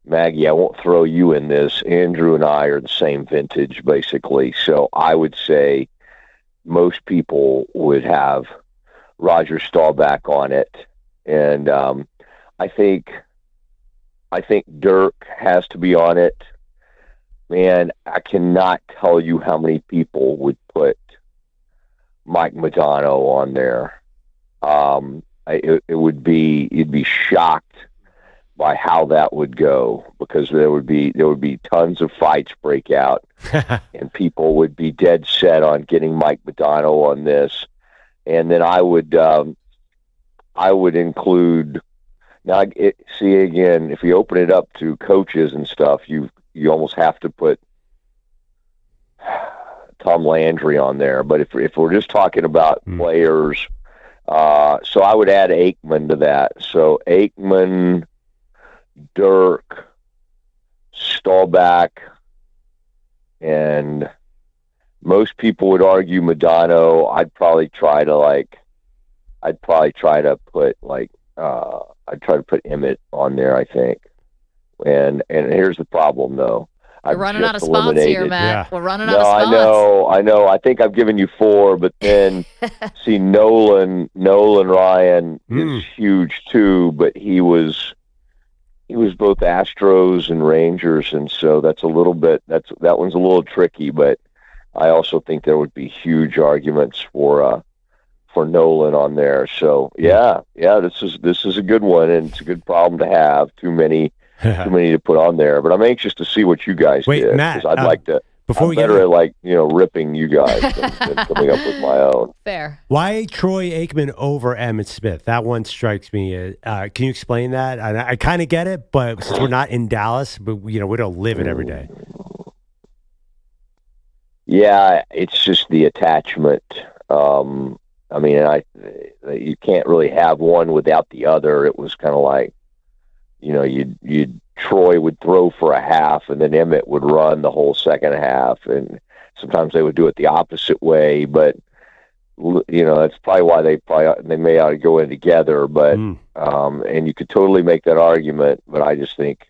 Maggie, I won't throw you in this. Andrew and I are the same vintage, basically. So I would say most people would have Roger Staubach on it. And I think Dirk has to be on it. Man, I cannot tell you how many people would put Mike Modano on there. You'd be shocked by how that would go, because there would be tons of fights break out, and people would be dead set on getting Mike Modano on this. And then I would include. Now, see, again, if you open it up to coaches and stuff, you almost have to put Tom Landry on there. But if we're just talking about players, so I would add Aikman to that. So Aikman, Dirk, Staubach, and most people would argue Modano. I'd probably try to put Emmitt on there, I think. And here's the problem, though. We're running out of spots here, Matt. Yeah. We're running out of spots. I know. I think I've given you 4, but then see Nolan Ryan is huge too, but he was both Astros and Rangers, and so that one's a little tricky. But I also think there would be huge arguments for Nolan on there. So yeah, this is a good one, and it's a good problem to have. Too many to put on there, but I'm anxious to see what you guys did. Matt, 'cause I'd like to. Before I'm better at ripping you guys than coming up with my own. Fair. Why Troy Aikman over Emmitt Smith? That one strikes me. Can you explain that? I kind of get it, but since we're not in Dallas, but we don't live it every day. Yeah, it's just the attachment. You can't really have one without the other. It was kind of like, Troy would throw for a half, and then Emmitt would run the whole second half, and sometimes they would do it the opposite way. But that's probably why they may ought to go in together. But and you could totally make that argument. But I just think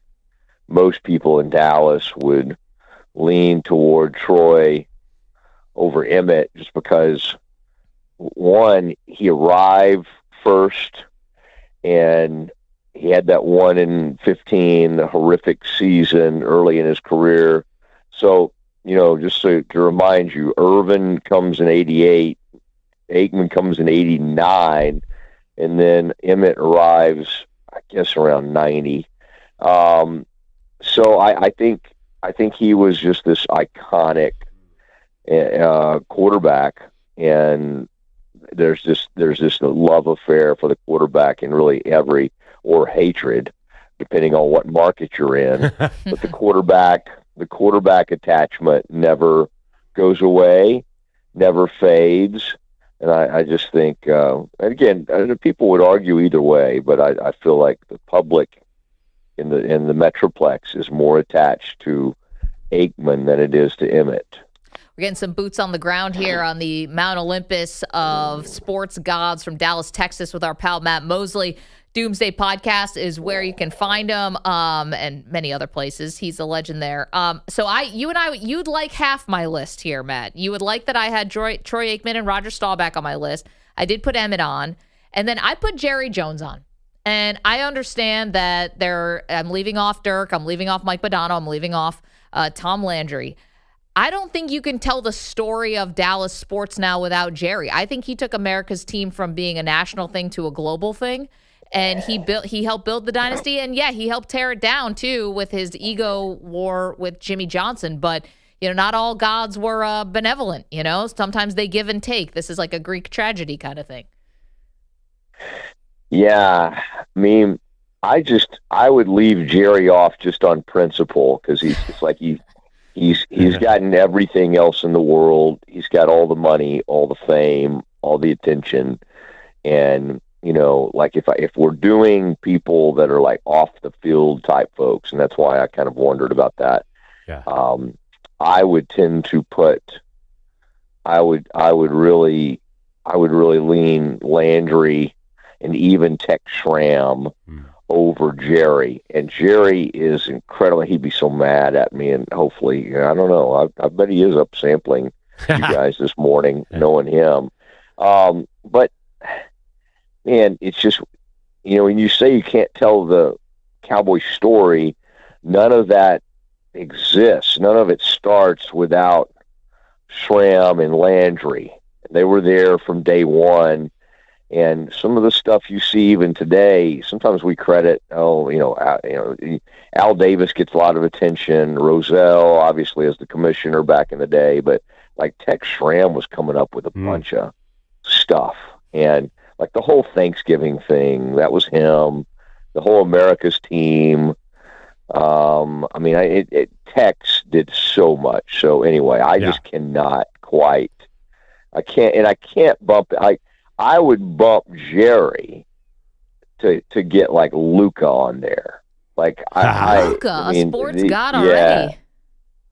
most people in Dallas would lean toward Troy over Emmitt, just because one, he arrived first, and he had that 1 in 15 horrific season early in his career. So, just to remind you, Irvin comes in 88, Aikman comes in 89, and then Emmitt arrives, I guess, around 90. So I think he was just this iconic quarterback, and there's this love affair for the quarterback in really or hatred, depending on what market you're in. But the quarterback attachment never goes away, never fades. And I just think, again, people would argue either way, but I feel like the public in the Metroplex is more attached to Aikman than it is to Emmitt. We're getting some boots on the ground here on the Mount Olympus of sports gods from Dallas, Texas, with our pal Matt Mosley. Doomsday Podcast is where you can find him, and many other places. He's a legend there. You'd like half my list here, Matt. You would like that I had Troy Aikman and Rodgers Staubach on my list. I did put Emmitt on, and then I put Jerry Jones on. And I understand that I'm leaving off Dirk, I'm leaving off Mike Modano, I'm leaving off Tom Landry. I don't think you can tell the story of Dallas sports now without Jerry. I think he took America's team from being a national thing to a global thing. And he helped build the dynasty, and yeah, he helped tear it down too with his ego war with Jimmy Johnson. But not all gods were benevolent. Sometimes they give and take. This is like a Greek tragedy kind of thing. Yeah, I mean, I would leave Jerry off just on principle because he's gotten everything else in the world. He's got all the money, all the fame, all the attention, and like if we're doing people that are like off the field type folks, and that's why I kind of wondered about that. Yeah. I would tend to put, I would really lean Landry and even Tech Schramm over Jerry. And Jerry is incredible. He'd be so mad at me, and hopefully, I don't know. I bet he is up sampling you guys this morning, knowing him. But man, it's just, when you say you can't tell the Cowboy story, none of that exists. None of it starts without Schramm and Landry. They were there from day one. And some of the stuff you see even today, sometimes we credit, Al Davis gets a lot of attention. Rozelle, obviously, as the commissioner back in the day. But like Tech Schramm was coming up with a bunch of stuff. And like the whole Thanksgiving thing, that was him. The whole America's team. Tex did so much. So anyway, I just cannot quite. I can't bump. I would bump Jerry to get like Luka on there. Like Luka, a sports god already.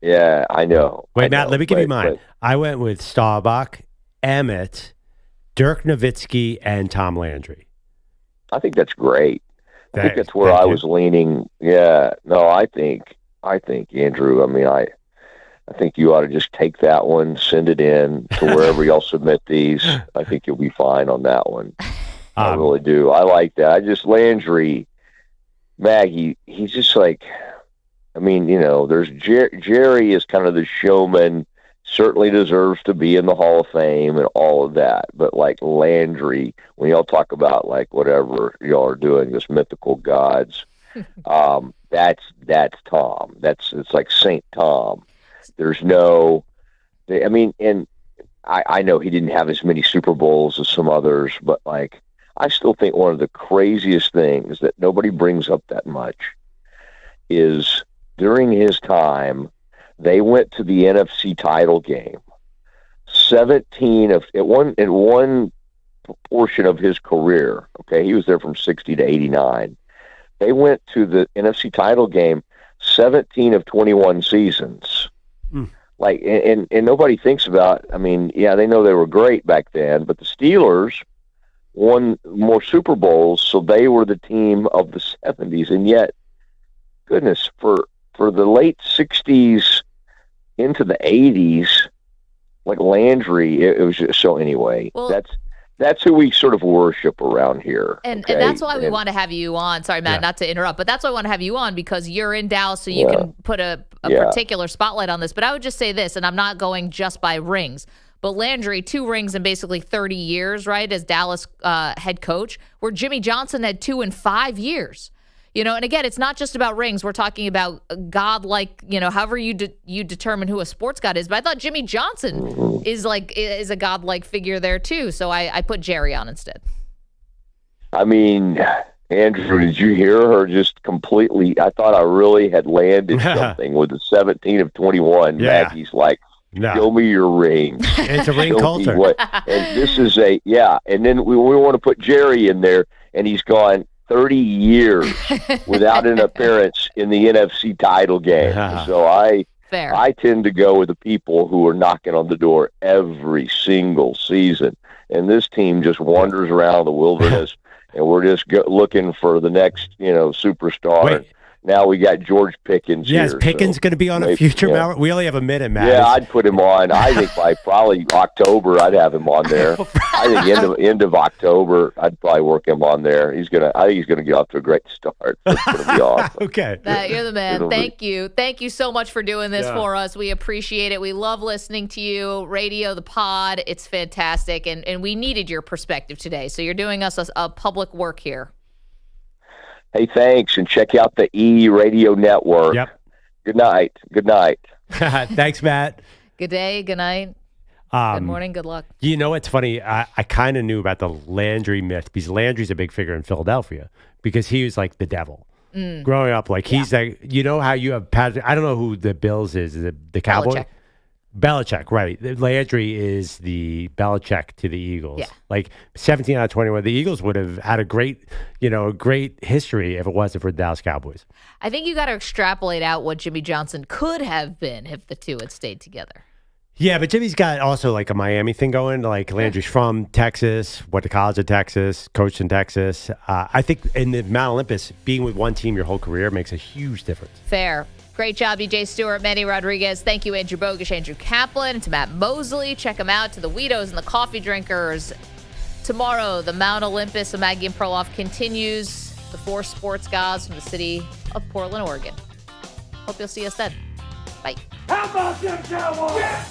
Yeah, I know. Wait, Matt, let me give you mine. I went with Staubach, Emmitt, Dirk Nowitzki, and Tom Landry. I think that's great. I think that's where I was leaning. Yeah, no, I think Andrew. I think you ought to just take that one, send it in to wherever y'all submit these. I think you'll be fine on that one. I really do. I like that. Landry, Maggie. He's just like, there's Jerry is kind of the showman. Certainly deserves to be in the Hall of Fame and all of that. But like Landry, when y'all talk about like whatever y'all are doing, this mythical gods, that's Tom. It's like Saint Tom. There's no, and I know he didn't have as many Super Bowls as some others, but like I still think one of the craziest things that nobody brings up that much is during his time, they went to the NFC title game. 17 of at one portion of his career. Okay, he was there from 60 to 89. They went to the NFC title game 17 of 21 seasons. Like, and nobody thinks about. They know they were great back then, but the Steelers won more Super Bowls, so they were the team of the 70s. And yet, goodness, for the late 60s into the 80s, like Landry, it was just, so anyway. Well, that's who we sort of worship around here. And that's why we want to have you on. Sorry, Matt, not to interrupt, but that's why I want to have you on, because you're in Dallas, so you can put a particular spotlight on this. But I would just say this, and I'm not going just by rings, but Landry, 2 rings in basically 30 years, right, as Dallas head coach, where Jimmy Johnson had 2 in 5 years. And again, it's not just about rings. We're talking about God-like, however you determine who a sports god is. But I thought Jimmy Johnson is a God-like figure there too. So I put Jerry on instead. Andrew, did you hear her just completely? I thought I really had landed something with the 17 of 21. Yeah. Maggie's like, show me your rings. It's a ring culture. And this is and then we want to put Jerry in there, and he's gone 30 years without an appearance in the NFC title game. So Fair. I tend to go with the people who are knocking on the door every single season. And this team just wanders around the wilderness, and we're just looking for the next, superstar. Wait. Now we got George Pickens Yes, here. Pickens going to be on a future Mount. We only have a minute, Matt. Yeah, I'd put him on. I think by probably October, I'd have him on there. I think end of October, I'd probably work him on there. I think he's gonna get off to a great start. It's gonna be awesome. Okay, Matt, you're the man. Thank you so much for doing this for us. We appreciate it. We love listening to you. Radio, the pod, it's fantastic, and we needed your perspective today. So you're doing us a public work here. Hey, thanks, and check out the E Radio Network. Yep. Good night. Good night. Thanks, Matt. Good day. Good night. Good morning. Good luck. You know what's funny? I kind of knew about the Landry myth because Landry's a big figure in Philadelphia because he was like the devil. Growing up, he's like, how you have Patrick. I don't know who the Bills is the Cowboys? Belichick, right. Landry is the Belichick to the Eagles. Yeah. 17 out of 21. The Eagles would have had a great history if it wasn't for the Dallas Cowboys. I think you got to extrapolate out what Jimmy Johnson could have been if the two had stayed together. Yeah, but Jimmy's got also a Miami thing going. Landry's from Texas, went to college in Texas, coached in Texas. I think in the Mount Olympus, being with one team your whole career makes a huge difference. Fair. Great job, DJ Stewart, Manny Rodriguez. Thank you, Andrew Bogish, Andrew Kaplan, and to Matt Mosley. Check them out, to the Weedos and the Coffee Drinkers. Tomorrow, the Mount Olympus of Maggie and Perloff continues. The 4 sports gods from the city of Portland, Oregon. Hope you'll see us then. Bye. How about them Cowboys? Yeah.